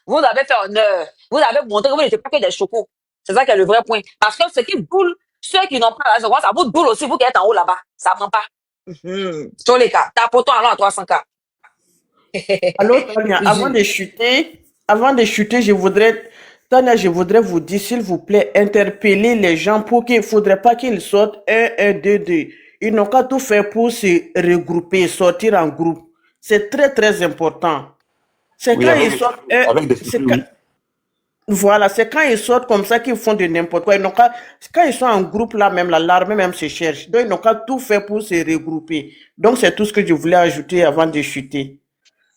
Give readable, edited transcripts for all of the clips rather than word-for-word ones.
Vous avez fait honneur. Vous avez montré que vous n'étiez pas que des chocos. C'est ça qui est le vrai point. Parce que ce qui boule, ceux qui n'ont pas la seconde, ça vous boule aussi, vous qui êtes en haut là-bas. Ça ne prend pas. Sur les cas. Tapotons allant à 300 cas. Allô, Tania, avant de chuter, Tania, je voudrais vous dire, s'il vous plaît, interpeller les gens pour qu'il ne faudrait pas qu'ils sortent un, deux, deux. Ils n'ont qu'à tout faire pour se regrouper, sortir en groupe. C'est très, très important. C'est Oui, quand ils sortent, avec des c'est soucis, quand, oui. voilà, c'est quand ils sortent comme ça qu'ils font de n'importe quoi. Ils n'ont qu'à, quand ils sont en groupe là, même l'armée même se cherche. Donc, ils n'ont qu'à tout faire pour se regrouper. Donc, c'est tout ce que je voulais ajouter avant de chuter.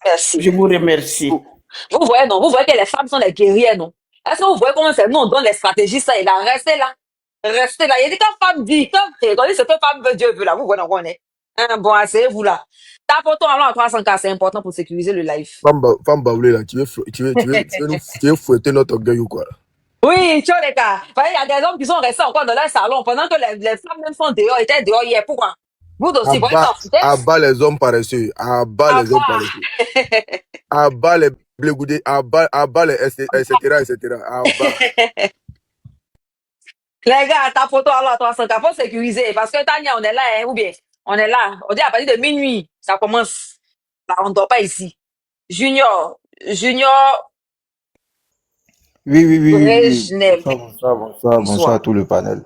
Merci. Je vous remercie. Vous, vous voyez, non? Vous voyez que les femmes sont les guerrières, non? Est-ce que vous voyez comment c'est nous, on donne les stratégies, ça, et là, restez là. Restez là. Il y a des quand femme dit, quand regardez ce que femme veut, Dieu veut là. Vous voyez, on est. Hein, bon, asseyez-vous là. Tapotons allons à 300 cas, c'est important pour sécuriser le live. Femme Baoulé, là, tu veux fouetter notre orgueil ou quoi? Là? Oui, tu vois les gars. Vous voyez, il y a des hommes qui sont restés encore dans leur salon pendant que les femmes même sont dehors, étaient dehors hier. Pourquoi? Vous aussi, vous voyez, Abat, en foutaise. abat les hommes paresseux. Abat Ah les hommes bah. paresseux. Abat les blegoudés. Abat les etc. etc. Abat. Les gars, tapotons allons à 300 cas, faut sécuriser. Parce que Tania, on est là, hein, ou bien, on est là. On dit à partir de minuit, ça commence. Là, on ne dort pas ici. Junior, Oui, oui, oui, oui, oui, oui. Brejnev. Bonsoir, bonsoir, bonsoir, bonsoir à Bonsoir. tout le panel.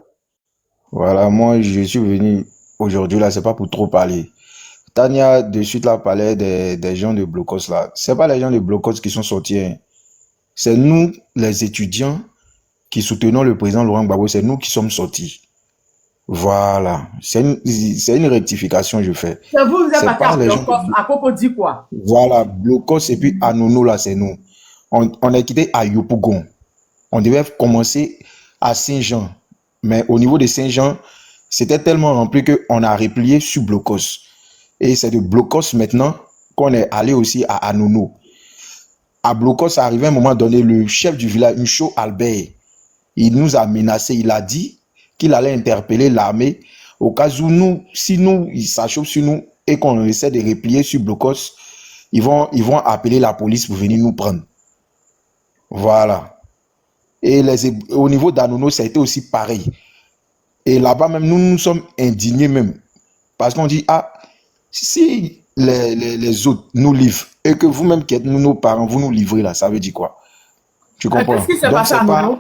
Voilà, moi, je suis venu aujourd'hui là, c'est pas pour trop parler. Tania, de suite là, parlait des gens de Blocos là. C'est pas les gens de Blocos qui sont sortis, hein. C'est nous, les étudiants, qui soutenons le président Laurent Gbagbo, c'est nous qui sommes sortis. Voilà. C'est une rectification, je fais. C'est vous, vous êtes C'est parti à pas les gens Blocos. de À propos dit quoi? Voilà, Blocos et puis Anono là, c'est nous. On est quitté à Yopougon. On devait commencer à Saint-Jean. Mais au niveau de Saint-Jean, c'était tellement rempli qu'on a replié sur Blocos. Et c'est de Blocos maintenant qu'on est allé aussi à Anono. À Blocos, arrivé à un moment donné, le chef du village, Michaud Albert, il nous a menacé. Il a dit qu'il allait interpeller l'armée au cas où nous, si nous, ils s'achauffent sur nous et qu'on essaie de replier sur Blocos, ils vont appeler la police pour venir nous prendre. Voilà. Et au niveau d'Anono, ça a été aussi pareil. Et là-bas même, nous nous sommes indignés même. Parce qu'on dit, ah, si les autres nous livrent et que vous-même qui êtes nous, nos parents, vous nous livrez là, ça veut dire quoi? Tu comprends? Qu'est-ce qui s'est Donc passé à c'est pas... Nono?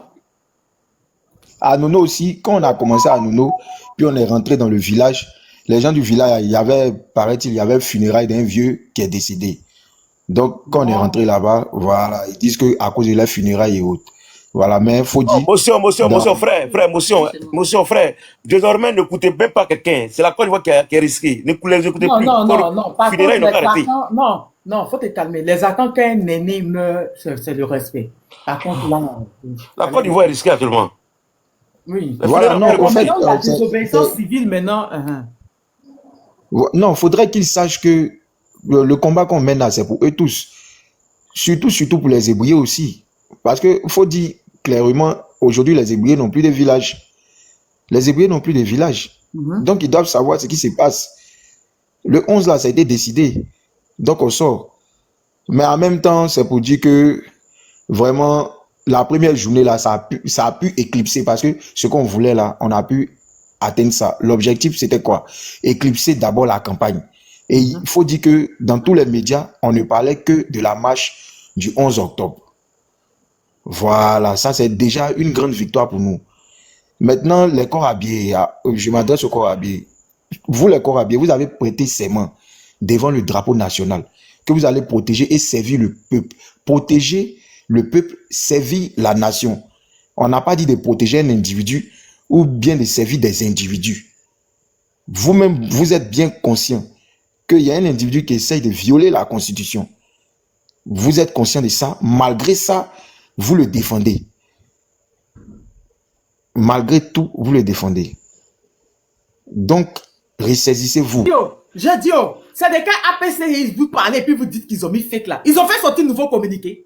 À Nono aussi, quand on a commencé à Nono, puis on est rentré dans le village, les gens du village, il y avait, paraît-il, il y avait le funérail d'un vieux qui est décédé. Donc, quand on est rentré là-bas, voilà, ils disent que à cause de la funérailles et autres. Voilà, mais il faut Oh, dire, motion, frère, frère. Désormais, n'écoutez même pas quelqu'un. C'est la Côte d'Ivoire qui est risquée. Ne les écoutez Non, plus. non, non, non. Par Funérailles contre, n'ont les pas arrêté. attentes, non, non, faut te calmer. Les attentes qu'un aîné meurt, c'est le respect. Par contre, là, La Côte d'Ivoire est risquée actuellement. oui. Les voilà, funérailles non, en précoces. fait, Maintenant, la désobéissance civile, maintenant, non, faudrait qu'ils sachent que le combat qu'on mène là, c'est pour eux tous. Surtout pour les ébouillés aussi. Parce que faut dire clairement, aujourd'hui, les ébouillés n'ont plus de villages. Les ébouillés n'ont plus de villages. Donc, ils doivent savoir ce qui se passe. Le 11 là, ça a été décidé. Donc, on sort. Mais en même temps, c'est pour dire que vraiment, la première journée là, ça a pu éclipser parce que ce qu'on voulait là, on a pu atteindre ça. L'objectif, c'était quoi? Éclipser d'abord la campagne. Et il faut dire que dans tous les médias, on ne parlait que de la marche du 11 octobre. Voilà, ça c'est déjà une grande victoire pour nous. Maintenant, les corps habillés, je m'adresse aux corps habillés. Vous, les corps habillés, vous avez prêté serment devant le drapeau national que vous allez protéger et servir le peuple. Protéger le peuple, servir la nation. On n'a pas dit de protéger un individu ou bien de servir des individus. Vous-même, vous êtes bien conscient qu'il y a un individu qui essaye de violer la Constitution. Vous êtes conscient de ça. Malgré ça, vous le défendez. Malgré tout, vous le défendez. Donc, ressaisissez-vous. j'ai dit, c'est des cas APC, ils vous parlent et puis vous dites qu'ils ont mis fake là. Ils ont fait sortir un nouveau communiqué.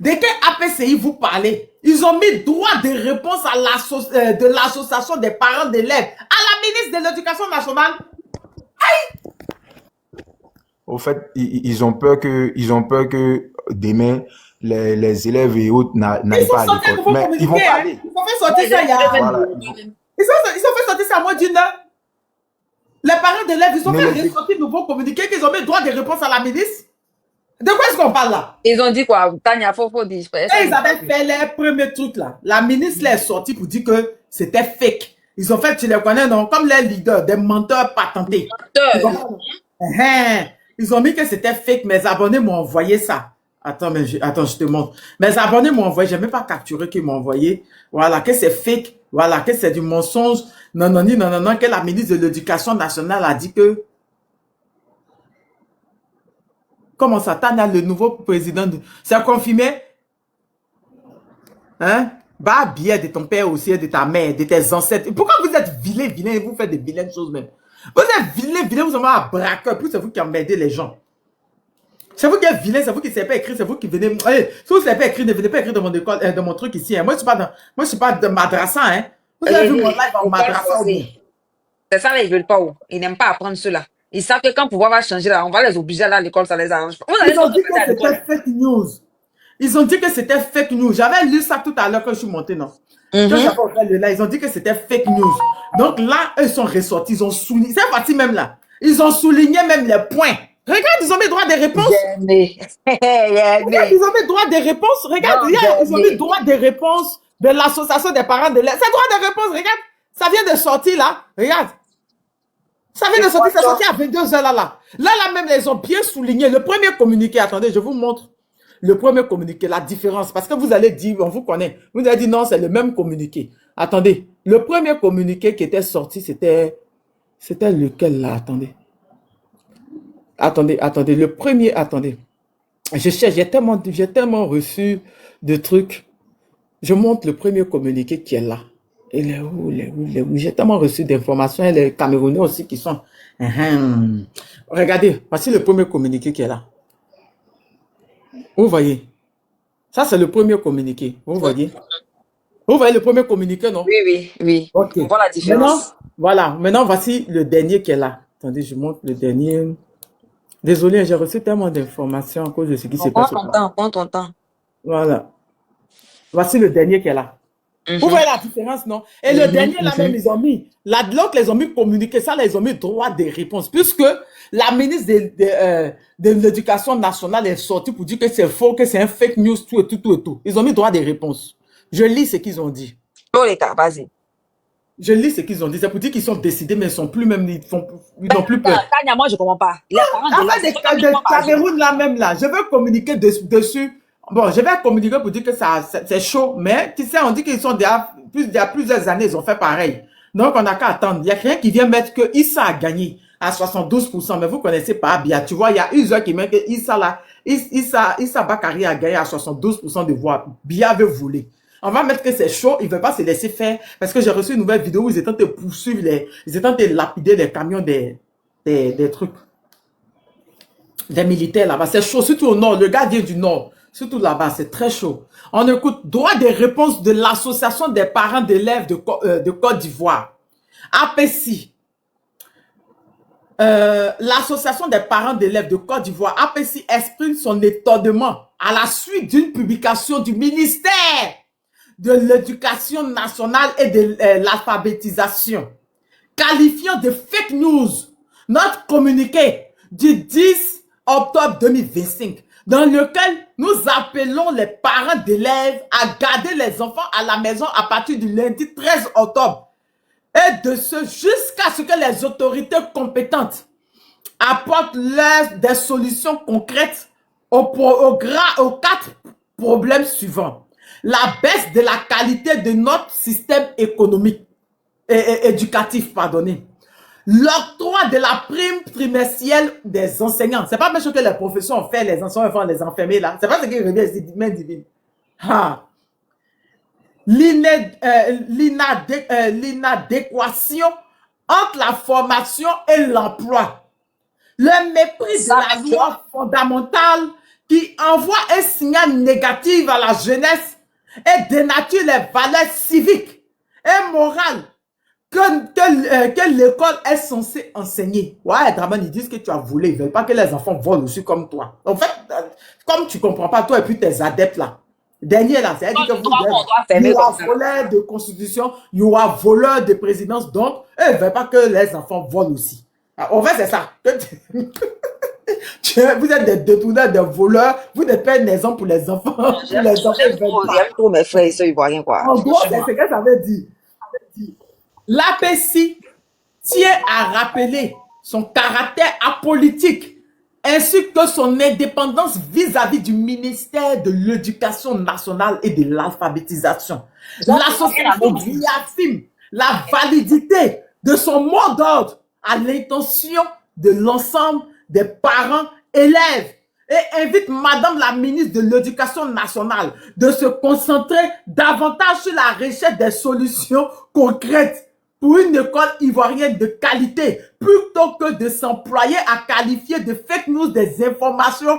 Dès que APCI vous parlez, ils ont mis droit de réponse à de l'association des parents d'élèves, à la ministre de l'Éducation nationale. Aïe! au fait, ils ont peur que demain, les élèves et autres n'aillent Ils ont pas à sorti un l'école. nouveau Mais ils vont communiqué. pas Hein. aller. Ils ont fait sortir ça il y a... Voilà. Ils ont fait sortir ça à moins d'une heure. Les parents d'élèves, ils ont Mais fait ressortir un nouveau communiqué qu'ils ont mis droit de réponse à la ministre. De quoi est-ce qu'on parle là? Ils ont dit quoi? Tania, faut dire. Et ils avaient fait les premiers trucs là. La ministre est sortie pour dire que c'était fake. Ils ont fait, tu les connais, non? Comme les leaders, des menteurs patentés. Ils ont mis que c'était fake. Mes abonnés m'ont envoyé ça. Attends, je te montre. Mes abonnés m'ont envoyé, je n'ai même pas capturé qu'ils m'ont envoyé. Voilà, que c'est fake. Voilà, que c'est du mensonge. Non, que la ministre de l'Éducation nationale a dit que... Comment ça, Tania, le nouveau président de... C'est confirmé? Hein? Bah, bien de ton père aussi, de ta mère, de tes ancêtres. Pourquoi vous êtes vilain et vous faites des vilaines choses même? Vous êtes vilain, vous avez un braqueur, puis c'est vous qui emmerdez les gens. C'est vous qui êtes vilain, c'est vous qui ne savez pas écrire, c'est vous qui venez... Hey, si vous ne savez pas écrire, ne venez pas écrire dans mon école, dans mon truc ici. Hein. Moi, je suis pas de madrasa, hein. Vous avez vu mon live en madrasa. C'est ça, là, ils veulent pas. Ils n'aiment pas apprendre cela. Ils savent que quand le pouvoir va changer, là, on va les obliger à aller à l'école, ça les arrange pas. Ils ont dit que c'était fake news. Ils ont dit que c'était fake news. J'avais lu ça tout à l'heure quand je suis monté, non? Quand j'avais ouvert le live, ils ont dit que c'était fake news. Donc là, eux sont ressortis, ils ont souligné. C'est parti même là. Ils ont souligné même les points. Regarde, ils ont mis droit des réponses. Regarde, ils ont mis droit des réponses. Regarde, ils ont mis droit des réponses de l'association des parents de l'élève. C'est droit des réponses, regarde. Ça vient de sortir là. Regarde. Ça vient de sortir, c'est sorti à 22 heures là. Là même, ils ont bien souligné. Le premier communiqué, attendez, je vous montre. Le premier communiqué, la différence. Parce que vous allez dire, on vous connaît. Vous allez dire non, c'est le même communiqué. Attendez. Le premier communiqué qui était sorti, c'était lequel là? Attendez. Le premier, attendez. Je cherche, j'ai tellement reçu de trucs. Je montre le premier communiqué qui est là. Il est où? J'ai tellement reçu d'informations. Et les Camerounais aussi qui sont... Regardez, voici le premier communiqué qui est là. Vous voyez? Ça, c'est le premier communiqué. Vous voyez? Vous voyez le premier communiqué, non? Oui. Ok. On voit la différence. Maintenant, voici le dernier qui est là. Attendez, je montre le dernier. Désolé, j'ai reçu tellement d'informations à cause de ce qui s'est passé. Prends ton temps. Voilà. Voici le dernier qui est là. Vous voyez la différence, non? Et le dernier, là même, ils ont mis, l'autre, les ont mis communiqué, ça, là, ils ont mis droit des réponses, puisque la ministre de l'Éducation nationale est sortie pour dire que c'est faux, que c'est un fake news, tout et tout. Ils ont mis droit des réponses. Je lis ce qu'ils ont dit. Pour les cas, vas-y. Je lis ce qu'ils ont dit. C'est pour dire qu'ils sont décidés, mais ils sont plus même, ils n'ont plus peur. Tania, moi, je comprends pas. Les parents de Cameroun, là même, là, je veux communiquer dessus. Bon, je vais communiquer pour dire que c'est chaud, mais tu sais, on dit qu'ils sont il y a plusieurs années, ils ont fait pareil. Donc, on n'a qu'à attendre. Il n'y a rien qui vient mettre que Issa a gagné à 72%, mais vous connaissez pas bien. Tu vois, il y a User qui met que Issa Bakary a gagné à 72% de voix. Bia veut voler. On va mettre que c'est chaud, il ne veut pas se laisser faire, parce que j'ai reçu une nouvelle vidéo où ils étaient en train de poursuivre ils étaient en train de lapider les camions des trucs, des militaires là-bas. C'est chaud, surtout au nord. Le gars vient du nord. Surtout là-bas, c'est très chaud. On écoute droit des réponses de l'Association des parents d'élèves de Côte d'Ivoire. APC. L'Association des parents d'élèves de Côte d'Ivoire, APC, exprime son étonnement à la suite d'une publication du ministère de l'Éducation nationale et de l'alphabétisation, qualifiant de fake news notre communiqué du 10 octobre 2025. Dans lequel nous appelons les parents d'élèves à garder les enfants à la maison à partir du lundi 13 octobre. Et de ce jusqu'à ce que les autorités compétentes apportent des solutions concrètes aux 4 problèmes suivants. La baisse de la qualité de notre système économique et éducatif, pardonnez. L'octroi de la prime trimestrielle des enseignants. C'est pas même chose que les professeurs ont fait, les enseignants font les enfermer là. C'est pas ce qui revient, c'est main divine. L'inadéquation entre la formation et l'emploi. Le mépris de la loi fondamentale qui envoie un signal négatif à la jeunesse et dénature les valeurs civiques et morales que l'école est censée enseigner. Ouais, Draman, ils disent que tu as volé. Ils ne veulent pas que les enfants volent aussi comme toi. En fait, comme tu ne comprends pas, toi et puis tes adeptes là, dernier là, c'est-à-dire que On doit vous fermer êtes comme ça. voleur de constitution, il y aura voleur de présidence, donc eux, ils ne veulent pas que les enfants volent aussi. En fait, c'est ça. Vous êtes des détourneurs, des voleurs, vous n'êtes pas une exemple pour les enfants. Pour les enfants, ils veulent pas. J'aime trop mes frères et sœurs ivoiriens, quoi. En gros, c'est ce que ça veut dire. L'APC tient à rappeler son caractère apolitique ainsi que son indépendance vis-à-vis du ministère de l'Éducation nationale et de l'alphabétisation. L'association réaffirme la validité de son mot d'ordre à l'intention de l'ensemble des parents élèves et invite Madame la ministre de l'Éducation nationale de se concentrer davantage sur la recherche des solutions concrètes pour une école ivoirienne de qualité, plutôt que de s'employer à qualifier de fake news des informations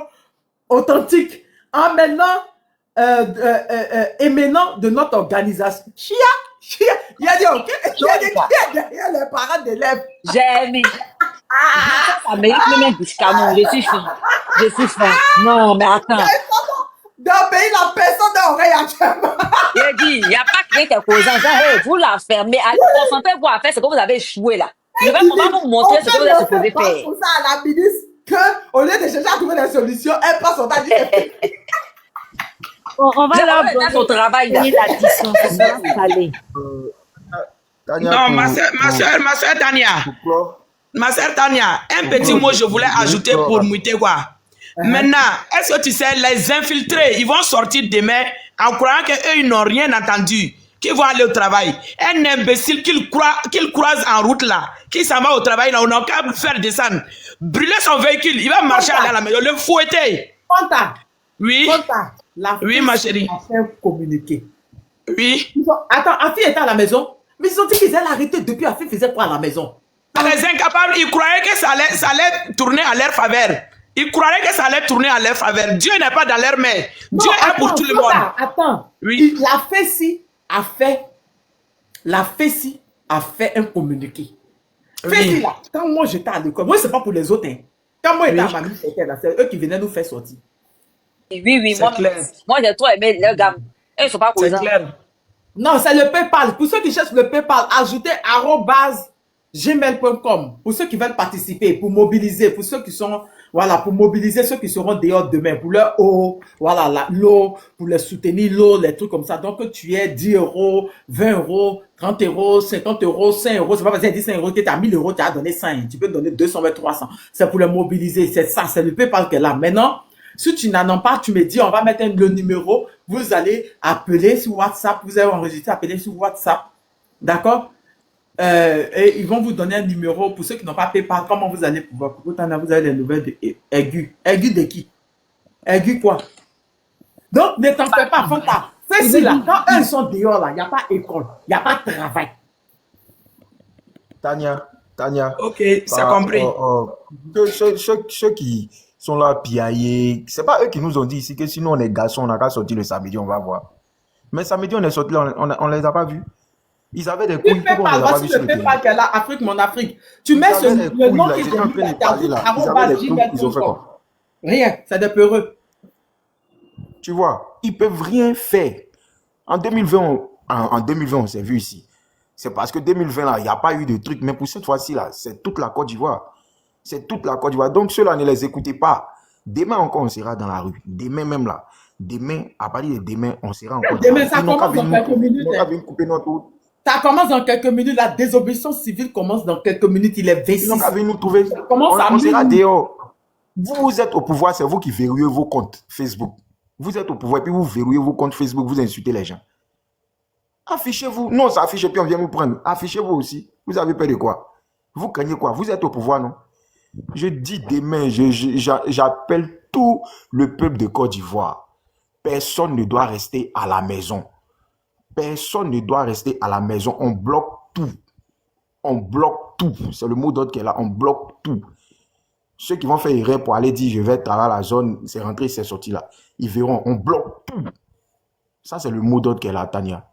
authentiques, en émanant de notre organisation. Il y a dit, ok, il y a dit qui est derrière les parents d'élèves. J'ai aimé. Ça mérite même un discanon. Je suis fin. Je suis fin. Non, mais attends. Dans le pays, la personne d'oreille actuellement. Il dit, il n'y a pas créé quelque chose. Hey, vous la fermez. Allez, concentrez-vous à faire ce que vous avez échoué là. On va vous montrer ce que vous êtes supposé faire. Pour ça à la ministre qu'au lieu de chercher à trouver des solutions, elle prend son temps. On va leur donner son travail là. l'addition. Non, ma soeur Tania. Ma soeur Tania, un petit mot je voulais ajouter pour Mouité quoi. Maintenant, est-ce que tu sais, les infiltrés, ils vont sortir demain en croyant qu'eux, ils n'ont rien entendu, qu'ils vont aller au travail. Un imbécile qu'ils croisent en route là, qui s'en va au travail là, on n'a qu'à faire descendre. Brûler son véhicule, il va marcher aller à la maison, le fouetter. Conta. Oui. Conta. Oui, ma chérie. A fait un communiqué. Oui. Attends, Afi était à la maison, mais ils ont dit qu'ils allaient arrêter depuis Afi faisait quoi à la maison? Les incapables, ils croyaient que ça allait tourner à leur faveur. Ils croyaient que ça allait tourner à leur faveur. Dieu n'est pas dans leur main. Dieu est pour tout le monde. Attends. Oui. La FESI a fait un communiqué. Oui. FESI là, quand moi j'étais à l'école, moi c'est pas pour les autres. Hein. Quand moi j'étais à Mamie, c'est eux qui venaient nous faire sortir. Oui, clair. Moi j'ai trop aimé leur gamme. Ils ne sont pas C'est causants. clair. Non, c'est le PayPal. Pour ceux qui cherchent le PayPal, ajoutez @gmail.com. Pour ceux qui veulent participer, pour mobiliser, pour ceux qui sont, voilà, pour mobiliser ceux qui seront dehors demain, pour leur eau, voilà, l'eau, pour les soutenir, l'eau, les trucs comme ça. Donc, que tu aies 10 €, 20 €, 30 €, 50 €, 5 €, c'est pas parce que 10 € que tu as 1000 €, tu as donné 5. Tu peux donner 200 ou 300. C'est pour les mobiliser. C'est ça, c'est le PayPal qui est là. Maintenant, si tu n'en as pas, tu me dis, on va mettre le numéro, vous allez appeler sur WhatsApp, vous allez enregistrer, appeler sur WhatsApp, d'accord? Et ils vont vous donner un numéro pour ceux qui n'ont pas PayPal. Comment vous allez pouvoir? Vous avez les nouvelles de Aigu. Aigu de qui? Aigu quoi? Donc, ne t'en fais pas, Fanta. Fais ci là. Quand eux sont dehors là, il n'y a pas école, il n'y a pas travail. Tania. Ok, c'est compris. Ceux qui sont là piaillés, c'est pas eux qui nous ont dit ici que sinon on est garçons, on a qu'à sortir le samedi, on va voir. Mais samedi, on est sorti là, on les a pas vus. Ils avaient des couilles. Tu PayPal, voici le PayPal qu'elle a, Afrique, mon Afrique. Tu mets le nom qui est rien, c'est des peureux. Tu vois, ils peuvent rien faire. En 2020, on s'est vu ici. C'est parce que 2020, là, il n'y a pas eu de truc. Mais pour cette fois-ci, là, c'est toute la Côte d'Ivoire. C'est toute la Côte d'Ivoire. Donc, ceux-là, ne les écoutez pas. Demain encore, on sera dans la rue. Demain même, là. Demain, à partir de demain, on sera encore demain, ça commence dans quelques minutes. Ça commence dans quelques minutes. La désobéissance civile commence dans quelques minutes. Il est 26. Ils n'ont qu'à venir nous trouver. On sera dehors. Vous êtes au pouvoir, c'est vous qui verrouillez vos comptes Facebook. Vous êtes au pouvoir et puis vous verrouillez vos comptes Facebook, vous insultez les gens. Affichez-vous. Non, ça affiche et puis on vient vous prendre. Affichez-vous aussi. Vous avez peur de quoi? Vous craignez quoi? Vous êtes au pouvoir, non? Je dis demain, j'appelle tout le peuple de Côte d'Ivoire. Personne ne doit rester à la maison. Personne ne doit rester à la maison. On bloque tout. On bloque tout. C'est le mot d'ordre qui est là. On bloque tout. Ceux qui vont faire erreur pour aller dire je vais travailler à la zone, c'est rentré, c'est sorti là. Ils verront. On bloque tout. Ça, c'est le mot d'ordre qui est là, Tania.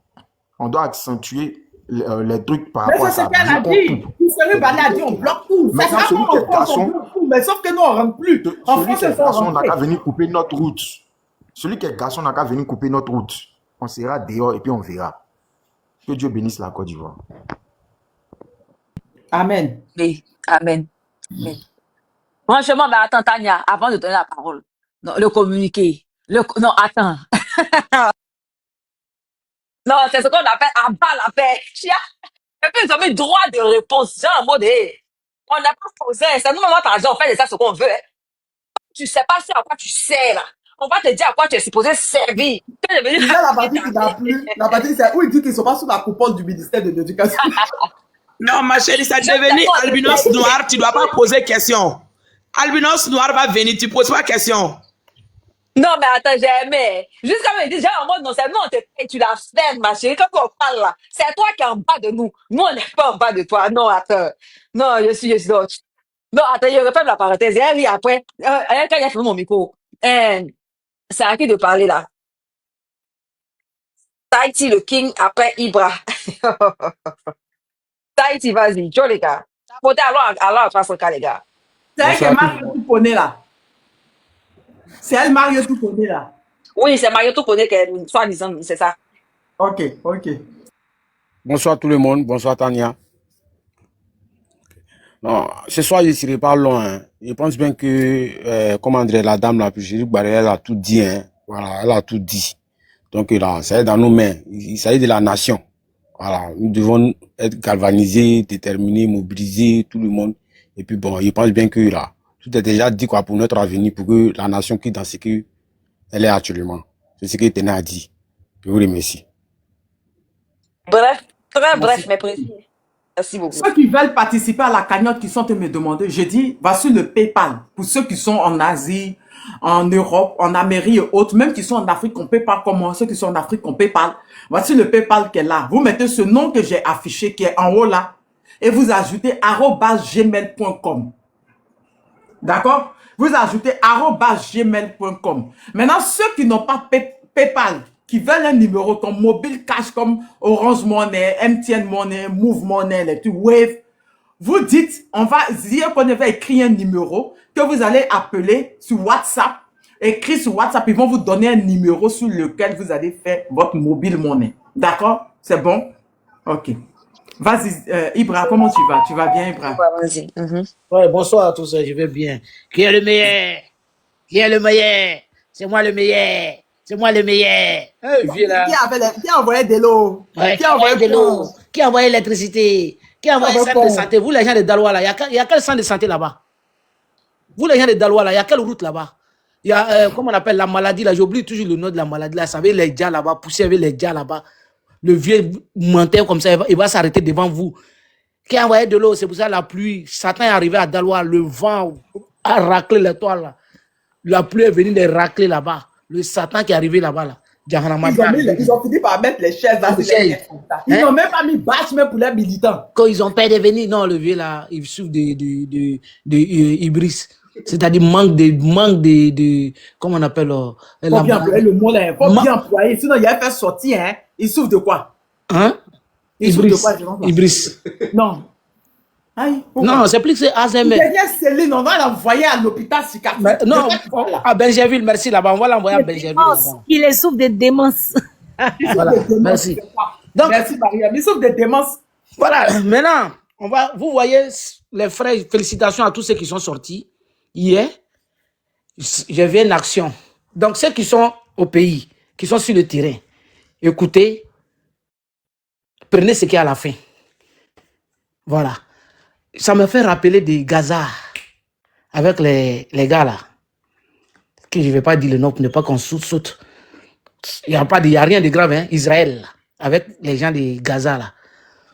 On doit accentuer les trucs par Mais rapport à c'est ce ça. qu'elle a dit. Vous serez balé a dit on bloque tout. C'est Maintenant, ça, celui qui est en France, on garçon, bloque tout. Mais sauf que nous, on ne rentre plus. En celui France, qui ils est sont garçon n'a rentrés. qu'à venir couper notre route. Celui qui est garçon n'a qu'à venir couper notre route. On sera dehors et puis on verra. Que Dieu bénisse la Côte d'Ivoire. Amen. Oui, amen. Amen. Franchement, ben attends, Tania, avant de donner la parole, non, le communiqué. Non, attends. Non, c'est ce qu'on appelle abat la paix. Et puis, ils ont mis droit de réponse. Genre, en mode, hey, on n'a pas posé. C'est nous, maman, par exemple, on fait de ça ce qu'on veut. Hein. Tu sais pas ce à quoi tu sers, là. On va te dire à quoi tu es supposé servir. Tu es devenu Déjà, la partie qui n'a plus, la partie, c'est où il dit qu'ils ne sont pas sous la coupole du ministère de l'Éducation. Non, ma chérie, ça Je devenu sais pas, albinos je sais. noir, tu dois pas poser question. Albinos noir va venir, tu poses pas question. Non, mais attends, jamais. Jusqu'à me dire, genre, en mode, non, c'est nous, on te paye, tu la fais, ma chérie. Quand on parle là, c'est toi qui es en bas de nous. Nous, on n'est pas en bas de toi. Non, attends. Non, je suis d'autres. Non, attends, je referme la parenthèse. Et oui, après, quand il a fait mon micro, c'est à qui de parler là? Tahiti, le king, après Ibra. Tahiti, vas-y, Joe, les gars. Votez alors, face au cas, les gars. C'est elle qui Bonsoir à Mario tout connaît là. C'est elle Mario tout connaît là. Oui, c'est Mario Toupone qui est soi-disant, c'est ça. Ok, ok. Bonsoir tout le monde. Bonsoir Tania. Non, ce soir, je ne serai pas long. Hein. Je pense bien que, comment dire, la dame, la plus elle a tout dit. Hein. Voilà, elle a tout dit. Donc là, ça est dans nos mains. Il s'agit de la nation. Voilà, nous devons être galvanisés, déterminés, mobiliser tout le monde. Et puis bon, je pense bien que là, tout est déjà dit quoi pour notre avenir, pour que la nation quitte dans ce qu'elle est actuellement. C'est ce que Téné a dit. Je vous remercie. Bref, très bref, Merci. mais précis. Merci beaucoup. Ceux qui veulent participer à la cagnotte qui sont en train de me demander, je dis, va sur le PayPal. Pour ceux qui sont en Asie, en Europe, en Amérique et autres, même qui sont en Afrique, on PayPal comme moi, ceux qui sont en Afrique, on PayPal. Voici le PayPal qui est là. Vous mettez ce nom que j'ai affiché, qui est en haut là, et vous ajoutez @gmail.com. D'accord? Vous ajoutez @gmail.com. Maintenant, ceux qui n'ont pas PayPal, qui veulent un numéro comme Mobile Cash, comme Orange Money, MTN Money, Move Money, les trucs Wave, vous dites, on va dire qu'on va écrire un numéro que vous allez appeler sur WhatsApp. Écrit sur WhatsApp, ils vont vous donner un numéro sur lequel vous allez faire votre mobile money. D'accord? C'est bon? Ok. Vas-y, Ibra, comment tu vas? Tu vas bien, Ibra? Ouais, vas-y. Ouais, bonsoir à tous, je vais bien. Qui est le meilleur? Qui est le meilleur? C'est moi le meilleur. C'est moi le meilleur. Viens là. Qui a envoyé de l'eau? Ouais, qui a envoyé de l'eau? Qui a envoyé l'électricité? Qui a envoyé le centre de santé? Vous, les gens de Daloa, là, il y a quel centre de santé là-bas? Vous, les gens de Daloa, là, il y a quelle route là-bas? Il y a, comment on appelle la maladie là? J'oublie toujours le nom de la maladie là. Ça veut les gars là-bas, pousser avec les gars là-bas. Le vieux menteur comme ça, il va s'arrêter devant vous. Qui a envoyé de l'eau? C'est pour ça la pluie. Satan est arrivé à Daloa, le vent a raclé les toiles là. La pluie est venue les racler là-bas. Le Satan qui est arrivé là-bas là. Ils ont fini par mettre les chaises dans les chaises. Ils n'ont même pas mis bâche même pour les militants. Quand ils ont peur de venir, non, le vieux là, il souffre de hybris. C'est-à-dire manque de comment on appelle Faut bien employer le mot là. Faut bien employer. Sinon, il a fait sortir, hein. Il souffre de quoi? Hein? Il souffre de quoi, je pense. Hybris. Non. Aïe, non, c'est plus que c'est Alzheimer. Céline, on va l'envoyer à l'hôpital psychiatrique. Non, à Benjerville, merci là-bas. On va l'envoyer à Benjerville. Il est souffre de démence. Voilà, merci. Donc, merci Maria. Il souffre de démence. Voilà, maintenant, vous voyez, les frères, félicitations à tous ceux qui sont sortis. Hier, j'ai vu une action. Donc, ceux qui sont au pays, qui sont sur le terrain, écoutez, prenez ce qu'il y a à la fin. Voilà. Ça me fait rappeler des Gaza avec les gars là. Que je ne vais pas dire le nom pour ne pas qu'on saute. Il n'y a rien de grave, hein. Israël, là, avec les gens de Gaza là.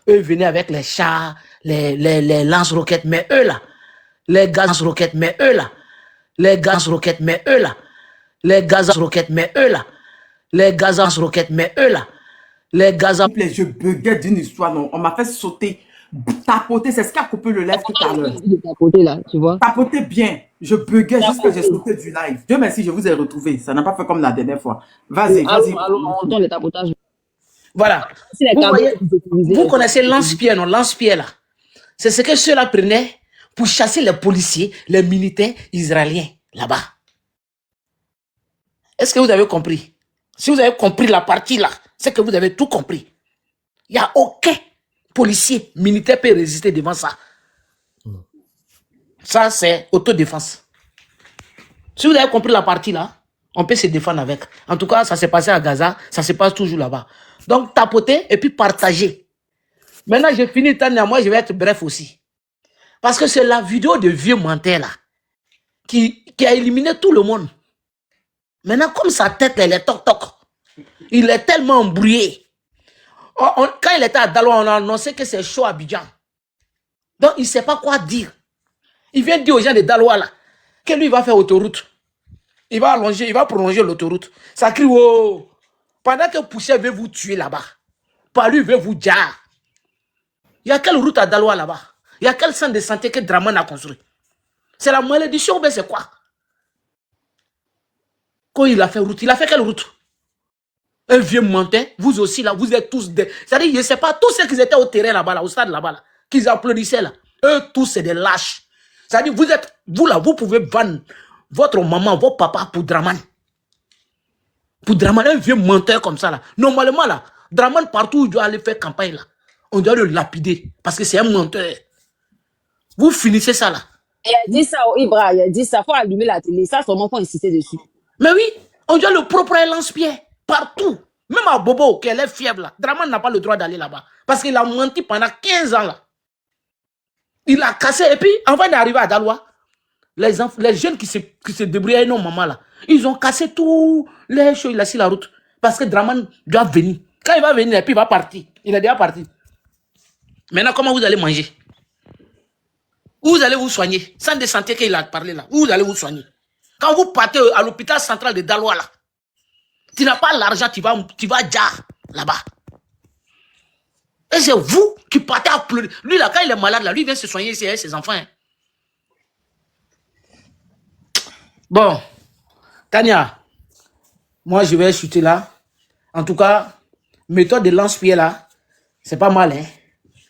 Eux venaient avec les chars, les lance-roquettes, mais eux là, les gaz-roquettes, mais eux là, les gaz-roquettes, mais eux là, les gaz-roquettes, mais eux là, les gaz-roquettes, mais eux là, les gaz. Je buguais d'une histoire, non. On m'a fait sauter. Tapoter, c'est ce qui a coupé le live tout à l'heure. Tapoter là, tu vois. Tapoter bien. Je buguais juste que j'ai sauté du live. Dieu merci, je vous ai retrouvé. Ça n'a pas fait comme la dernière fois. Vas-y. On entend le tapotage. Voilà. Si les Vous camions voyez, sont sécurisés, vous les connaissez camions sont sécurisés. lance-pierre, non? Lance-pierre, là. C'est ce que ceux-là prenaient pour chasser les policiers, les militaires israéliens, là-bas. Est-ce que vous avez compris? Si vous avez compris la partie là, c'est que vous avez tout compris. Il n'y a aucun policier, militaire peut résister devant ça. Ça, c'est autodéfense. Si vous avez compris la partie là, on peut se défendre avec. En tout cas, ça s'est passé à Gaza, ça se passe toujours là-bas. Donc, tapoter et puis partager. Maintenant, j'ai fini, Tania, moi, je vais être bref aussi. Parce que c'est la vidéo de vieux menteur là qui a éliminé tout le monde. Maintenant, comme sa tête, elle est toc-toc, il est tellement embrouillé. Quand il était à Daloa, on a annoncé que c'est chaud à Abidjan. Donc, il ne sait pas quoi dire. Il vient dire aux gens de Daloa là que lui, il va faire autoroute. Il va allonger, il va prolonger l'autoroute. Ça crie, oh! Pendant que Poussière veut vous tuer là-bas, Palu veut vous dire. Il y a quelle route à Daloa là-bas? Il y a quel centre de santé que Draman a construit? C'est la malédiction, mais c'est quoi? Quand il a fait route, il a fait quelle route? Un vieux menteur, vous aussi là, vous êtes tous des... C'est-à-dire, je ne sais pas, tous ceux qui étaient au terrain là-bas, là, au stade là-bas, là, qu'ils applaudissaient là, eux tous c'est des lâches. C'est-à-dire, vous êtes, vous là, vous pouvez vendre votre maman, votre papa pour Draman. Pour Draman, un vieux menteur comme ça là. Normalement là, Draman partout où il doit aller faire campagne là, on doit le lapider parce que c'est un menteur. Vous finissez ça là. Il a dit ça au Ibra, il a dit ça, faut allumer la télé, ça seulement faut insister dessus. Mais oui, on doit le propre lance-pierre partout. Même à Bobo, qu'elle est fièvre là, Draman n'a pas le droit d'aller là-bas. Parce qu'il a menti pendant 15 ans là. Il a cassé. Et puis, avant d'arriver à Daloa, les jeunes qui se débrouillaient, non maman là, ils ont cassé tous les choses, il a sur la route. Parce que Draman doit venir. Quand il va venir, et puis il va partir. Il est déjà parti. Maintenant, comment vous allez manger? Où vous allez vous soigner? Sans de santé qu'il a parlé là. Où vous allez vous soigner? Quand vous partez à l'hôpital central de Daloa là, tu n'as pas l'argent, tu vas déjà là-bas. Et c'est vous qui partez à pleurer. Lui là, quand il est malade là, lui vient se soigner ici avec ses enfants. Hein. Bon, Tania, moi je vais chuter là. En tout cas, méthode de lance-pierre là, c'est pas mal. Hein?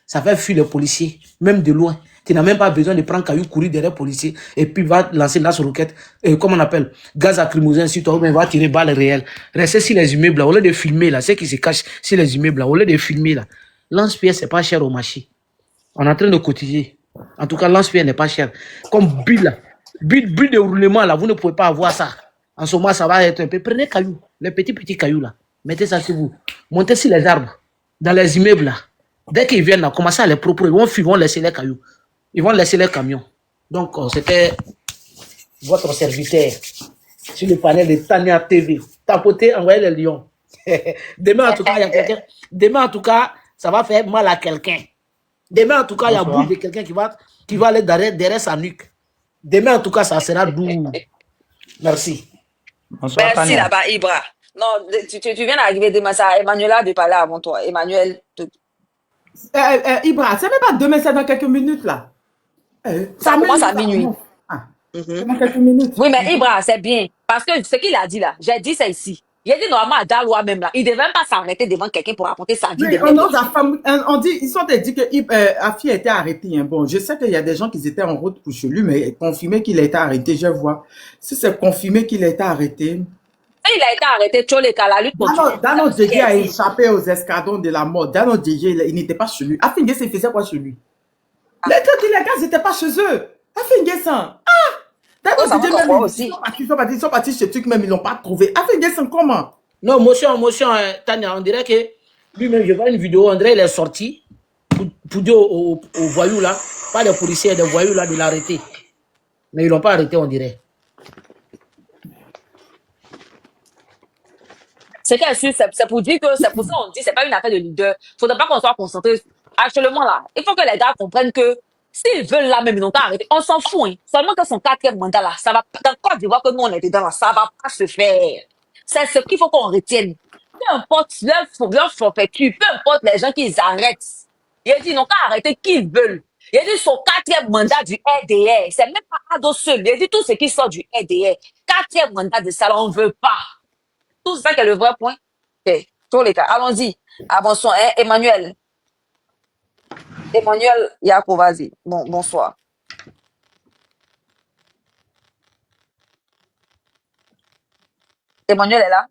Ça fait fuir les policiers, même de loin. Tu n'as même pas besoin de prendre caillou, courir derrière les policiers et puis va lancer lance-roquette, comment on appelle, gaz lacrymogène sur toi, ou bien va tirer balles réelles. Restez sur les immeubles là, au lieu de filmer là, ceux qui se cachent sur les immeubles là, au lieu de filmer là. Lance-pierre, c'est pas cher au marché. On est en train de cotiser. En tout cas, lance-pierre n'est pas cher. Comme bulle là, bulle de roulement là, vous ne pouvez pas avoir ça. En ce moment, ça va être un peu. Prenez cailloux, les petits cailloux là. Mettez ça sur vous. Montez sur les arbres, dans les immeubles là. Dès qu'ils viennent là, commencez à les proposer. Ils vont laisser les cailloux. Ils vont laisser les camions. Donc, c'était votre serviteur sur le panel de Tania TV. Tapoter, envoyez les lions. Demain, en tout cas, il y a quelqu'un. Demain, en tout cas, ça va faire mal à quelqu'un. Demain, en tout cas, il y a bout de quelqu'un qui va aller derrière sa nuque. Demain, en tout cas, ça sera doux. Merci. Bonsoir, merci là-bas, Ibra. Non, tu viens d'arriver demain, ça. Emmanuel a de parler avant toi. Emmanuel. Ibra, c'est même pas demain, c'est dans quelques minutes là. Ça commence à minuit. C'est dans quelques minutes. Oui, mais Ibra, c'est bien. Parce que ce qu'il a dit là, j'ai dit ça ici. Il a dit normalement à Daloa même là, il ne devait même pas s'arrêter devant quelqu'un pour raconter sa vie. Oui, on dit, ils sont dit que Afi a été arrêté. Hein. Bon, je sais qu'il y a des gens qui étaient en route pour chez lui, mais confirmé qu'il a été arrêté, je vois. Si c'est confirmé qu'il a été arrêté. Il a été arrêté, Tcholeka, la lutte contre. Dano Djegui a échappé aux escadrons de la mort. Dano Djegui, il n'était pas chez lui. Afi Nguessan, il faisait quoi chez lui? Les trucs illégaux, ils n'étaient pas chez eux. Afi Nguessan. Dano Djegui, ils sont partis chez truc, même ils ne l'ont pas trouvé. Afi Nguessan, comment? Non, motion, Tania, on dirait que lui-même, je vois une vidéo, on dirait qu'il est sorti pour dire aux voyous là, pas des policiers, des voyous là, de l'arrêter. Mais ils ne l'ont pas arrêté, on dirait. C'est pour dire que c'est pour ça qu'on dit que ce n'est pas une affaire de leader. Il ne faudrait pas qu'on soit concentré. Actuellement là, il faut que les gars comprennent que s'ils veulent là même, ils n'ont pas arrêté. On s'en fout. Hein. Seulement que son quatrième mandat là, ça va, dans Côte d'Ivoire que nous on était dedans là, ça ne va pas se faire. C'est ce qu'il faut qu'on retienne. Peu importe leur forfaiture, peu importe les gens qu'ils arrêtent. Il a dit ils n'ont qu'à arrêter qui ils veulent. Il a dit son quatrième mandat du RDR. C'est même pas Ado seul. Il a dit tout ce qui sort du RDR. Quatrième mandat de ça, on ne veut pas. Tout ça qui est le vrai point. Okay. Tous les cas, allons-y. Avançons, hein, Emmanuel. Emmanuel Yako, vas-y. Bon, bonsoir. Emmanuel est là.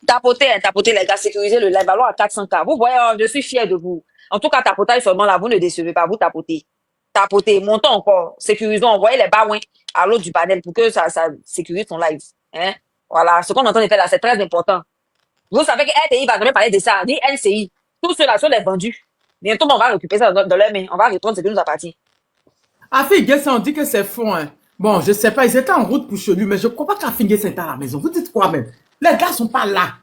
Tapotez les gars, sécurisez le live. Ballon à 400K. Vous voyez, je suis fier de vous. En tout cas, tapotage seulement là, vous ne décevez pas, vous tapotez. Tapotez, montons encore, sécurisons, envoyez les bas à l'autre du panel pour que ça sécurise son live. Hein? Voilà, ce qu'on entend de faire là, c'est très important. Vous savez que RTI va jamais parler de ça, ni NCI. Tout cela sont les vendus. Bientôt, on va récupérer ça dans leurs mains. On va reprendre ce qui nous appartient. Afin on dit que c'est faux. Hein. Bon, je sais pas, ils étaient en route pour chez lui, mais je crois pas qu'Afin est à la maison. Vous dites quoi même? Les gars sont pas là.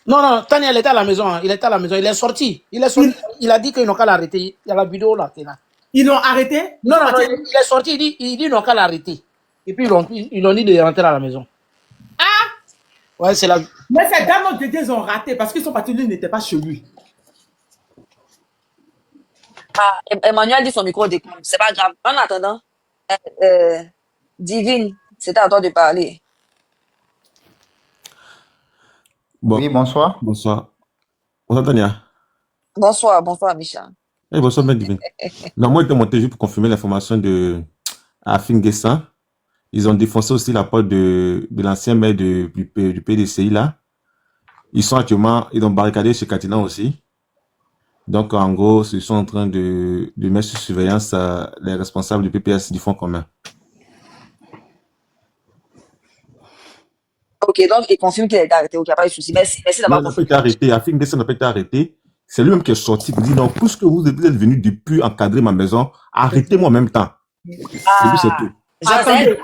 Non, Tania, il était à la maison. Hein. Il était à la maison. Il est sorti. Il a dit qu'ils n'ont qu'à l'arrêter. Il y a la vidéo là. Ils l'ont arrêté? Non, il est sorti. Il dit qu'ils n'ont qu'à l'arrêter. Et puis ils l'ont dit de rentrer à la maison. Ah! Ouais, c'est la... Mais ces dames de Dieu, ils ont raté parce qu'ils sont partis, lui n'était pas chez lui. Ah, Emmanuel dit son micro déconne. C'est pas grave. En attendant, Divine, c'est à toi de parler. Bon. Oui, bonsoir. Bonsoir. Bonsoir, Tania. Bonsoir, Micha. Hey, bonsoir, Ben Divine. Non, moi, j'étais monté juste pour confirmer l'information de Afin Guessin. Ils ont défoncé aussi la porte de l'ancien maire du PDCI, là. Ils sont actuellement, ils ont barricadé chez Katinan aussi. Donc, en gros, ils sont en train de mettre sous surveillance les responsables du PPS du Fonds commun. Ok, donc il confirme qu'il a été arrêté. Ok, il n'y a pas de souci. Merci d'avoir confirmé. Il n'a pas été arrêté. Afin Guessin n'a pas été arrêté. C'est lui-même qui est sorti pour dire non, puisque vous êtes venu depuis encadrer ma maison, arrêtez-moi en même temps. C'est lui, c'est tout. Attendez.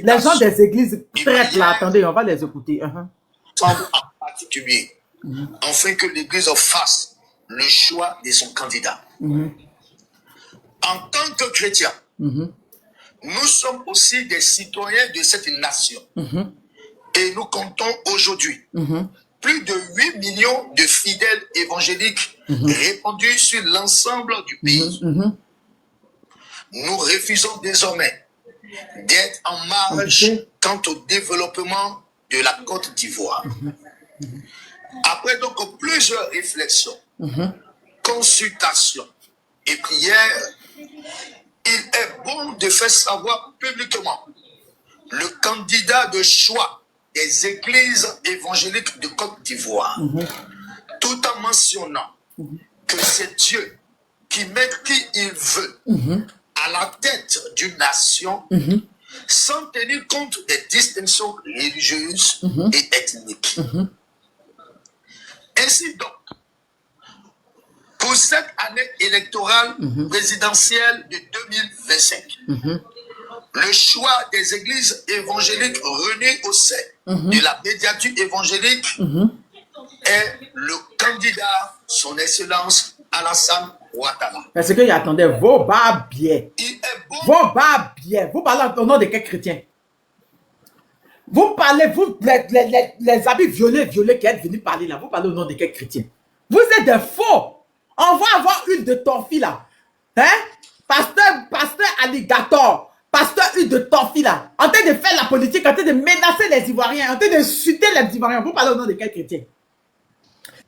Les gens des églises traitent là, attendez, on va les écouter. En particulier, afin que l'église fasse le choix de son candidat. En tant que chrétiens, nous sommes aussi des citoyens de cette nation. Et nous comptons aujourd'hui plus de 8 millions de fidèles évangéliques répandus sur l'ensemble du pays. Nous refusons désormais d'être en marge quant au développement de la Côte d'Ivoire. Après donc plusieurs réflexions, consultations et prières, il est bon de faire savoir publiquement le candidat de choix des églises évangéliques de Côte d'Ivoire, tout en mentionnant que c'est Dieu qui met qui il veut à la tête d'une nation sans tenir compte des distinctions religieuses et ethniques. Ainsi donc, pour cette année électorale présidentielle de 2025, le choix des églises évangéliques réunies au sein de la médiature évangélique est le candidat, son excellence, Alassane Ouattara. Est-ce qu'il attendait vos barbiers? Vos barbiers. Vous parlez au nom de quel chrétien? Vous parlez, vous, les habits violets qui êtes venus parler là, vous parlez au nom de quel chrétien? Vous êtes des faux. On va avoir une de Torfi là. Hein? Pasteur alligator. Pasteur une de Torfi là. En train de faire la politique, en train de menacer les Ivoiriens, en train d'insulter les Ivoiriens. Vous parlez au nom de quel chrétien?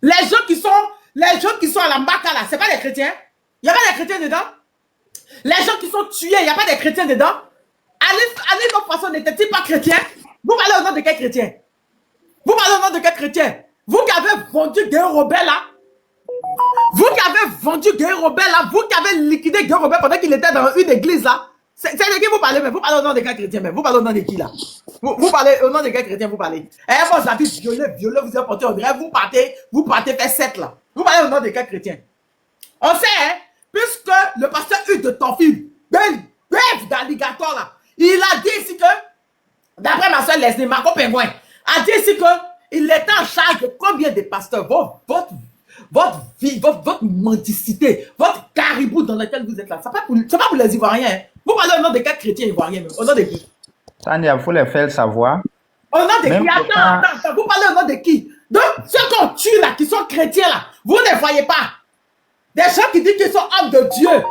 Les gens qui sont à la Mbaka là, c'est pas des chrétiens? Il n'y a pas des chrétiens dedans? Les gens qui sont tués, il n'y a pas des chrétiens dedans? Ali Façon n'était-il pas chrétien? Vous parlez au nom de quel chrétien? Vous parlez au nom de quel chrétien? Vous qui avez vendu Guérin Robert là? Vous qui avez vendu Guérin Robert là? Vous qui avez liquidé Guérin Robert pendant qu'il était dans une église là? C'est de qui vous parlez, mais vous parlez au nom de quel chrétien, mais vous parlez au nom de qui là? Vous parlez au nom de quel chrétien vous parlez? Eh, vos habits violets, vous êtes portés au vrai, vous partez faire 7 là. Vous parlez au nom de quel chrétien? On sait, hein, puisque le pasteur Hugues de Tonfil, bête d'alligator là, il a dit ici que, d'après ma soeur Leslie, Marco Pingouin, a dit ici que il était en charge de combien de pasteurs? Votre vie, votre mendicité, votre caribou dans lequel vous êtes là, c'est pas pour les Ivoiriens. Hein. Vous parlez au nom de quel chrétien ivoirien même? Au nom de qui? Tania, il faut les faire savoir. Au nom de qui? Attends, vous parlez au nom de qui? Donc, ceux qu'on tue là, qui sont chrétiens là, vous ne voyez pas. Des gens qui disent qu'ils sont hommes de Dieu.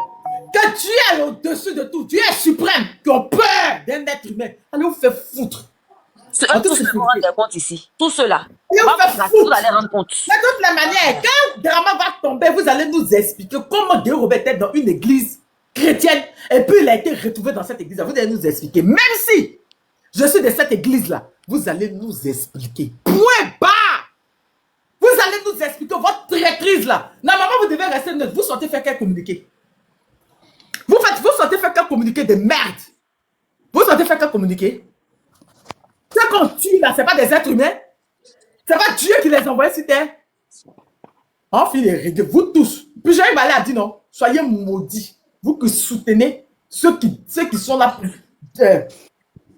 Que Dieu est au-dessus de tout. Dieu est suprême. Qui ont peur. d'un être humain. Allez vous faire foutre. Tous ceux qui vont rendre compte ici. Tous ceux-là. Allez vous faire foutre. Vous allez rendre compte. De toute la manière, quand Drama va tomber, vous allez nous expliquer comment Guéry Robert était dans une église chrétienne et puis il a été retrouvé dans cette église. Vous allez nous expliquer. Même si je suis de cette église-là, vous allez nous expliquer. Point barre. Vous allez nous expliquer votre traîtrise là. Normalement, vous devez rester neutre. Vous sortez faire quel communiqué? Vous sortez faire quel communiqué de merde? Vous sortez faire quel communiqué? Ce qu'on tue là, c'est pas des êtres humains. C'est pas Dieu qui les envoie sur terre. En fin de vous tous. Puis Jean-Yves Balé a dit non. Soyez maudits. Vous qui soutenez ceux qui sont là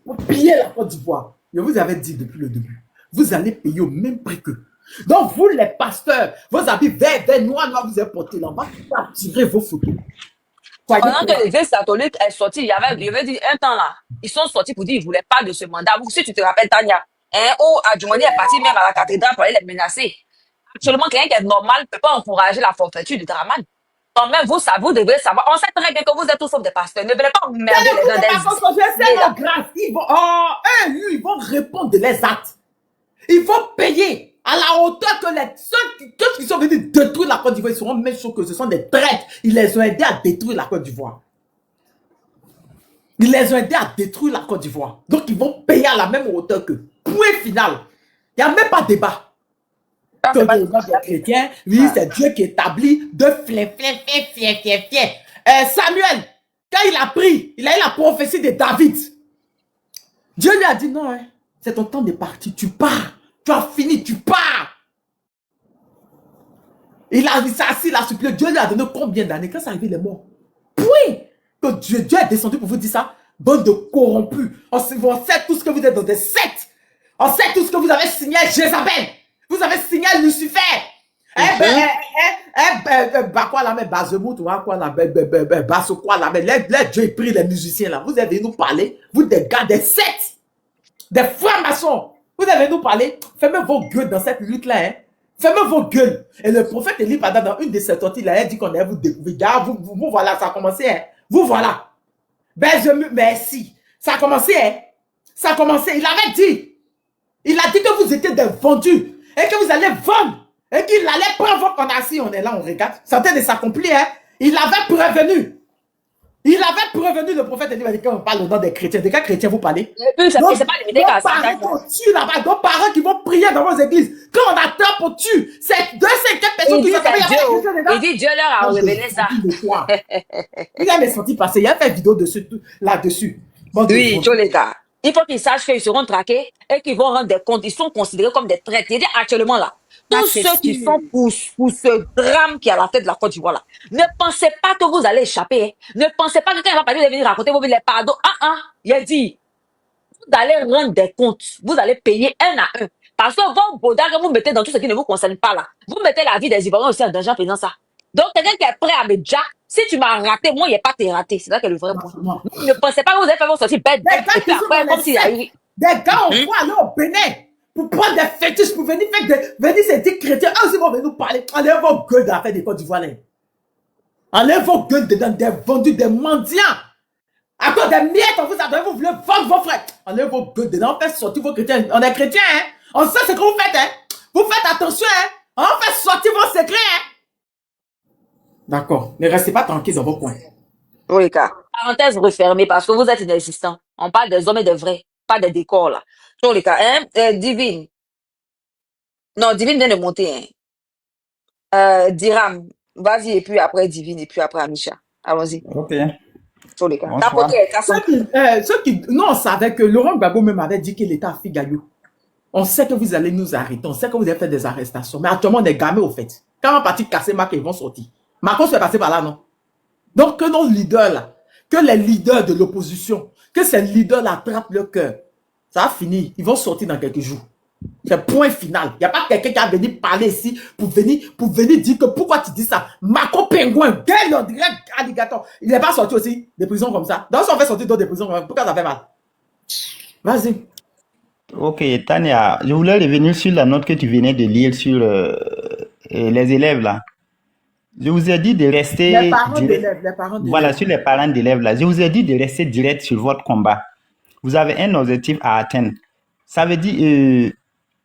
pour piller la Côte d'Ivoire. Je vous avais dit depuis le début. Vous allez payer au même prix qu'eux. Donc vous les pasteurs, vos habits verts, noirs, vous avez porté là. On va tirer vos photos. Pendant que l'église catholique est sortie, il y avait dit un temps là, ils sont sortis pour dire qu'ils ne voulaient pas de ce mandat. Si tu te rappelles, Tania, Adjumani est parti même à la cathédrale pour aller les menacer. Actuellement, quelqu'un qui est normal ne peut pas encourager la forfaiture du Draman. Quand même, vous devez savoir. On sait très bien que vous êtes tous sauf des pasteurs. Ne venez pas emmerder les gens ils vont répondre de les actes. Ils vont payer à la hauteur que ceux qui sont venus détruire la Côte d'Ivoire, ils seront même sûrs que ce sont des traîtres. Ils les ont aidés à détruire la Côte d'Ivoire. Ils les ont aidés à détruire la Côte d'Ivoire. Donc, ils vont payer à la même hauteur qu'eux. Point final. Il n'y a même pas de débat. Que les chrétiens, oui, c'est Dieu qui établit de Samuel, quand il a pris, il a eu la prophétie de David. Dieu lui a dit non, hein, c'est ton temps de partir, tu pars. Tu as fini, tu pars. Il s'est assis, il a supplié. Dieu lui a donné combien d'années? Quand ça arrive, il est mort. Puis, que Dieu est descendu pour vous dire ça. Bande de corrompus. On sait tout ce que vous êtes dans des sectes. On sait tout ce que vous avez signé à Jézabel. Vous avez signé à Lucifer. Quoi là, mais Bazemout, ou quoi là, Basso quoi là, mais les Dieu prie les musiciens là. Vous avez nous parler, vous des gars des sectes, des francs-maçons. Vous avez nous parler, fermez vos gueules dans cette lutte-là, hein. Fermez vos gueules. Et le prophète Élie, dans une de ses sorties, il a dit qu'on allait vous découvrir. Gars, vous voilà, ça a commencé, hein. Vous voilà. Merci. Ça a commencé, hein. Ça a commencé. Il avait dit. Il a dit que vous étiez des vendus. Et que vous allez vendre. Et qu'il allait prendre vos condamnations. On est là, on regarde. Ça de s'accomplir, hein. Il avait prévenu. Il avait prévenu le prophète Élie. Quand on parle au nom des chrétiens, de quels chrétiens vous parlez? C'est pas limité qu'à ça. Nos parents qui vont prier dans vos églises. Quand on attrape, on tue. C'est 250 personnes qui sont il dit Dieu leur a révélé ça. Il a des sorties passées. Il a fait une vidéo là-dessus. Oui, Tcholeta. Il faut qu'ils sachent qu'ils seront traqués et qu'ils vont rendre des comptes. Ils sont considérés comme des traîtres. Il dit actuellement là, tous ceux qui sont pour ce drame qui est à la tête de la Côte d'Ivoire là, ne pensez pas que vous allez échapper. Hein. Ne pensez pas que quand il va parler de venir raconter vos vies, les pardons. Il a dit, vous allez rendre des comptes. Vous allez payer un à un. Parce que vos bodas que vous mettez dans tout ce qui ne vous concerne pas là, vous mettez la vie des Ivoiriens aussi en danger en faisant ça. Donc, quelqu'un qui est prêt à me dire, si tu m'as raté, moi, il n'y a pas te raté. C'est là que le vrai point. Ne pensez pas que vous allez faire vos sorties bêtes. Et puis après, comme s'il y a eu. Des gars, on va aller au Bénin pour prendre des fétiches, pour venir se dire chrétiens. Ils vont venir nous parler. Enlève vos gueules d'affaires des Côte d'Ivoire. Enlève vos gueules dedans, des vendus, des mendiants. À cause des miettes, on vous a donné, vous voulez vendre vos frères. Enlève vos gueules dedans, on fait sortir vos chrétiens. On est chrétiens, hein. On sait ce que vous faites, hein. Vous faites attention, hein. On fait sortir vos secrets, hein. D'accord. Ne restez pas tranquilles dans vos coins. Oui, car. Parenthèse refermée parce que vous êtes inexistants. On parle des hommes et des vrais, pas des décors, là. Tous les cas, hein? Divine. Non, Divine vient de monter, hein. Diram, vas-y, et puis après Divine, et puis après Amisha. Allons-y. Ok. Tous les cas. Ceux qui, non, on savait que Laurent Gbagbo même avait dit qu'il était à Figayo. On sait que vous allez nous arrêter, on sait que vous allez faire des arrestations, mais actuellement, on est gamés au fait. Quand on va partir casser Mac, ils vont sortir. Macron se fait passer par là, non? Donc, que nos leaders, là, que les leaders de l'opposition, que ces leaders-là attrapent leur cœur. Ça va finir. Ils vont sortir dans quelques jours. C'est point final. Il n'y a pas quelqu'un qui a venu parler ici pour venir dire que pourquoi tu dis ça? Macron pingouin, on dirait alligator. Il n'est pas sorti aussi des prisons comme ça. Donc, si on fait sortir d'autres des prisons, pourquoi ça fait mal? Vas-y. Ok, Tania, je voulais revenir sur la note que tu venais de lire sur les élèves là. Je vous ai dit de rester les parents d'élèves. Voilà, sur les parents d'élèves là. Je vous ai dit de rester direct sur votre combat. vous avez un objectif à atteindre. Ça veut dire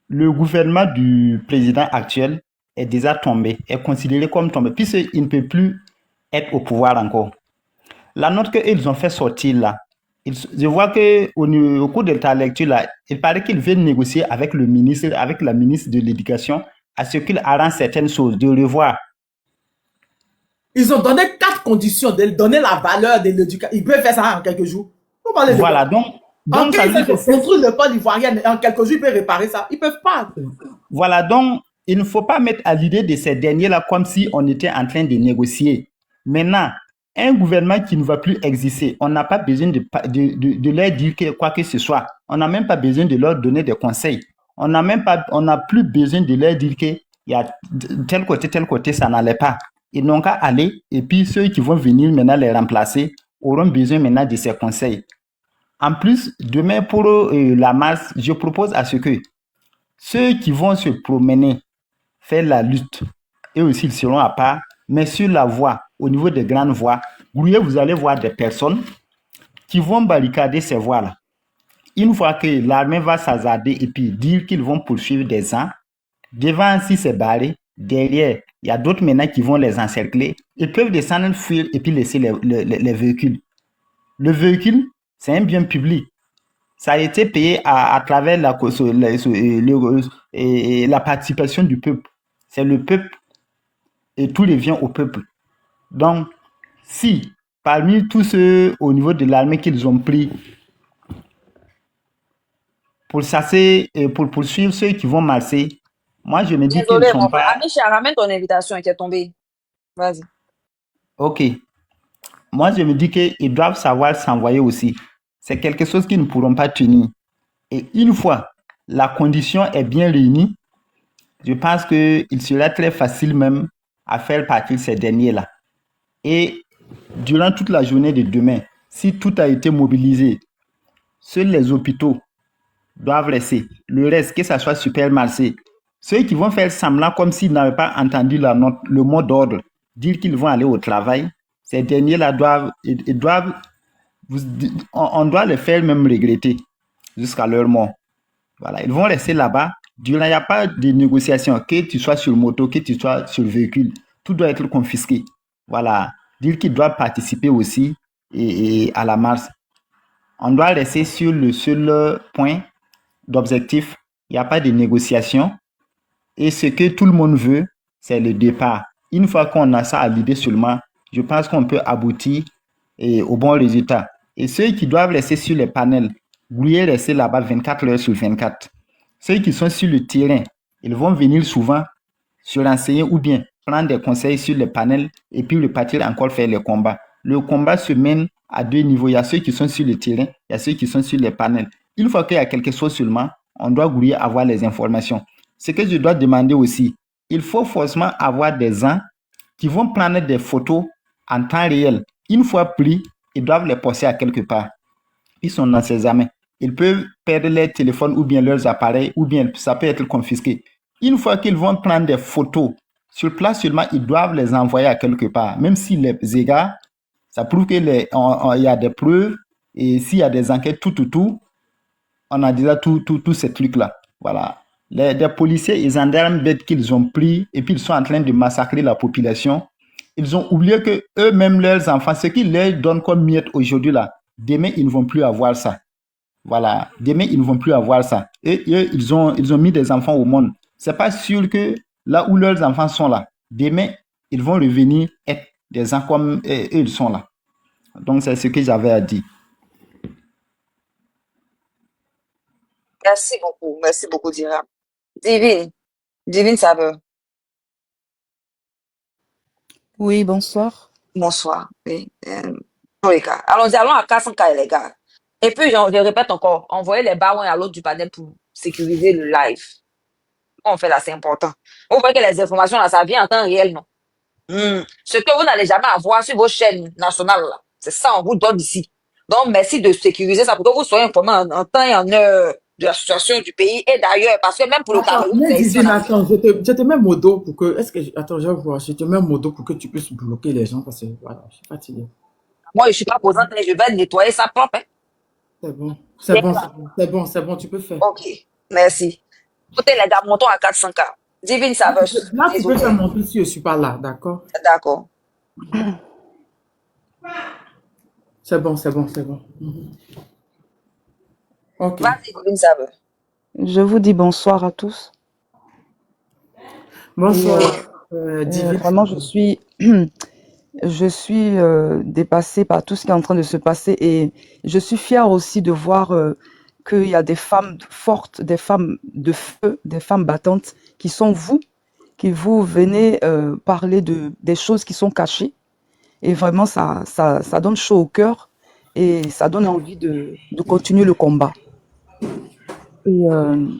le gouvernement du président actuel est déjà tombé, est considéré comme tombé, puisqu'il ne peut plus être au pouvoir encore. La note qu'ils ont fait sortir là, je vois qu'au cours de ta lecture là, il paraît qu'ils viennent négocier avec le ministre, avec la ministre de l'Éducation, à ce qu'il arrange certaines choses, de revoir. Ils ont donné 4 conditions de donner la valeur de l'éducation. Ils peuvent faire ça en quelques jours. Voilà, donc ça veut dire que construire l'école ivoirienne en quelques jours, ils peuvent réparer ça. Ils peuvent pas. Voilà, donc il ne faut pas mettre à l'idée de ces derniers-là comme si on était en train de négocier. Maintenant, un gouvernement qui ne va plus exister, on n'a pas besoin de leur dire quoi que ce soit. On n'a même pas besoin de leur donner des conseils. On n'a plus besoin de leur dire qu'il y a tel côté, ça n'allait pas. Ils n'ont qu'à aller, et puis ceux qui vont venir maintenant les remplacer auront besoin maintenant de ces conseils. En plus, demain pour la marche, je propose à ce que ceux qui vont se promener, faire la lutte, eux aussi ils seront à part, mais sur la voie, au niveau des grandes voies, vous allez voir des personnes qui vont barricader ces voies-là. Une fois que l'armée va s'hasarder et puis dire qu'ils vont poursuivre des gens, devant si c'est barré, derrière, il y a d'autres maintenant qui vont les encercler. Ils peuvent descendre, fuir et puis laisser les véhicules. Le véhicule, c'est un bien public. Ça a été payé à travers la participation du peuple. C'est le peuple et tout revient au peuple. Donc, si parmi tous ceux au niveau de l'armée qu'ils ont pris pour chasser et pour poursuivre ceux qui vont marcher, moi je me dis qu'ils ne sont pas... Amisha, ramène ton invitation qui est tombée. Vas-y. Ok. Moi je me dis qu'ils doivent savoir s'envoyer aussi. C'est quelque chose qu'ils ne pourront pas tenir. Et une fois la condition est bien réunie, je pense qu'il sera très facile même à faire partir ces derniers-là. Et durant toute la journée de demain, si tout a été mobilisé, seuls les hôpitaux doivent rester. Le reste, que ça soit supermarché, ceux qui vont faire semblant comme s'ils n'avaient pas entendu le mot d'ordre, dire qu'ils vont aller au travail, ces derniers-là on doit les faire même regretter jusqu'à leur mort. Voilà, ils vont rester là-bas. Il n'y a pas de négociation, que tu sois sur moto, que tu sois sur véhicule, tout doit être confisqué. Voilà, dire qu'ils doivent participer aussi et à la marche. On doit rester sur le seul point d'objectif. Il n'y a pas de négociation. Et ce que tout le monde veut, c'est le départ. Une fois qu'on a ça à l'idée seulement, je pense qu'on peut aboutir au bon résultat. Et ceux qui doivent rester sur les panels, vous pouvez rester là-bas 24 heures sur 24. Ceux qui sont sur le terrain, ils vont venir souvent se renseigner ou bien prendre des conseils sur les panels et puis repartir encore faire le combat. Le combat se mène à 2 niveaux. Il y a ceux qui sont sur le terrain, il y a ceux qui sont sur les panels. Une fois qu'il y a quelque chose seulement, on doit vouloir avoir les informations. Ce que je dois demander aussi, il faut forcément avoir des gens qui vont prendre des photos en temps réel. Une fois pris, ils doivent les poster à quelque part. Ils sont dans ces armées. Ils peuvent perdre leurs téléphones ou bien leurs appareils ou bien ça peut être confisqué. Une fois qu'ils vont prendre des photos, sur place seulement, ils doivent les envoyer à quelque part. Même si les égards, ça prouve qu'il y a des preuves et s'il y a des enquêtes, tout, on a déjà tous ces trucs-là. Voilà. Des policiers et gendarmes bêtes qu'ils ont pris et puis ils sont en train de massacrer la population. Ils ont oublié que eux-mêmes, leurs enfants, ce qu'ils leur donnent comme miettes aujourd'hui là, demain, ils ne vont plus avoir ça. Voilà. Demain, ils ne vont plus avoir ça. Et eux, ils ont mis des enfants au monde. C'est pas sûr que là où leurs enfants sont là, demain, ils vont revenir être des gens comme eux, ils sont là. Donc, c'est ce que j'avais à dire. Merci beaucoup, Dira. Divine Saveur. Oui, bonsoir. Bonsoir. Oui. Les gars. Allons à Kassanka, les gars. Et puis, je répète encore, envoyez les barons à l'autre du panel pour sécuriser le live. On fait là, c'est important. Vous voyez que les informations, là, ça vient en temps réel, non? Ce que vous n'allez jamais avoir sur vos chaînes nationales, là, c'est ça, on vous donne ici. Donc, merci de sécuriser ça pour que vous soyez informés en temps et en heure de la situation du pays et d'ailleurs, parce que même pour le Cameroun, je te mets modo pour que, attends, je vais voir, je te mets modo pour que tu puisses bloquer les gens parce que, voilà, je suis fatigué. Moi, je suis pas posante, je vais nettoyer ça propre, hein. C'est bon, Bien là. c'est bon, tu peux faire. Ok, merci. Écoutez les gars, montons à 400K. Divine saveur, Là, s'il tu vous peux faire plaît. monter si je suis pas là, d'accord? D'accord. C'est bon. Ok. Vas-y, Divine saveur. Je vous dis bonsoir à tous. Bonsoir, Divine. Vraiment, je suis dépassée par tout ce qui est en train de se passer et je suis fière aussi de voir qu'il y a des femmes fortes, des femmes de feu, des femmes battantes qui sont vous, qui vous venez parler des choses qui sont cachées. Et vraiment, ça donne chaud au cœur et ça donne envie de continuer le combat. Et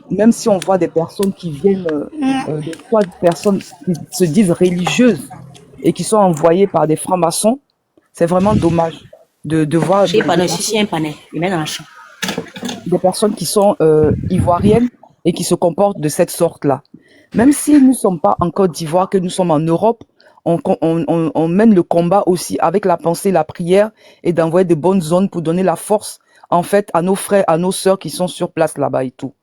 même si on voit des personnes qui viennent, des fois des personnes qui se disent religieuses et qui sont envoyées par des francs-maçons, c'est vraiment dommage de voir des personnes qui sont ivoiriennes et qui se comportent de cette sorte-là. Même si nous ne sommes pas en Côte d'Ivoire, que nous sommes en Europe, on mène le combat aussi avec la pensée, la prière et d'envoyer de bonnes zones pour donner la force en fait à nos frères, à nos sœurs qui sont sur place là-bas et tout.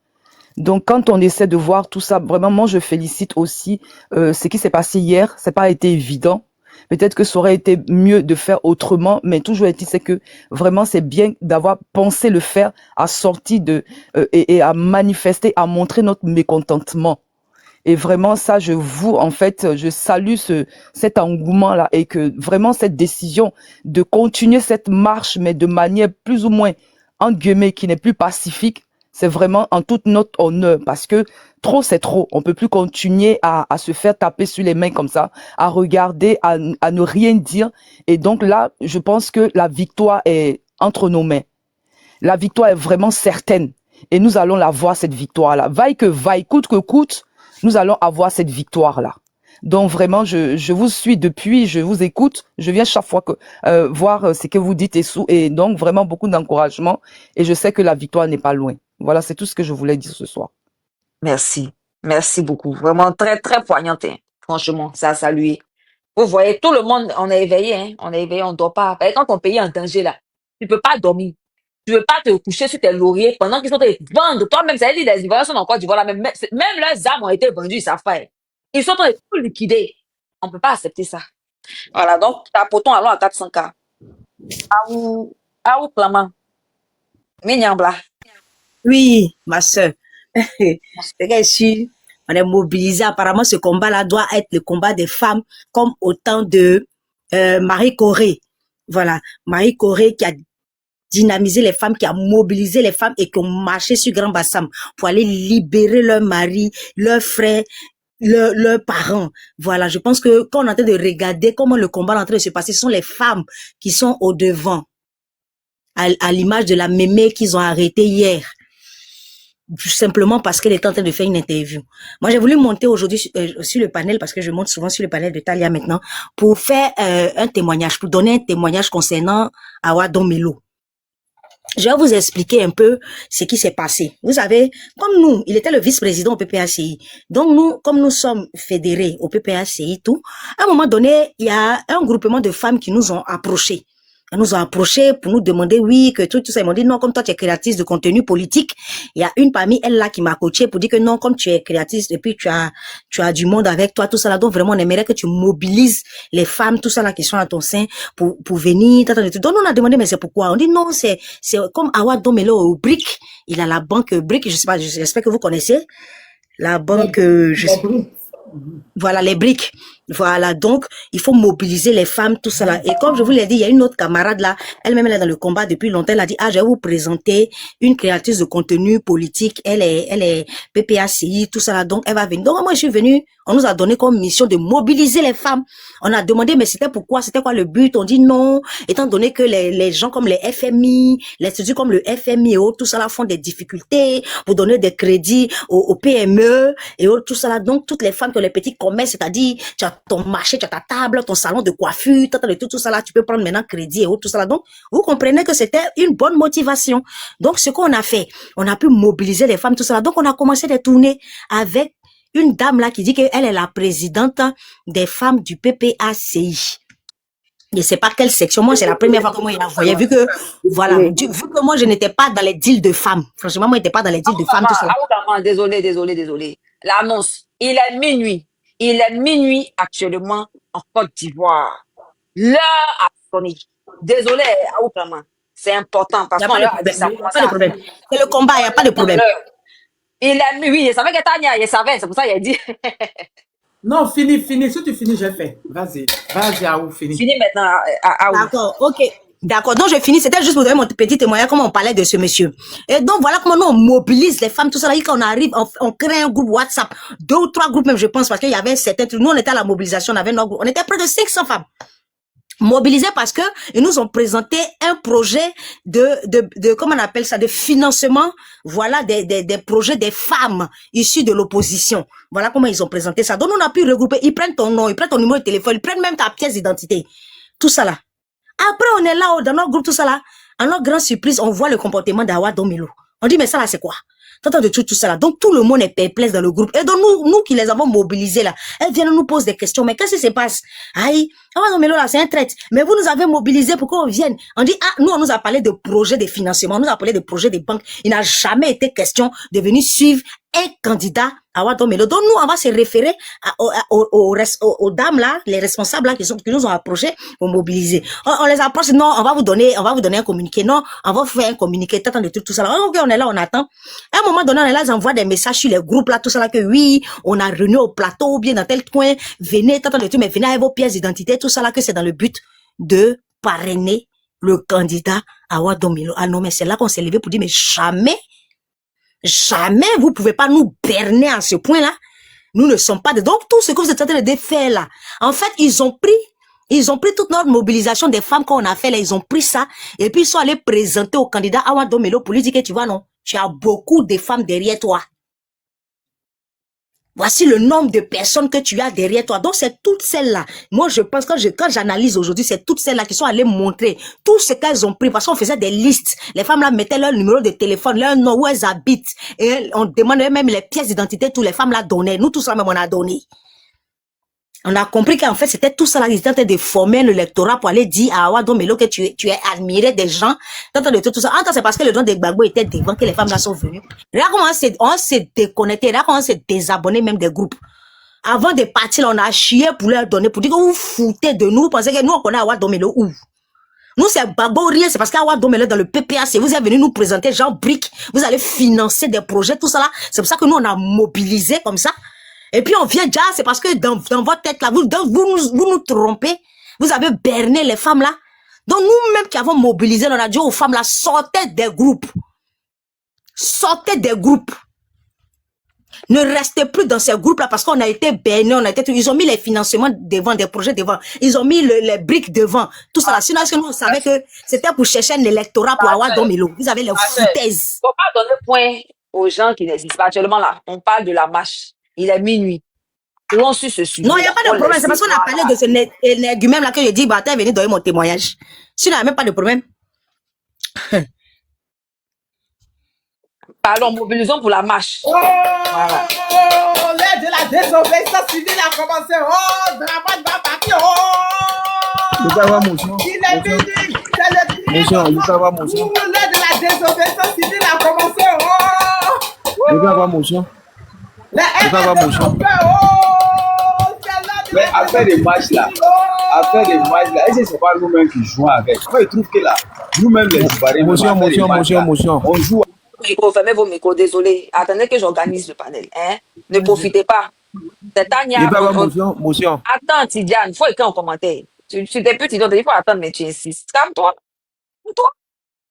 Donc quand on essaie de voir tout ça, vraiment moi je félicite aussi ce qui s'est passé hier, c'est pas été évident. Peut-être que ça aurait été mieux de faire autrement, mais toujours est-il c'est que vraiment c'est bien d'avoir pensé le faire, à sortir et à manifester, à montrer notre mécontentement. Et vraiment, ça, je salue cet engouement-là et que vraiment cette décision de continuer cette marche, mais de manière plus ou moins, en guillemets, qui n'est plus pacifique, c'est vraiment en toute notre honneur parce que trop, c'est trop. On peut plus continuer à se faire taper sur les mains comme ça, à regarder, à ne rien dire. Et donc là, je pense que la victoire est entre nos mains. La victoire est vraiment certaine. Et nous allons la voir, cette victoire-là. Vaille que vaille, coûte que coûte, nous allons avoir cette victoire-là. Donc vraiment, je vous suis depuis, je vous écoute, je viens chaque fois voir ce que vous dites et donc vraiment beaucoup d'encouragement et je sais que la victoire n'est pas loin. Voilà, c'est tout ce que je voulais dire ce soir. Merci. Merci beaucoup. Vraiment très, très poignante. Hein. Franchement, ça a salué. Vous voyez, tout le monde, on est éveillé. Hein. On est éveillé, on ne dort pas. Parce que quand ton pays est en danger, là, tu ne peux pas dormir. Tu ne veux pas te coucher sur tes lauriers pendant qu'ils sont en train de vendre. Toi-même, ça veut dire les Ivoiriens sont encore du voilà. Même leurs armes ont été vendues, ils savent faire. Ils sont en train de tout liquider. On ne peut pas accepter ça. Voilà, donc, tapotons, allons à 400K. Ah ou Clément. Mignambla. Oui, ma soeur. C'est sûr, on est mobilisé. Apparemment, ce combat-là doit être le combat des femmes comme au temps de Marie Corée. Voilà, Marie Corée qui a dynamisé les femmes, qui a mobilisé les femmes et qui ont marché sur Grand Bassam pour aller libérer leurs maris, leurs frères, leurs parents. Voilà, je pense que quand on est en train de regarder comment le combat est en train de se passer, ce sont les femmes qui sont au devant. À l'image de la mémé qu'ils ont arrêtée hier. Simplement parce qu'elle était en train de faire une interview. Moi, j'ai voulu monter aujourd'hui sur le panel, parce que je monte souvent sur le panel de Talia maintenant, pour faire un témoignage, pour donner un témoignage concernant Awa Domelo. Je vais vous expliquer un peu ce qui s'est passé. Vous savez, comme nous, il était le vice-président au PPACI. Donc nous, comme nous sommes fédérés au PPACI, tout, à un moment donné, il y a un groupement de femmes qui nous ont approchés. Elles nous ont approchés pour nous demander, oui, que tout ça. Ils m'ont dit, non, comme toi, tu es créatrice de contenu politique. Il y a une parmi elles là qui m'a coaché pour dire que non, comme tu es créatrice et puis tu as du monde avec toi, tout ça là. Donc vraiment, on aimerait que tu mobilises les femmes, tout ça là qui sont à ton sein pour venir. Donc on a demandé, mais c'est pourquoi? On dit non, c'est comme Awa Domelo au BRIC. Il a la banque BRIC, je sais pas, j'espère que vous connaissez. La banque, voilà, les briques. Voilà, donc, il faut mobiliser les femmes, tout ça là. Et comme je vous l'ai dit, il y a une autre camarade là, elle-même, elle est dans le combat depuis longtemps, elle a dit, je vais vous présenter une créatrice de contenu politique, elle est PPACI, tout ça là, donc elle va venir. Donc, moi, je suis venue, on nous a donné comme mission de mobiliser les femmes. On a demandé, mais c'était pourquoi, c'était quoi le but? On dit non, étant donné que les gens comme les FMI, les instituts comme le FMI et autres, tout ça là font des difficultés pour donner des crédits aux PME et autres, tout ça là. Donc, toutes les femmes qui ont les petits commerces, c'est-à-dire, tu as ton marché, tu as ta table, ton salon de coiffure, tout ça là, tu peux prendre maintenant crédit et autres, tout ça là. Donc, vous comprenez que c'était une bonne motivation. Donc, ce qu'on a fait, on a pu mobiliser les femmes, tout ça là. Donc, on a commencé des tournées avec une dame là qui dit qu'elle est la présidente des femmes du PPACI. Je ne sais pas quelle section. Moi, c'est la première fois que moi, il la voyait. Vu que, voilà, vu que moi, je n'étais pas dans les deals de femmes. Franchement, moi, je n'étais pas dans les deals de femmes, tout ça. Désolé. L'annonce. Il est minuit. Il est minuit actuellement en Côte d'Ivoire. L'heure a sonné. Désolé, Aoukama. C'est important parce Il n'y a qu'on pas de leur a dit problème. ça Il n'y a commence pas de à problème. C'est le combat, il n'y a pas de problème. Il est minuit. Il savait que Tania, il savait. C'est pour ça qu'il a dit. Non, fini. Si tu finis, j'ai fait. Vas-y, Aou, fini. Fini maintenant, Aou. D'accord, ok. D'accord, donc je finis. C'était juste pour donner mon petit témoignage, comment on parlait de ce monsieur. Et donc voilà comment nous on mobilise les femmes, tout ça. Là, quand on arrive, on crée un groupe WhatsApp, 2 ou 3 groupes même, je pense, parce qu'il y avait certains trucs. Nous, on était à la mobilisation, on avait notre groupe. On était près de 500 femmes. Mobilisés parce que ils nous ont présenté un projet de comment on appelle ça, de financement, voilà, des projets des femmes issues de l'opposition. Voilà comment ils ont présenté ça. Donc on a pu regrouper, ils prennent ton nom, ils prennent ton numéro de téléphone, ils prennent même ta pièce d'identité. Tout ça là. Après on est là, dans notre groupe, tout ça là. À notre grande surprise, on voit le comportement d'Awa Domelo. On dit mais ça là c'est quoi? T'entends de tout ça là. Donc tout le monde est perplexe dans le groupe. Et donc nous qui les avons mobilisés là, elles viennent nous poser des questions. Mais qu'est-ce qui se passe? Aïe, Awa Domelo là c'est un traître. Mais vous nous avez mobilisés pour qu'on vienne. On dit nous on nous a parlé de projets de financement, on nous a parlé de projets de banque. Il n'a jamais été question de venir suivre un candidat à Ouadomelo. Donc nous, on va se référer aux dames là, les responsables là qui nous ont approchés pour mobiliser. On les approche, non, on va vous donner un communiqué, non, on va vous faire un communiqué, t'attends de tout ça là. Ok, on est là, on attend. À un moment donné, on est là, ils envoient des messages sur les groupes là, tout ça là, que oui, on a réuni au plateau, ou bien dans tel coin, venez, t'attends de tout, mais venez avec vos pièces d'identité, tout ça là, que c'est dans le but de parrainer le candidat à Ouadomelo. Ah non, mais c'est là qu'on s'est levé pour dire, mais jamais vous pouvez pas nous berner à ce point-là. Nous ne sommes pas de... Donc, tout ce que vous êtes en train de faire là, en fait, ils ont pris toute notre mobilisation des femmes qu'on a fait là, ils ont pris ça, et puis ils sont allés présenter au candidat Awa Domelo pour lui dire que tu vois, non, tu as beaucoup de femmes derrière toi. Voici le nombre de personnes que tu as derrière toi. Donc, c'est toutes celles-là. Moi, je pense, quand j'analyse aujourd'hui, c'est toutes celles-là qui sont allées montrer tout ce qu'elles ont pris. Parce qu'on faisait des listes. Les femmes-là mettaient leur numéro de téléphone, leur nom, où elles habitent. Et on demandait même les pièces d'identité, toutes les femmes-là donnaient. Nous, tout ça, même, on a donné. On a compris qu'en fait, c'était tout ça là, ils étaient en train de former le lectorat pour aller dire à Awa Domelo que tu es admiré des gens. De tout ça. En temps, c'est parce que le don de Gbagbo était devant que les femmes là sont venues. Regarde comment on s'est déconnecté, regarde comment on s'est désabonné même des groupes. Avant de partir, on a chié pour leur donner, pour dire que vous foutez de nous, vous pensez que nous, on connaît Awa Domelo où? Nous, c'est Gbagbo rien, c'est parce qu'Awa Domelo dans le PPAC, vous êtes venu nous présenter Jean Brick, vous allez financer des projets, tout ça là. C'est pour ça que nous, on a mobilisé comme ça. Et puis on vient déjà, c'est parce que dans votre tête là, vous nous trompez, vous avez berné les femmes là. Donc nous-mêmes qui avons mobilisé, on a dit aux femmes là, sortez des groupes. Sortez des groupes. Ne restez plus dans ces groupes là parce qu'on a été bernés, ils ont mis les financements devant, des projets devant, ils ont mis les briques devant, tout ça là. Sinon, est-ce que nous on savait que c'était pour chercher un électorat pour avoir Domelo. Vous avez les foutaises. Faut pas donner point aux gens qui n'existent pas actuellement là. On parle de la marche. Il est minuit. On suit ce sujet. Non, il n'y a pas de problème. C'est parce qu'on a parlé de ce énergumène là que je dis, bah, t'es venu donner mon témoignage. Sinon, il n'y a même pas de problème. Parlons, mobilisons pour la marche. Oh, voilà. L'aide de la désobéissance civile a commencé. Oh, drama va partir. Oh, ça va, motion. Il est minuit. C'est le cri. Motion, ça va, motion. L'aide de la désobéissance civile a commencé. Oh, ça va, motion. ça va, motion. Mais après les matchs là, est-ce que c'est pas nous-mêmes qui jouons avec? Moi, je trouve que là, nous-mêmes les Ivoiriens, motion. On joue. Fermez vos micros, désolé. Attendez que j'organise le panel. Hein? Ne profitez pas. C'est Tania. Motion. Attends, Tidiane, il faut écrire en commentaire. Tu t'es petit, donc il faut attendre, mais tu insistes. Calme-toi.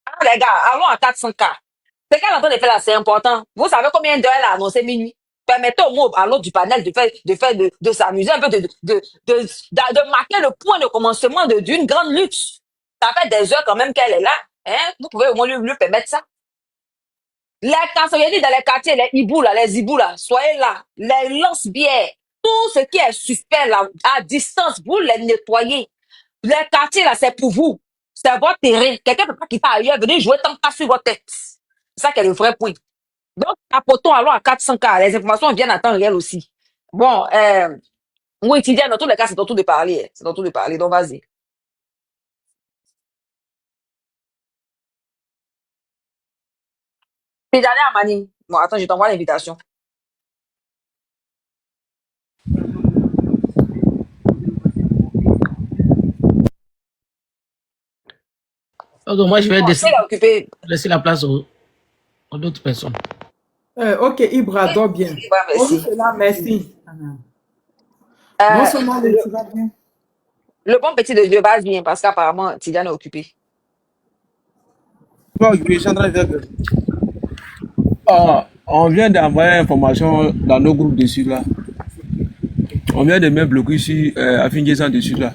Ah, les gars, allons à 400K. C'est qu'elle est en train de faire là, c'est important. Vous savez combien d'heures elle a annoncé minuit? Permettez au mot à l'autre du panel de s'amuser un peu, de marquer le point de commencement d'une grande lutte. Ça fait des heures quand même qu'elle est là. Hein? Vous pouvez au moins lui permettre ça. Les cancerogènes dans les quartiers, les hiboux là, soyez là. Les lance-bières, tout ce qui est suspect là, à distance, vous les nettoyez. Les quartiers là, c'est pour vous. C'est votre terrain. Quelqu'un ne peut pas quitter ailleurs, venir jouer tant qu'à sur votre tête. C'est ça qui est le vrai point. Donc, apportons alors à 400K. Les informations viennent à temps réel aussi. Bon, oui, Tidiane, dans tous les cas, c'est ton tour de parler. Donc, vas-y. Tidjane Amani. Bon, attends, je t'envoie l'invitation. Donc, moi, je vais Bon, descendre, elle est occupée. laisser la place aux autres personnes. Ok, Ibra, dors bien. Ibra, Pour merci. cela, merci. Euh, Non seulement le, tu vas bien. le bon petit de Dieu va bien parce qu'apparemment, Tidjane est occupé. Pas occupé, je suis en train de faire que... Ah, on vient d'envoyer l'information dans nos groupes dessus là. On vient de mettre bloqué ici à Fingesan dessus là.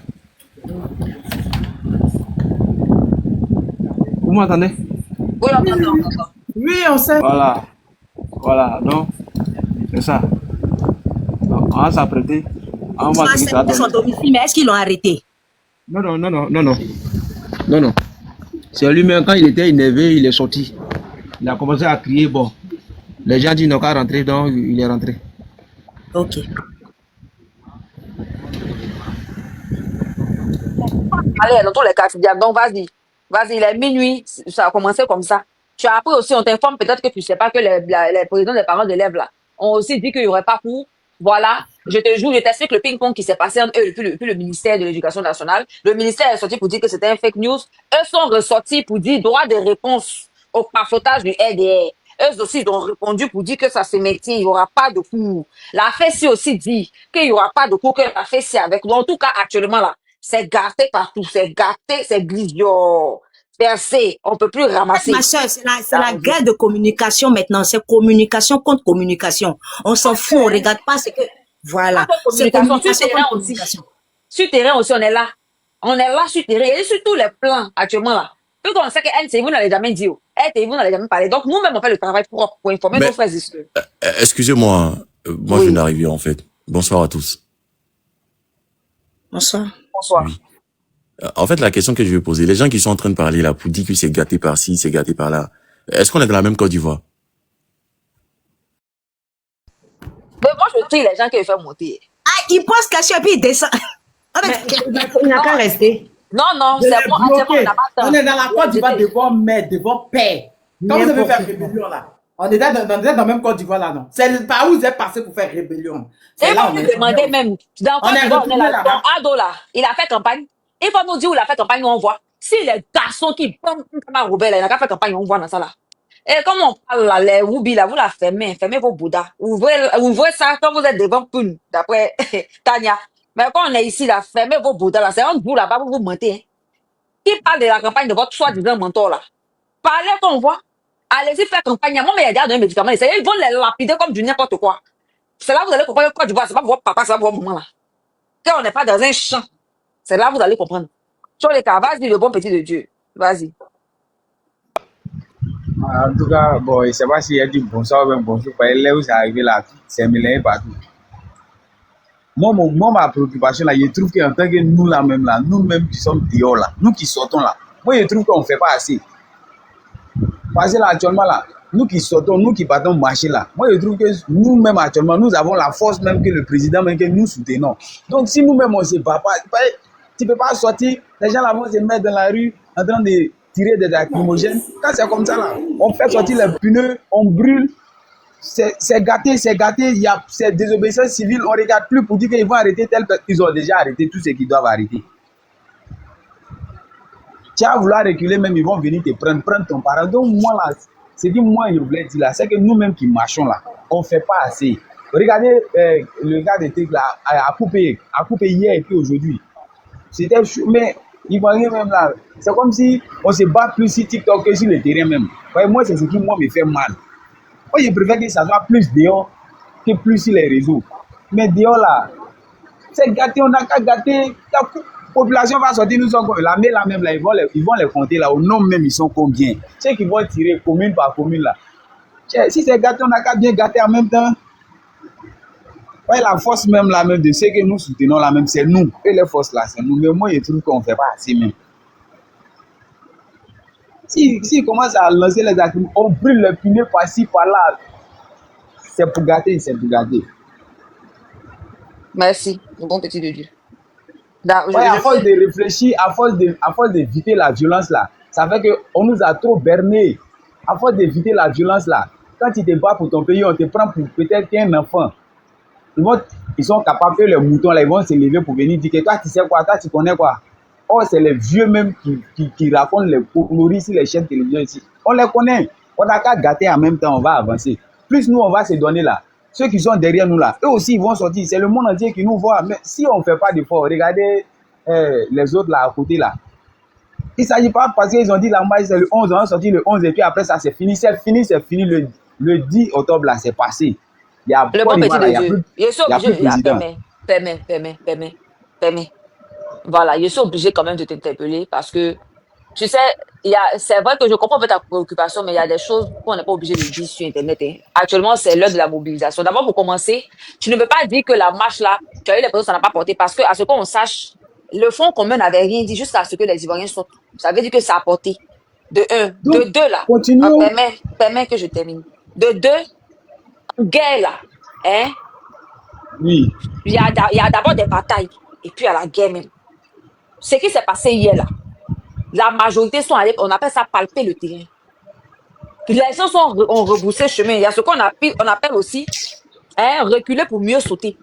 Vous m'entendez? Oui, on t'entend, on t'entend. Oui, on sait. Voilà. Voilà, donc, c'est ça. Donc, on va s'apprêter. On va Ça, ce que c'est ça pour son donne. domicile, mais est-ce qu'ils l'ont arrêté? Non, non, non, non, non, non. Non, non. C'est lui-même, quand il était énervé, il est sorti. Il a commencé à crier, bon. Les gens disent non qu'à rentrer, donc il est rentré. Ok. Allez, dans tous les cas, Tidjane, donc vas-y. Vas-y, il est minuit, ça a commencé comme ça. Tu as appris aussi, on t'informe peut-être que tu ne sais pas que les présidents des parents d'élèves là ont aussi dit qu'il n'y aurait pas cours. Voilà, je te jure, je t'explique le ping-pong qui s'est passé entre eux depuis le ministère de l'Éducation nationale. Le ministère est sorti pour dire que c'était un fake news. Eux sont ressortis pour dire droit de réponse au parfaitage du RDR. Eux aussi, ils ont répondu pour dire que ça se maintient, il n'y aura pas de cours. La FESI aussi dit qu'il n'y aura pas de cours, que la FESI avec nous. En tout cas, actuellement là, c'est gâté partout, c'est gâté, c'est glissio, percé, on ne peut plus ramasser. Ma soeur, c'est la guerre de communication maintenant. C'est communication contre communication. On s'en fout, on ne regarde pas ce que... Voilà. C'est communication sur terrain contre aussi. communication. Sur terrain aussi, on est là. On est là sur terrain. Et sur tous les plans actuellement là. Puis on sait que NTV n'allait jamais dire. NTV n'allait jamais parler. Donc nous-mêmes, on fait le travail propre pour informer nos frères et sœurs. Excusez-moi, moi Oui. je viens d'arriver en fait. Bonsoir à tous. Bonsoir. Bonsoir. Oui. En fait, la question que je vais poser, les gens qui sont en train de parler là pour dire que c'est gâté par-ci, c'est gâté par-là, est-ce qu'on est dans la même Côte d'Ivoire? Mais moi, je trie les gens qui veulent faire monter. Ah, il pense caché et puis il descend. Il n'a qu'à rester. Non, non, Je c'est l'ai bon. bloqué. Actuellement, on n'a pas de temps. On est dans la Côte d'Ivoire devant mère, devant père. Quand vous avez fait rébellion là, on est dans la même Côte d'Ivoire là, non? C'est par où vous êtes passé pour faire rébellion. Il C'est là faut on nous est. demander même. Dans On est Côte d'Ivoire, on est retourné là. là-bas. Dans Ado là, il a fait campagne. Il faut nous dire où il a fait campagne, nous on voit. Si les garçons qui pompent comme un rebelle, il n'a qu'à faire campagne, on voit dans ça là. Et comme on parle là, les Woubi là, vous la fermez vos bouddhas. Ouvrez ça quand vous êtes devant Poun, d'après Tania. Mais quand on est ici là, fermez vos bouddhas là. C'est un bout là-bas, vous mentez. Hein. Qui parle de la campagne de votre soi-disant mentor là? Parlez qu'on voit. Allez-y faire campagne. Moi, mais il y a déjà un médicament. Ils vont les lapider comme du n'importe quoi. C'est là que vous allez comprendre quoi du c'est pas votre papa, c'est pas votre maman là. Quand on n'est pas dans un champ, c'est là que vous allez comprendre. Sur les cas, vas-y, le bon petit de Dieu. Vas-y. En tout cas, bon, je ne sais pas s'il y a du bonsoir ou bien bonjour. Là où c'est arrivé là, c'est mélangé partout. Moi, ma préoccupation là, je trouve qu'en tant que nous là même là, nous-mêmes qui sommes dehors là, nous qui sortons là, moi je trouve qu'on ne fait pas assez. Parce que là, actuellement là, nous qui sortons, nous qui partons marcher là, moi je trouve que nous-mêmes actuellement, nous avons la force même que le président, même que nous soutenons. Donc si nous-mêmes on ne se bat pas, tu ne peux pas sortir, les gens là vont se mettre dans la rue en train de tirer des lacrymogènes. Quand c'est comme ça là, on fait sortir les pneus, on brûle. C'est gâté, il y a cette désobéissance civile, on ne regarde plus pour dire qu'ils vont arrêter tel qu'ils ont déjà arrêté tout ce qu'ils doivent arrêter. Tu vas vouloir reculer même, ils vont venir te prendre ton parent. Donc moi là, ce que moi je voulais dire là, c'est que nous-mêmes qui marchons là, on ne fait pas assez. Regardez le gars de truc là, a coupé hier et puis aujourd'hui. C'était chaud, mais Ivoirien même là, c'est comme si on se bat plus sur TikTok que sur le terrain même. Ouais, moi c'est ce qui moi me fait mal. Moi, je préfère que ça soit plus dehors que plus sur les réseaux. Mais dehors, là, c'est gâté, on n'a qu'à gâter. La population va sortir, nous sommes comme l'armée là même, là, ils vont les compter là, au nom même, ils sont combien. Ceux qui vont tirer commune par commune là. Si c'est gâté, on n'a qu'à bien gâter en même temps. Ouais, la force même là même de ceux que nous soutenons là même, c'est nous. Et les forces là, c'est nous. Mais moi, je trouve qu'on ne fait pas assez même. Si commence à lancer les actions, on brûle le pneu par-ci, par-là. C'est pour gâter, c'est pour gâter. Merci, le bon petit de Dieu. Ouais, à force de réfléchir, à force d'éviter la violence là, ça fait qu'on nous a trop berné. À force d'éviter la violence là, quand tu te bats pour ton pays, on te prend pour peut-être qu'un enfant. Ils sont capables, que les moutons là, ils vont se lever pour venir dire que toi tu sais quoi, toi tu connais quoi. Or c'est les vieux même qui racontent les conneries sur les chaînes de télévision ici. On les connaît. On n'a qu'à gâter en même temps, on va avancer. Plus nous on va se donner là. Ceux qui sont derrière nous là, eux aussi ils vont sortir. C'est le monde entier qui nous voit. Mais si on ne fait pas d'efforts, regardez les autres là à côté là. Il ne s'agit pas parce qu'ils ont dit la marche c'est le 11, on a sorti le 11 et puis après ça c'est fini. C'est fini, c'est fini. Le 10 octobre là, c'est passé. Il y a Le Côte bon d'Ivoire petit là, de il Dieu. Je suis n'y a plus de obligé. président. Permets. Voilà, je suis obligée quand même de t'interpeller parce que, tu sais, c'est vrai que je comprends un peu ta préoccupation, mais il y a des choses qu'on n'est pas obligé de dire sur Internet, hein. Actuellement, c'est l'heure de la mobilisation. D'abord, pour commencer, tu ne peux pas dire que la marche là, tu as eu l'impression que ça n'a pas porté parce que, à ce qu'on sache, le Front commun n'avait rien dit jusqu'à ce que les Ivoiriens sortent. Ça veut dire que ça a porté. De un. De deux là. Continuons. Permets que je termine. De deux, guerre là, hein. Oui. Il y a d'abord des batailles et puis il y a la guerre même. Ce qui s'est passé hier là, la majorité sont allés, on appelle ça palper le terrain. Les gens ont rebroussé chemin. Il y a ce qu'on appelle aussi reculer pour mieux sauter.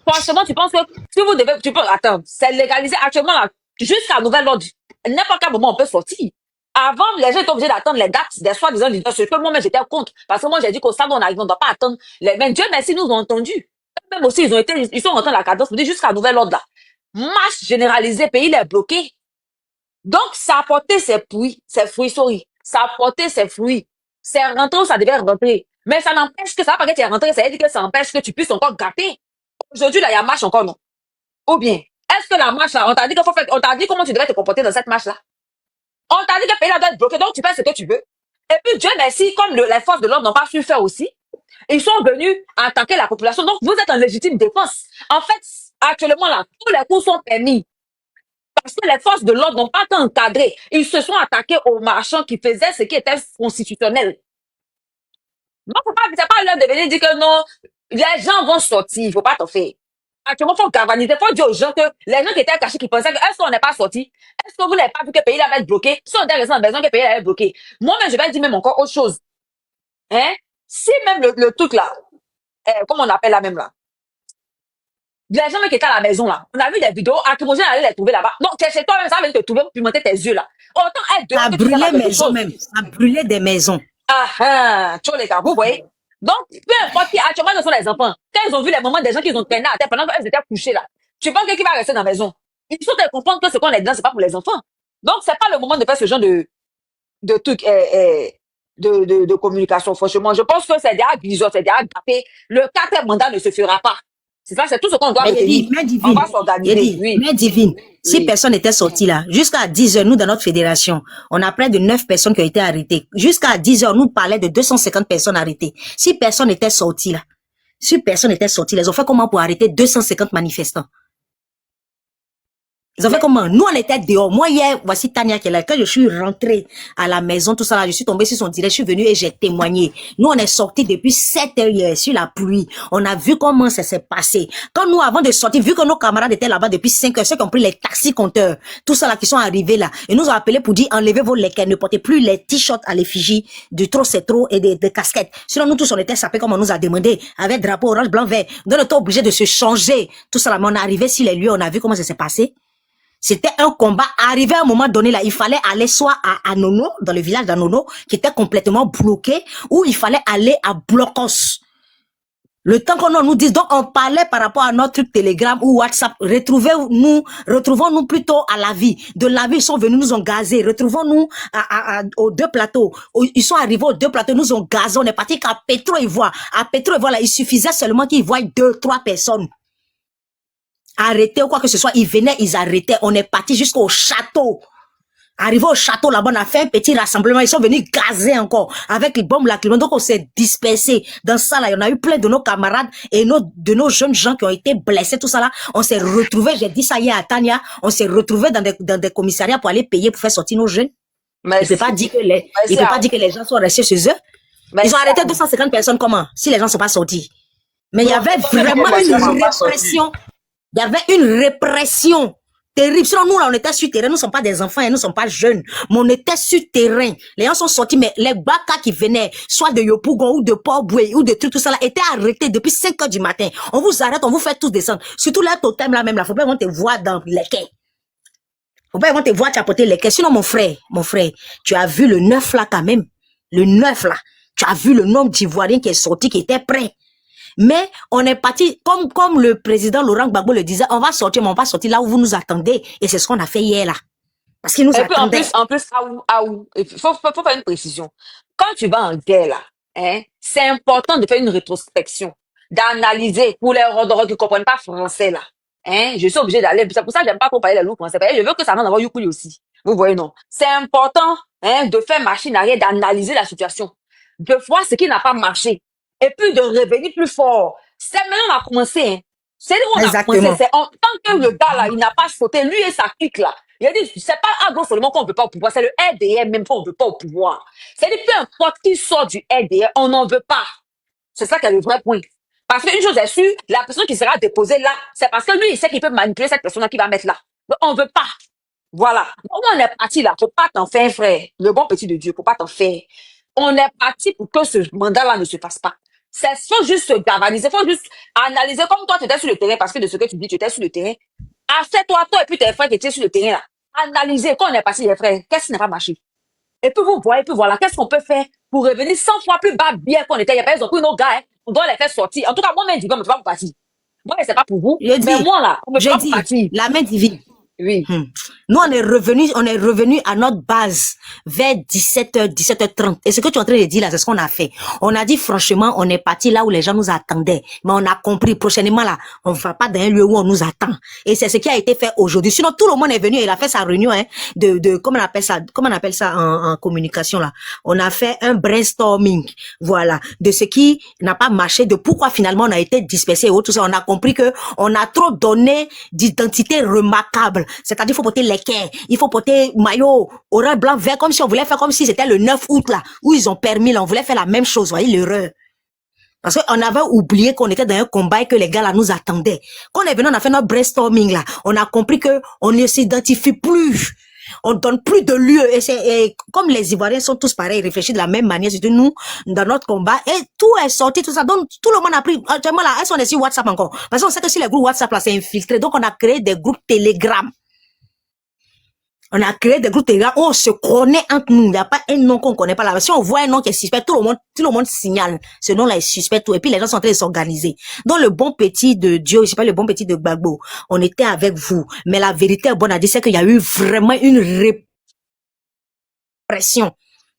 Franchement, tu penses que si vous devez, attends, c'est légalisé actuellement là, jusqu'à nouvel ordre. N'importe quel moment on peut sortir. Avant, les gens étaient obligés d'attendre les dates des soi-disant leaders. Ce que moi-même j'étais contre. Parce que moi j'ai dit qu'au stade où on arrive, on ne doit pas attendre. Mais Dieu merci, nous ont entendus. Même aussi, ils sont rentrés dans la cadence pour dire jusqu'à nouvel ordre là. Masse généralisée, pays est bloqué. Donc, ça a porté ses fruits. Ça a porté ses fruits. C'est rentré où ça devait rentrer. Mais ça n'empêche que ça va pas que tu es rentré, ça veut dire que ça empêche que tu puisses encore gâter. Aujourd'hui, là, il y a marche encore, non? Ou bien, est-ce que la marche là, on t'a dit on t'a dit comment tu devais te comporter dans cette marche là? On t'a dit que le pays là doit être bloqué, donc tu fais ce que tu veux. Et puis, Dieu merci, comme les forces de l'ordre n'ont pas su faire aussi, ils sont venus attaquer la population. Donc, vous êtes en légitime défense. En fait, actuellement là, tous les coups sont permis. Parce que les forces de l'ordre n'ont pas été encadrées. Ils se sont attaqués aux marchands qui faisaient ce qui était constitutionnel. Non, c'est pas l'heure de venir dire que non, les gens vont sortir, il ne faut pas t'en faire. Actuellement, il faut galvaniser, il faut dire aux gens que les gens qui étaient cachés, qui pensaient que est-ce qu'on n'est pas sorti? Est-ce que vous n'avez pas vu que le pays va être bloqué? Si on était resté en maison, que le pays va être bloqué. Moi-même, je vais dire même encore autre chose. Hein? Si même le truc là, comment on appelle là même là? Les gens qui étaient à la maison là, on a vu des vidéos, Akimogène allait les trouver là-bas. Donc, c'est toi-même, ça va venir te trouver pour pimenter tes yeux là. Autant être dehors Ça que tu fais brûlait quelque maison chose. même. Ça brûlait des maisons. Tu vois les gars, vous voyez? Donc, peu importe qui, actuellement, ce sont les enfants. Quand ils ont vu les moments des gens qui ont traîné à terre pendant qu'elles étaient couchées là, tu penses qui va rester dans la maison? Il faut comprendre que ce qu'on est dedans, c'est pas pour les enfants. Donc, c'est pas le moment de faire ce genre de trucs, de communication. Franchement, je pense que c'est déjà grisot, c'est déjà gâté. Le 4e mandat ne se fera pas. C'est ça, c'est tout ce qu'on doit Mais retenir. On va s'organiser. Oui. mais divine, si Oui. personne n'était sorti là, jusqu'à 10 heures, nous, dans notre fédération, on a près de 9 personnes qui ont été arrêtées. Jusqu'à 10 heures, nous parlait de 250 personnes arrêtées. Si personne n'était sorti là, ils ont fait comment pour arrêter 250 manifestants? Ils ont fait comment? Nous, on était dehors. Moi, hier, voici Tania qui est là. Quand je suis rentrée à la maison, tout ça là, je suis tombée sur son direct, je suis venue et j'ai témoigné. Nous, on est sortis depuis 7 heures hier, sur la pluie. On a vu comment ça s'est passé. Quand nous, avant de sortir, vu que nos camarades étaient là-bas depuis 5 heures, ceux qui ont pris les taxis compteurs, tout ça là, qui sont arrivés là, et nous ont appelé pour dire, enlevez vos léquins, ne portez plus les t-shirts à l'effigie du trop c'est trop et des casquettes. Sinon, nous tous, on était sapés comme on nous a demandé, avec drapeau orange, blanc, vert. Donc, on était obligé de se changer. Tout ça là, mais on est arrivé sur les lieux, on a vu comment ça s'est passé. C'était un combat. Arrivé à un moment donné là, il fallait aller soit à Nono, dans le village d'Anono, qui était complètement bloqué, ou il fallait aller à Blocos. Le temps qu'on nous dise, donc on parlait par rapport à notre truc Telegram ou WhatsApp, retrouvons-nous plutôt à la vie. De la vie, ils sont venus, nous ont gazé. Retrouvons-nous aux 2 plateaux. Ils sont arrivés aux 2 plateaux, nous ont gazé. On est parti qu'à Petro-Ivoire. À Petro-Ivoire, là, il suffisait seulement qu'ils voient 2-3 personnes arrêtés ou quoi que ce soit, ils venaient, ils arrêtaient. On est parti jusqu'au château. Arrivé au château, là-bas, on a fait un petit rassemblement. Ils sont venus gazer encore avec les bombes lacrymogènes. Donc, on s'est dispersé. Dans ça, là, il y en a eu plein de nos camarades et de nos jeunes gens qui ont été blessés, tout ça là. On s'est retrouvés, j'ai dit ça hier à Tania, on s'est retrouvés dans des commissariats pour aller payer pour faire sortir nos jeunes. Il ne peut pas dire que les gens sont restés chez eux. Ils ont arrêté 250 personnes, comment? Si les gens ne sont pas sortis. Mais il y avait vraiment une répression. Il y avait une répression Terrible. Sinon, nous, là, on était sur terrain. Nous ne sommes pas des enfants et nous ne sommes pas jeunes. Mais on était sur terrain. Les gens sont sortis, mais les Baka qui venaient, soit de Yopougon ou de Port-Boué ou de tout ça là, étaient arrêtés depuis 5 heures du matin. On vous arrête, on vous fait tous descendre. Surtout là, totem là même, là, faut pas qu'on te voit dans les quais. Faut pas qu'on te voit chapeauter les quais. Sinon, mon frère, tu as vu le 9 là quand même. Le 9 là. Tu as vu le nombre d'Ivoiriens qui est sorti, qui était prêt. Mais on est parti, comme le président Laurent Gbagbo le disait, on va sortir, mais on va sortir là où vous nous attendez. Et c'est ce qu'on a fait hier là. Parce qu'ils nous Et puis attendaient. en plus, il faut faire une précision. Quand tu vas en guerre là, hein, c'est important de faire une rétrospection, d'analyser pour les rodeurs qui ne comprennent pas français là. Hein, je suis obligée d'aller. C'est pour ça que j'aime pas qu'on parle les loups français. Je veux que ça en avoir Yukuli aussi. Vous voyez, non? C'est important, hein, de faire machine arrière, d'analyser la situation, de voir ce qui n'a pas marché. Et puis de revenir plus fort. C'est maintenant qu'on a commencé. Hein. C'est là où on a commencé. C'est en tant que le gars là, il n'a pas sauté, lui et sa clique là. Il a dit, c'est pas Agro seulement qu'on ne veut pas au pouvoir, c'est le RDR même qu'on ne veut pas au pouvoir. C'est-à-dire, peu importe qui sort du RDR, on n'en veut pas. C'est ça qui est le vrai point. Parce qu'une chose est sûre, la personne qui sera déposée là, c'est parce que lui, il sait qu'il peut manipuler cette personne-là qui va mettre là. Donc, on ne veut pas. Voilà. Donc, on est parti là, faut pas t'en faire, frère. Le bon petit de Dieu, faut pas t'en faire. On est parti pour que ce mandat-là ne se fasse pas. Il faut juste se galvaniser, il faut juste analyser comme toi, tu étais sur le terrain, parce que de ce que tu dis, tu étais sur le terrain. Assieds-toi, toi et puis tes frères qui étaient sur le terrain là. Analysez, quand on est passé, les frères, qu'est-ce qui n'a pas marché? Et puis vous voyez, puis voilà, qu'est-ce qu'on peut faire pour revenir 100 fois plus bas bien qu'on était? Il y a pas, ils ont pris nos gars, hein, on doit les faire sortir. En tout cas, moi-même, je dis, mais je vais pas vous partir. Moi, c'est pas pour vous. Mais moi, là, on me fait pas partir. La main divine. Oui. Nous, on est revenu à notre base vers 17h, 17h30. Et ce que tu es en train de dire là, c'est ce qu'on a fait. On a dit franchement, on est parti là où les gens nous attendaient. Mais on a compris, prochainement là, on va pas dans un lieu où on nous attend. Et c'est ce qui a été fait aujourd'hui. Sinon, tout le monde est venu et il a fait sa réunion, hein, comment on appelle ça en communication là. On a fait un brainstorming, voilà, de ce qui n'a pas marché, de pourquoi finalement on a été dispersé et tout ça. On a compris que on a trop donné d'identité remarquable. C'est-à-dire, il faut porter l'équerre, il faut porter maillot, orange, blanc, vert, comme si on voulait faire comme si c'était le 9 août, là, où ils ont permis, là, on voulait faire la même chose, voyez l'erreur. Parce qu'on avait oublié qu'on était dans un combat et que les gars, là, nous attendaient. Quand on est venu, on a fait notre brainstorming, là, on a compris que on ne s'identifie plus. On donne plus de lieu et comme les Ivoiriens sont tous pareils, ils réfléchissent de la même manière, c'est nous, dans notre combat, et tout est sorti, tout ça. Donc, tout le monde a pris, actuellement là, elles sont sur WhatsApp encore. Parce qu'on sait que si les groupes WhatsApp là, c'est infiltré, donc on a créé des groupes Telegram. On a créé des groupes Telegram où on se connaît entre nous. Il n'y a pas un nom qu'on ne connaît pas là. Si on voit un nom qui est suspect, tout le monde signale. Ce nom-là est suspect, tout. Et puis les gens sont en train de s'organiser. Donc le bon petit de Dieu, je sais pas, le bon petit de Gbagbo, on était avec vous. Mais la vérité est bonne à dire, c'est qu'il y a eu vraiment une répression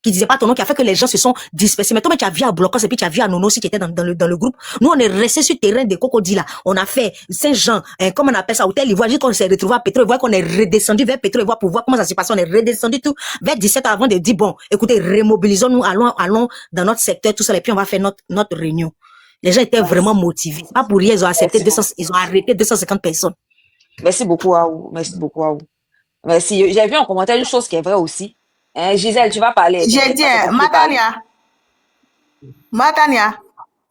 qui disait pas ton nom, qui a fait que les gens se sont dispersés. Mais toi, tu as vu à Blocos et puis tu as vu à Nono aussi qui était dans le groupe. Nous, on est resté sur le terrain de Cocody là. On a fait Saint-Jean, comment on appelle ça, Hôtel Ivoire, qu'on s'est retrouvé à Pétro-Ivoire, qu'on est redescendu vers Pétro-Ivoire pour voir comment ça s'est passé. On est redescendu tout vers 17 avant de dire, bon, écoutez, remobilisons-nous, allons dans notre secteur, tout ça, et puis on va faire notre réunion. Les gens étaient vraiment motivés. Pas pour rien, ils ont accepté ils ont arrêté 250 personnes. Merci beaucoup à vous. Merci beaucoup à vous. Merci. J'ai vu en commentaire une chose qui est vraie aussi. Hein, Gisèle, tu vas parler. J'ai dit, Matania,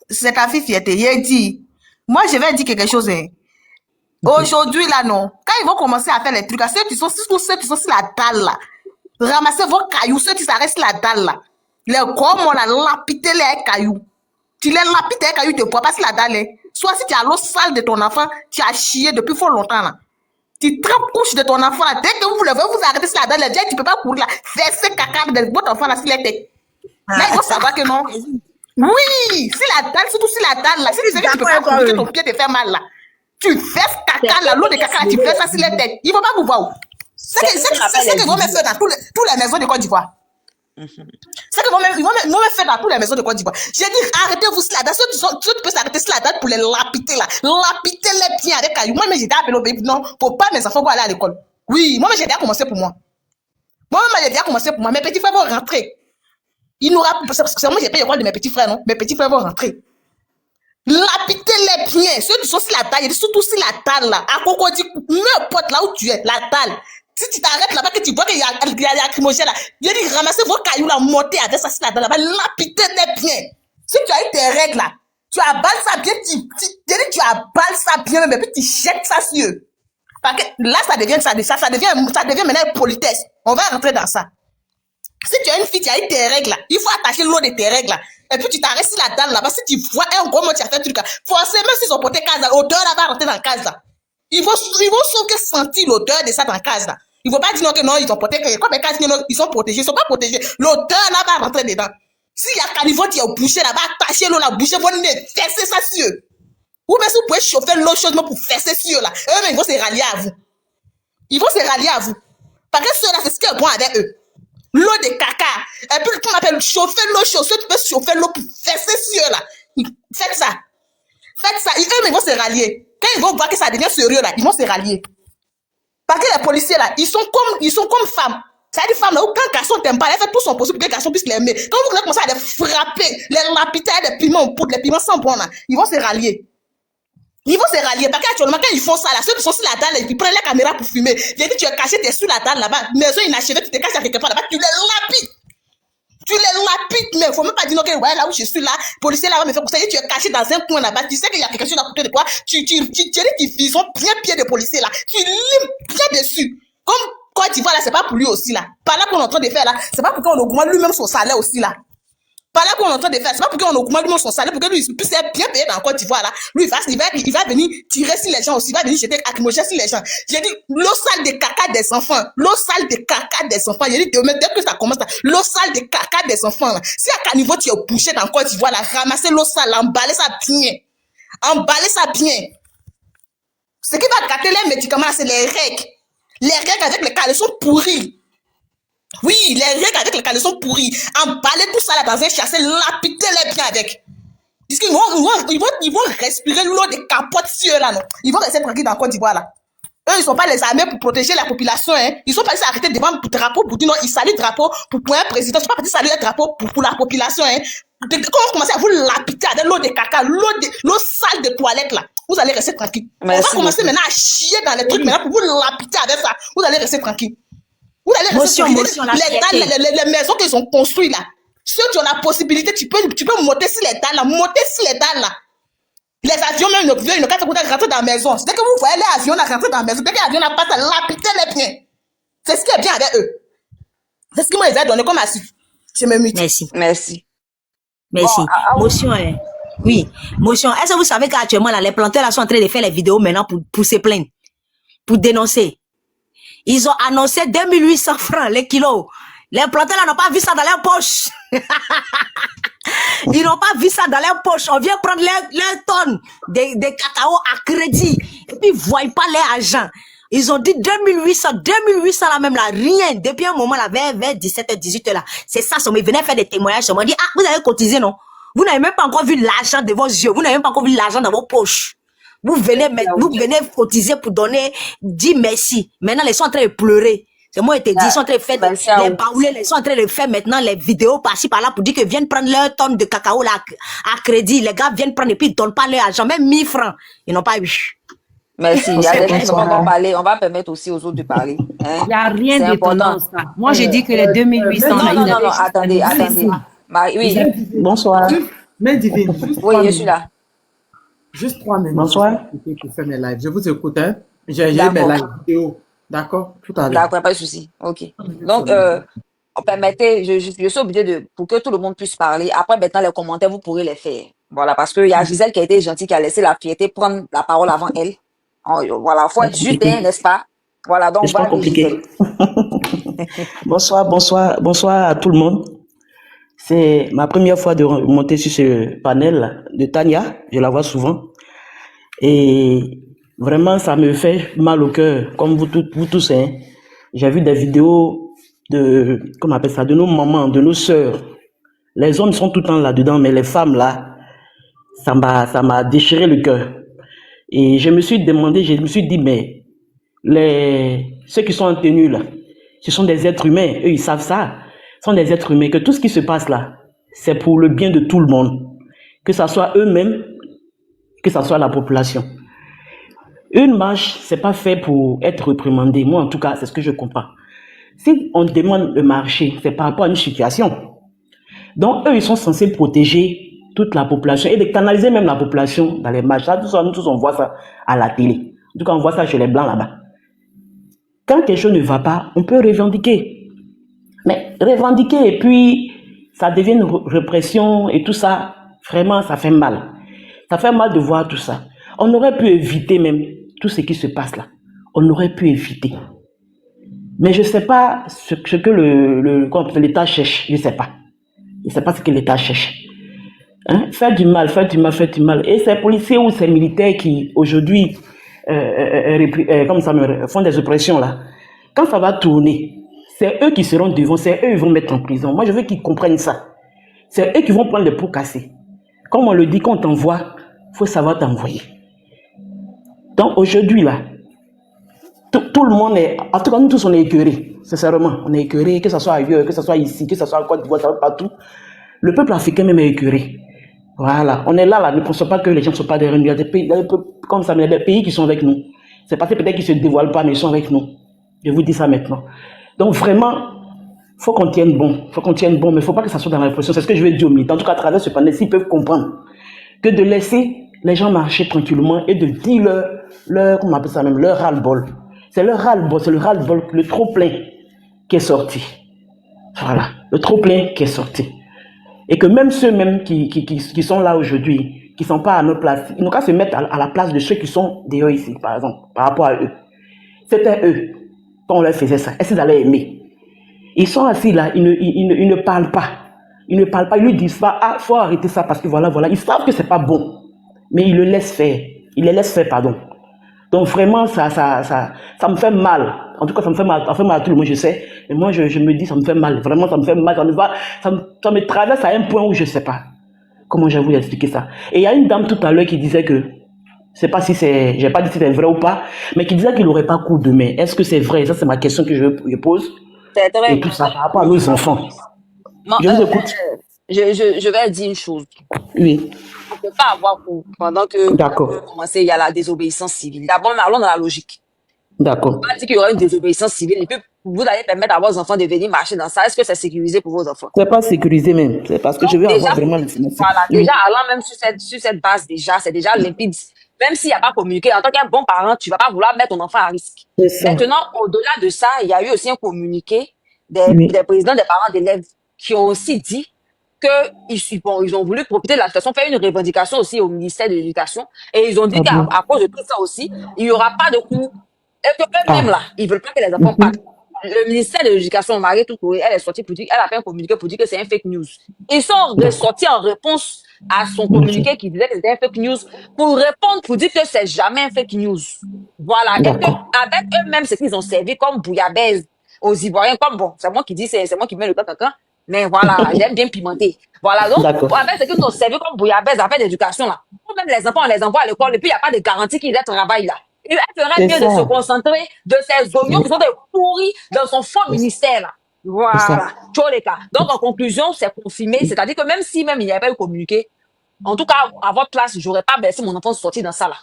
c'est ta fille fierté. J'ai dit, moi je vais dire quelque chose. Hein. Aujourd'hui, là, non. Quand ils vont commencer à faire les trucs, ceux qui sont sur la dalle, là, ramassez vos cailloux, ceux qui s'arrêtent sur la dalle, là. Les comme on a lapidé les cailloux. Tu les lapides les cailloux de poids, parce que la dalle, hein. Soit si tu as l'eau sale de ton enfant, tu as chié depuis fort longtemps, là. Tu trempes couche de ton enfant, là. Dès que vous le voyez, vous arrêtez sur la dalle, tu ne peux pas courir, là. Verser caca de votre enfant, là, sur les têtes. Là, il faut savoir que non. Oui, si la dalle, surtout si la dalle, là, si tu sais que tu peux pas courir, que ton pied te fait mal, là. Tu verses caca, là, l'eau de caca, tu verses ça sur les têtes. Il ne faut pas vous voir. C'est ce que vont me faire dans toutes les maisons de Côte d'Ivoire. C'est que ils vont me faire dans toutes les maisons de Côte d'Ivoire. J'ai dit, arrêtez-vous sur la dalle. Ceux qui peuvent s'arrêter sur la dalle pour les lapider, là. Lapider les pieds avec cailloux. Moi, j'ai appelé au bébé. Non, pour pas mes enfants vont aller à l'école. Oui, moi, j'ai déjà commencé pour moi. Moi-même, j'ai déjà commencé pour moi. Mes petits frères vont rentrer. Ils nous rappellent, parce que moi, j'ai payé l'école de mes petits frères, non? Mes petits frères vont rentrer. Lapider les pieds. Ceux qui sont sur la dalle, surtout sur la dalle, là. À Cocody, n'importe là où tu es, la dalle. Si tu t'arrêtes là-bas, que tu vois qu'il y a lacrymogène là, je dis ramassez vos cailloux là, montez avec ça sur la dalle là-bas, lapider les pieds. Si tu as eu tes règles là, tu aballes ça bien, tu aballes ça bien, mais puis tu jettes ça sur eux. Parce que là, ça devient maintenant une politesse. On va rentrer dans ça. Si tu as une fille, tu as eu tes règles là, il faut attacher l'eau de tes règles là. Et puis tu t'arrêtes sur la dalle là-bas. Si tu vois un gros mot, tu as fait un truc là. Forcément, s'ils ont porté case là, l'odeur là va rentrer dans la case là. Ils vont sauf que sentir l'odeur de ça dans la case là. Ils vont pas dire non, que non, ils ont porté case. Comme les cases, ils sont protégés. Ils sont pas protégés. L'odeur là va rentrer dedans. S'il y a caniveau qui est bouché là-bas, attachez l'eau là, bouchez votre nez, fessez ça sur eux. Ou bien si vous pouvez chauffer l'eau chaudement pour fesser sur eux là. Eux-mêmes, ils vont se rallier à vous. Ils vont se rallier à vous. Parce que ceux-là, c'est ce qui est bon avec eux. L'eau de caca. Et puis, qu'on appelle chauffer l'eau chaude. Tu peux chauffer l'eau pour fesser sur eux là. Faites ça. Faites ça. Eux-mêmes, ils vont se rallier. Quand ils vont voir que ça devient sérieux là, ils vont se rallier. Parce que les policiers là, ils sont comme femmes. C'est des femmes là, où quand un garçon t'aime pas, elle fait tout son possible pour que le garçon puisse l'aimer. Quand vous voulez commencer à les frapper, les lapider avec des piments en poudre, les piments sans bon là, ils vont se rallier. Ils vont se rallier. Parce qu'actuellement, quand ils font ça là, ceux qui sont sur la dalle, ils prennent la caméra pour filmer. J'ai dit, tu es caché, tu es sur la dalle là-bas, maison inachevée, tu te caches à quelque part là-bas, tu les lapides. Tu les lapides, mais faut même pas dire non, que ouais, là où je suis là, policier là, me fait conseiller, tu es caché dans un coin là-bas, tu sais qu'il y a quelque chose à côté de toi, tu dis qu'ils ont bien pied de policier là, tu limes bien dessus. Comme Côte d'Ivoire là, c'est pas pour lui aussi là. Par là qu'on est en train de faire là, c'est pas pour qu'on augmente lui-même son salaire aussi là. Par là qu'on est en train de faire, c'est pas pour qu'on augmente lui-même son salaire, pour que lui puisse être bien payé dans Côte d'Ivoire là. Lui, il va venir tirer sur les gens aussi, il va venir jeter lacrymogène sur les gens. J'ai dit, l'eau sale de caca des enfants, l'eau sale de caca des enfants. J'ai dit, dès que ça commence là, l'eau sale de caca des enfants là. Si à caniveau tu es bouché dans Côte d'Ivoire là, ramassez l'eau sale, emballez ça bien. Emballez ça bien. Ce qui va gâter les médicaments, c'est les règles. Les règles avec les caleçons pourris. Oui, les règles avec les caleçons pourris. Emballez tout ça là dans un chassis, lapidez-les bien avec. Parce qu'ils vont respirer l'eau des capotes sur eux là, non. Ils vont rester tranquilles dans Côte d'Ivoire là. Eux, ils sont pas les armées pour protéger la population, hein. Ils sont pas laissés arrêter devant le drapeau pour dire non, ils saluent le drapeau pour un président. Ils sont pas partis saluer le drapeau pour la population, hein. Quand on commence à vous lapider avec l'eau de caca, l'eau sale de toilette là, vous allez rester tranquille. Merci on va commencer maintenant à chier dans les trucs maintenant pour vous lapider avec ça. Vous allez rester tranquille. Vous allez rester tranquille. Les maisons qu'ils ont construites là, ceux qui ont la possibilité, tu peux monter sur les dalles là, Les avions même, ils n'ont qu'à rentrer dans la maison. Dès que vous voyez les avions rentrer dans la maison, dès que l'avion n'a pas ça, lapidez-les bien. C'est ce qui est bien avec eux. C'est ce qu'ils m'ont donné comme astuce. Je me mute. Merci. Merci. Merci. Motion, hein. Oui. Motion. Est-ce que vous savez qu'actuellement, là, les planteurs là, sont en train de faire les vidéos maintenant pour se plaindre, pour dénoncer. Ils ont annoncé 2800 francs les kilos. Les planteurs là n'ont pas vu ça dans leur poche. Ils n'ont pas vu ça dans leur poche. On vient prendre leur tonnes de cacao à crédit. Et puis, ils ne voient pas leur argent. Ils ont dit 2800 là même là, rien. Depuis un moment là, vers 17h, 18h là. C'est ça, ils venaient faire des témoignages. Ils m'ont dit, ah, vous avez cotisé, non? Vous n'avez même pas encore vu l'argent de vos yeux. Vous n'avez même pas encore vu l'argent dans vos poches. Vous venez cotiser pour donner, dire merci. Maintenant, ils sont en train de pleurer. C'est moi, qui te dis, ils sont en train de faire les baoulés, ils sont en train de faire maintenant les vidéos par-ci, par-là pour dire que viennent prendre leur tonne de cacao là, à crédit. Les gars viennent prendre et puis ils donnent pas leur argent, même 1000 francs. Ils n'ont pas eu. Merci. Il y a des gens qui vont parler. On va permettre aussi aux autres de parler. Hein? Il n'y a rien d'étonnant ça. Moi, j'ai dit que les 2800 non, attendez. Oui. Bonsoir. Mais divine, oui, je suis là. Juste 3 minutes. Bonsoir. Pour faire mes lives. Je vous écoute, hein. J'ai mes lives vidéo. D'accord? Tout à l'heure. D'accord, pas de souci. Ok. Donc, permettez, je suis obligée pour que tout le monde puisse parler. Après, maintenant, les commentaires, vous pourrez les faire. Voilà, parce qu'il y a Gisèle qui a été gentille, qui a laissé la fierté prendre la parole avant elle. Voilà, faut être juste, n'est-ce pas? Voilà, donc, c'est pas compliqué. Bonsoir à tout le monde. C'est ma première fois de monter sur ce panel de Tania. Je la vois souvent. Et vraiment, ça me fait mal au cœur, comme vous tous. Hein. J'ai vu des vidéos comment on appelle ça, de nos mamans, de nos sœurs. Les hommes sont tout le temps là-dedans, mais les femmes, là, ça m'a déchiré le cœur. Et je me suis dit, mais ceux qui sont en tenue, là, ce sont des êtres humains. Eux, ils savent ça. Ce sont des êtres humains. Que tout ce qui se passe là, c'est pour le bien de tout le monde. Que ce soit eux-mêmes, que ce soit la population. Une marche, c'est pas fait pour être réprimandé. Moi, en tout cas, c'est ce que je comprends. Si on demande de marcher, c'est par rapport à une situation. Donc, eux, ils sont censés protéger toute la population et de canaliser même la population dans les marches. Nous tous, on voit ça à la télé. En tout cas, on voit ça chez les Blancs là-bas. Quand quelque chose ne va pas, on peut revendiquer. Mais revendiquer et puis ça devient une répression et tout ça, vraiment, ça fait mal. Ça fait mal de voir tout ça. On aurait pu éviter même tout ce qui se passe là. On aurait pu éviter. Mais je ne sais pas ce que l'État cherche. Je ne sais pas. Je ne sais pas ce que l'État cherche. Hein? Faire du mal. Et ces policiers ou ces militaires qui, aujourd'hui, font des oppressions là, quand ça va tourner, c'est eux qui seront devant, c'est eux qui vont mettre en prison. Moi, je veux qu'ils comprennent ça. C'est eux qui vont prendre les pots cassés. Comme on le dit, quand on t'envoie, il faut savoir t'envoyer. Donc aujourd'hui, là, tout le monde est... En tout cas, nous tous, on est écœurés. Sincèrement, on est écœurés, que ce soit ailleurs, que ce soit ici, que ce soit en Côte d'Ivoire, ça va partout. Le peuple africain même est écœuré. Voilà. On est là, ne pensons pas que les gens ne sont pas derrière nous. Il y a des pays, comme ça, mais il y a des pays qui sont avec nous. C'est parce que peut-être qu'ils ne se dévoilent pas, mais ils sont avec nous. Je vous dis ça maintenant. Donc vraiment, il faut qu'on tienne bon. Mais il ne faut pas que ça soit dans la répression. C'est ce que je veux dire aux militants. En tout cas, à travers ce panel, s'ils peuvent comprendre que de laisser les gens marcher tranquillement et de dire comment on appelle ça même, leur ras-le-bol. C'est leur ras-le-bol, c'est le ras-le-bol, le trop-plein qui est sorti. Voilà, le trop-plein qui est sorti. Et que même ceux qui sont là aujourd'hui, qui ne sont pas à notre place, ils n'ont qu'à se mettre à la place de ceux qui sont dehors ici, par exemple, par rapport à eux. C'était eux, quand on leur faisait ça. Est-ce qu'ils allaient aimer? Ils sont assis là, ils ne parlent pas. Ils ne parlent pas, ils ne disent pas, ah, il faut arrêter ça parce que voilà. Ils savent que ce n'est pas bon. Mais ils le laissent faire. Ils les laissent faire, pardon. Donc vraiment, ça me fait mal. En tout cas, ça me fait mal à tout le monde, je sais. Et moi, je me dis, ça me fait mal. Vraiment, ça me fait mal. Ça me traverse à un point où je ne sais pas comment je vais vous expliquer ça. Et il y a une dame tout à l'heure qui disait que, je ne sais pas si c'est, je n'ai pas dit si c'est vrai ou pas, mais qui disait qu'il n'aurait pas cours demain. Est-ce que c'est vrai? Ça, c'est ma question que je pose. C'est vrai. Et tout ça par rapport à nos enfants. Je vous écoute. Je vais dire une chose. Oui. On ne peut pas avoir cours pendant que il y a la désobéissance civile. D'abord, allons dans la logique. D'accord. On va dire qu'il y aura une désobéissance civile et puis vous allez permettre à vos enfants de venir marcher dans ça. Est-ce que c'est sécurisé pour vos enfants? C'est pas sécurisé même. C'est parce que je veux avoir vraiment l'information. Voilà, déjà, allant même sur cette base, déjà, c'est déjà limpide. Même s'il n'y a pas communiqué, en tant qu'un bon parent, tu ne vas pas vouloir mettre ton enfant à risque. Maintenant, au-delà de ça, il y a eu aussi un communiqué des présidents des parents d'élèves qui ont aussi dit qu'ils ont voulu profiter de la situation, faire une revendication aussi au ministère de l'Éducation. Et ils ont dit qu'à cause de tout ça aussi, il n'y aura pas de cours. Et qu'eux-mêmes, là, ils ne veulent pas que les enfants partent. Le ministère de l'Éducation, Marie Toutouré, elle est sortie pour dire, elle a fait un communiqué pour dire que c'est un fake news. Ils sont sortis en réponse à son communiqué qui disait que c'était un fake news pour répondre, pour dire que c'est jamais un fake news. Voilà. Et qu'avec eux-mêmes, c'est qu'ils ont servi comme bouillabaisse aux Ivoiriens, comme bon, c'est moi qui dis, c'est moi qui mets le caca. Mais voilà, j'aime bien pimenter. Voilà, donc, avec ce qu'ils ont servi comme bouillabaisse avec l'éducation, là. Même les enfants, on les envoie à l'école, et puis il n'y a pas de garantie qu'ils aient travail, là. Elle ferait mieux de se concentrer de ces oignons qui sont des pourris dans son fond ministère, là. Voilà. Donc, en conclusion, c'est confirmé. C'est-à-dire que même si il n'y avait pas eu communiqué, en tout cas, à votre place, je n'aurais pas laissé mon enfant sortir dans ça, là.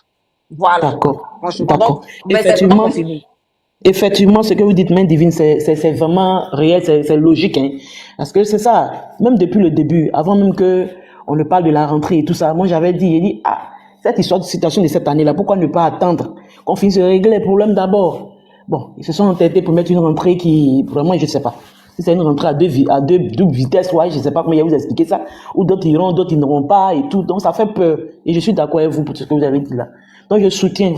Voilà. D'accord. Effectivement, ce que vous dites, main divine, c'est vraiment réel, c'est logique, hein. Parce que c'est ça, même depuis le début, avant même que on ne parle de la rentrée et tout ça, moi j'avais dit, cette histoire de situation de cette année-là, pourquoi ne pas attendre qu'on finisse de régler les problèmes d'abord? Bon, ils se sont entêtés pour mettre une rentrée qui, vraiment, je ne sais pas. Si c'est une rentrée à deux vitesses, ouais, je ne sais pas comment il va vous expliquer ça. Ou d'autres iront, d'autres ils n'iront pas et tout. Donc ça fait peur. Et je suis d'accord avec vous pour ce que vous avez dit là. Donc je soutiens,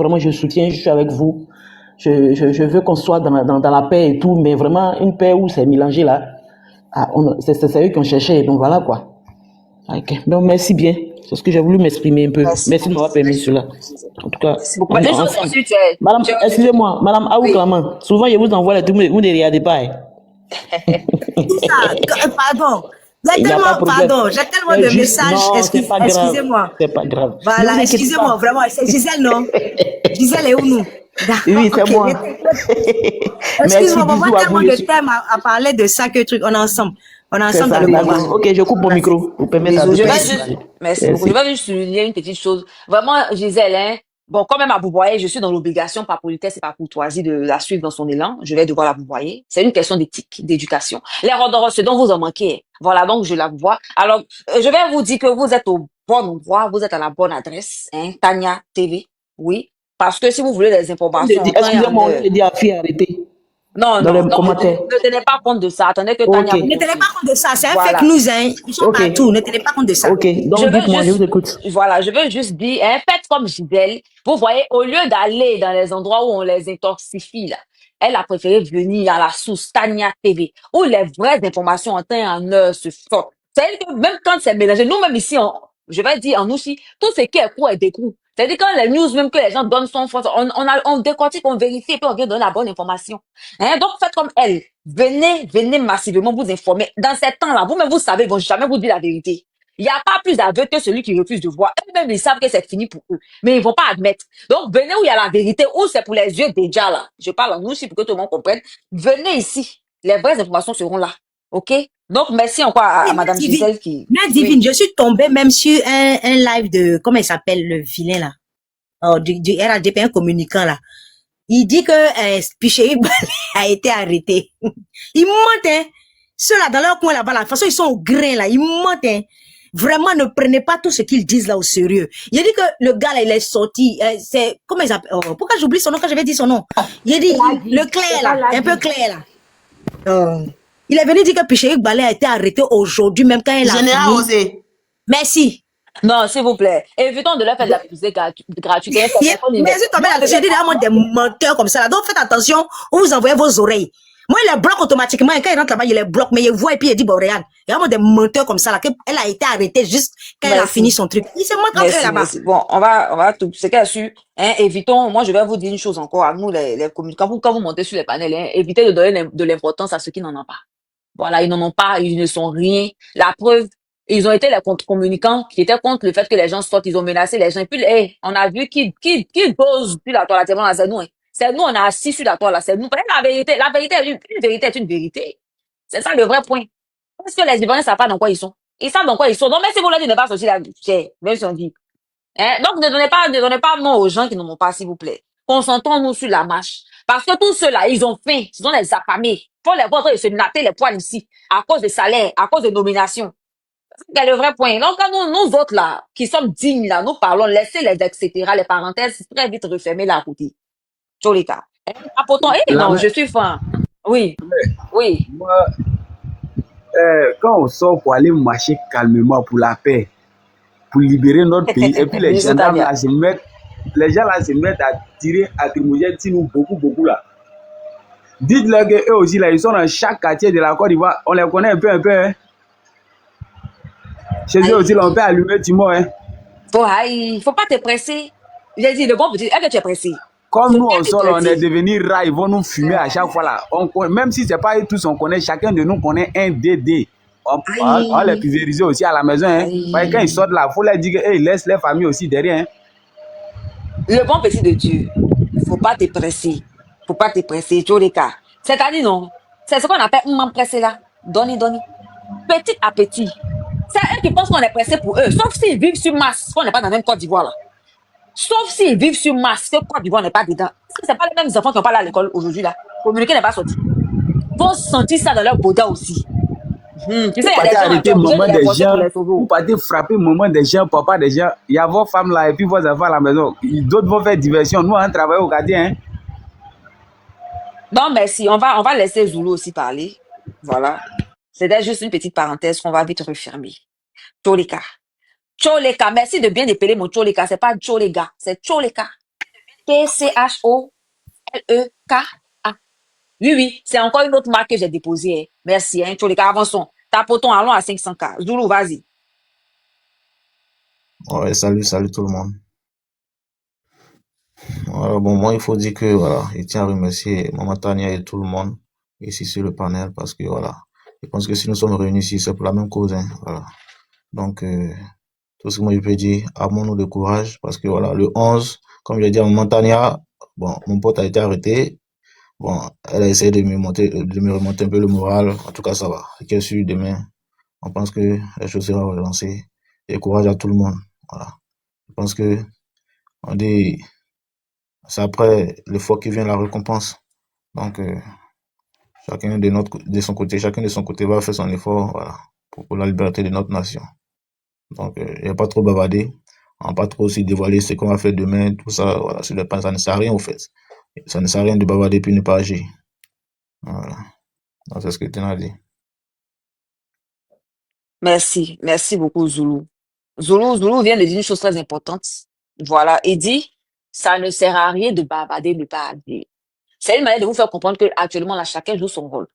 je suis avec vous. Je veux qu'on soit dans la paix et tout, mais vraiment une paix où c'est mélangé là. C'est eux qui ont cherché, donc voilà quoi. Ok, donc merci bien. C'est ce que j'ai voulu m'exprimer un peu. Merci de m'avoir permis cela. En tout cas, madame, excusez-moi, madame Aou Claman, souvent je vous envoie les trucs, vous ne regardez pas. Pardon. J'ai tellement de messages. Excusez-moi. C'est pas grave. Voilà, excusez-moi, vraiment. C'est Gisèle, non? Gisèle est où nous? Oui, c'est moi. Excusez-moi, on voit tellement de thèmes à parler de ça que truc. On est ensemble. On est ensemble dans le combat. Ok, je coupe mon micro. Vous permettez Merci beaucoup. Je vais juste souligner une petite chose. Vraiment, Gisèle, hein, bon, quand même à Bouboyer, je suis dans l'obligation par politesse et par courtoisie de la suivre dans son élan. Je vais devoir la Bouboyer. C'est une question d'éthique, d'éducation. L'erreur d'ordre, ce dont vous en manquez. Voilà, donc je la vois. Alors, je vais vous dire que vous êtes au bon endroit, vous êtes à la bonne adresse, hein, Tania TV. Oui. Parce que si vous voulez des informations. Excusez-moi, on dit à fille arrêtez. Non, dans non, les non, commentaires. ne tenez pas compte de ça. Attendez que Ok. Tania vous Ne tenez confirme. pas compte de ça, c'est un Voilà. fake news, hein. Ils sont Ok. partout, ne tenez pas compte de ça. Ok. Je Donc, veux dites-moi, je vous juste, écoute. voilà, je veux juste dire, faites comme Gisèle. Vous voyez, au lieu d'aller dans les endroits où on les intoxifie, là, elle a préféré venir à la source Tania TV, où les vraies informations en temps et en heure se font. C'est-à-dire que même quand c'est mélangé, nous-mêmes ici, je vais dire en aussi, tout ce qui est court est découvert. C'est-à-dire quand les news, même que les gens donnent son force, on décortique, on vérifie et puis on vient donner la bonne information. Hein? Donc faites comme elle. Venez massivement vous informer. Dans ces temps-là, vous-même, vous savez, ils vont jamais vous dire la vérité. Il n'y a pas plus aveugle que celui qui refuse de voir. Eux-mêmes, ils savent que c'est fini pour eux. Mais ils vont pas admettre. Donc, venez où il y a la vérité, où c'est pour les yeux déjà là. Je parle en nous aussi pour que tout le monde comprenne. Venez ici. Les vraies informations seront là. OK? Donc, merci encore à Madame Divine, Gisèle qui... Mère Divine, je suis tombée même sur un live de, comment il s'appelle, le vilain là, du RADP, un communicant là. Il dit que Piché a été arrêté. Ils mentent, hein. Ceux-là, dans leur coin là-bas, là, de toute façon, ils sont au grain là, ils mentent, hein. Vraiment, ne prenez pas tout ce qu'ils disent là au sérieux. Il a dit que le gars là, il est sorti, c'est, comment il s'appelle, pourquoi j'oublie son nom quand j'avais dit son nom? Il a dit, le clair là, un peu clair là. Il est venu dire que Piché Balé a été arrêté aujourd'hui, même quand il a Général fini. Osé. Merci. Non, s'il vous plaît. Évitons de leur faire de la publicité gratuite. Mais c'est tombé là-dessus. J'ai dit vraiment des menteurs comme ça là. Donc faites attention où vous envoyez vos oreilles. Moi, il les bloque automatiquement. Et quand il rentre là-bas, il les bloque. Mais il voit et puis il dit, bon, regarde, il y a vraiment des menteurs comme ça là. Elle a été arrêtée juste quand elle a fini son truc. Il se montre entre eux là-bas. Merci. Bon, on va tout. C'est qu'à su, hein, évitons, moi, je vais vous dire une chose encore à nous, les communicants. Quand vous montez sur les panels, hein, évitez de donner de l'importance à ceux qui n'en ont pas. Voilà, ils n'en ont pas, ils ne sont rien. La preuve, ils ont été les contre-communicants qui étaient contre le fait que les gens sortent, ils ont menacé les gens. Et puis, on a vu qui dose sur la toile, c'est nous, hein. C'est nous, on a assis sur la toile, là, c'est nous. La vérité une vérité est une vérité. C'est ça le vrai point. Parce que les Ivoiriens savent pas dans quoi ils sont. Ils savent dans quoi ils sont. Donc, même si vous leur dites de ne pas sortir la chair, même si on dit. Hein? Donc, ne donnez pas non aux gens qui n'en ont pas, s'il vous plaît. Concentrons-nous sur la marche. Parce que tous ceux-là, ils ont faim. Ils sont les affamés. Faut les voir se natter les poils ici. À cause de salaire, à cause de nomination. C'est le vrai point. Donc, quand nous autres là, qui sommes dignes là, nous parlons, laissez les etc., les parenthèses, très vite refermer la côté. Tous les cas. Apportons, non, je suis fan. Oui. Oui. Moi, quand on sort pour aller marcher calmement pour la paix, pour libérer notre pays, et puis les gendarmes là se mettent, à tirer à lacrymogène sur nous beaucoup là. Dites-leur qu'eux aussi là, ils sont dans chaque quartier de la Côte d'Ivoire, on les connaît un peu, hein. Chez eux aussi, là, on peut allumer Timor, hein. Faut pas te presser. J'ai dit, le bon petit, est-ce que tu es pressé? Comme nous, on sort, on est devenu rats, ils vont nous fumer à chaque fois là. Même si c'est pas eux tous, on connaît, chacun de nous connaît un DD. On les pulvériser aussi à la maison, hein. Parce que quand ils sortent là, il faut leur dire qu'ils laissent les familles aussi derrière, hein. Le bon petit de Dieu, faut pas te presser. Faut pas te presser, tous les cas. C'est-à-dire, non. C'est ce qu'on appelle pressé là. Donner. Petit à petit. C'est eux qui pensent qu'on est pressé pour eux. Sauf s'ils vivent sur Mars, qu'on n'est pas dans la même Côte d'Ivoire là. Sauf s'ils vivent sur Mars, que Côte d'Ivoire n'est pas dedans. Parce que c'est pas les mêmes enfants qui ont pas là à l'école aujourd'hui là. Communiquer n'est pas sorti. Vont sentir ça dans leur boda aussi. Tu sais, il y a des gens arrêter qui ont maman des gens, les vous partez frapper maman des gens, papa des gens. Il y a vos femmes là et puis vos enfants à la maison. D'autres vont faire diversion. Nous, on travaille au gardien, hein. Non, merci. On va laisser Zulu aussi parler. Voilà. C'était juste une petite parenthèse qu'on va vite refermer. Choleka. Choleka. Merci de bien épeler mon Choleka. C'est pas Cholega. C'est Choleka. T-C-H-O-L-E-K-A. Oui. C'est encore une autre marque que j'ai déposée. Hein. Merci, hein. Choleka, avançons. Tapotons, allons à 500K. Zulu, vas-y. Ouais, salut tout le monde. Voilà, bon, moi, il faut dire que, voilà, je tiens à remercier Maman Tania et tout le monde ici sur le panel parce que, voilà, je pense que si nous sommes réunis ici, c'est pour la même cause, hein, voilà. Donc, tout ce que moi je peux dire, armons-nous de courage parce que, voilà, le 11, comme j'ai dit à Maman Tania, bon, mon pote a été arrêté. Bon, elle a essayé de me remonter un peu le moral. En tout cas, ça va. Et qu'elle suit demain, on pense que la chose sera relancée. Et courage à tout le monde, voilà. Je pense que, on dit, c'est après l'effort qui vient la récompense. Donc, chacun de son côté va faire son effort, voilà, pour la liberté de notre nation. Donc, il n'y a pas trop bavardé, on va pas trop aussi dévoiler ce qu'on va faire demain, tout ça, voilà, sur le pan, ça ne sert à rien au fait. Ça ne sert à rien de bavarder puis ne pas agir. Voilà. Donc, c'est ce que tu as dit. Merci. Merci beaucoup, Zulu. Zulu vient de dire une chose très importante. Voilà. Il dit, ça ne sert à rien de bavarder, de parler. C'est une manière de vous faire comprendre que actuellement là, chacun joue son rôle.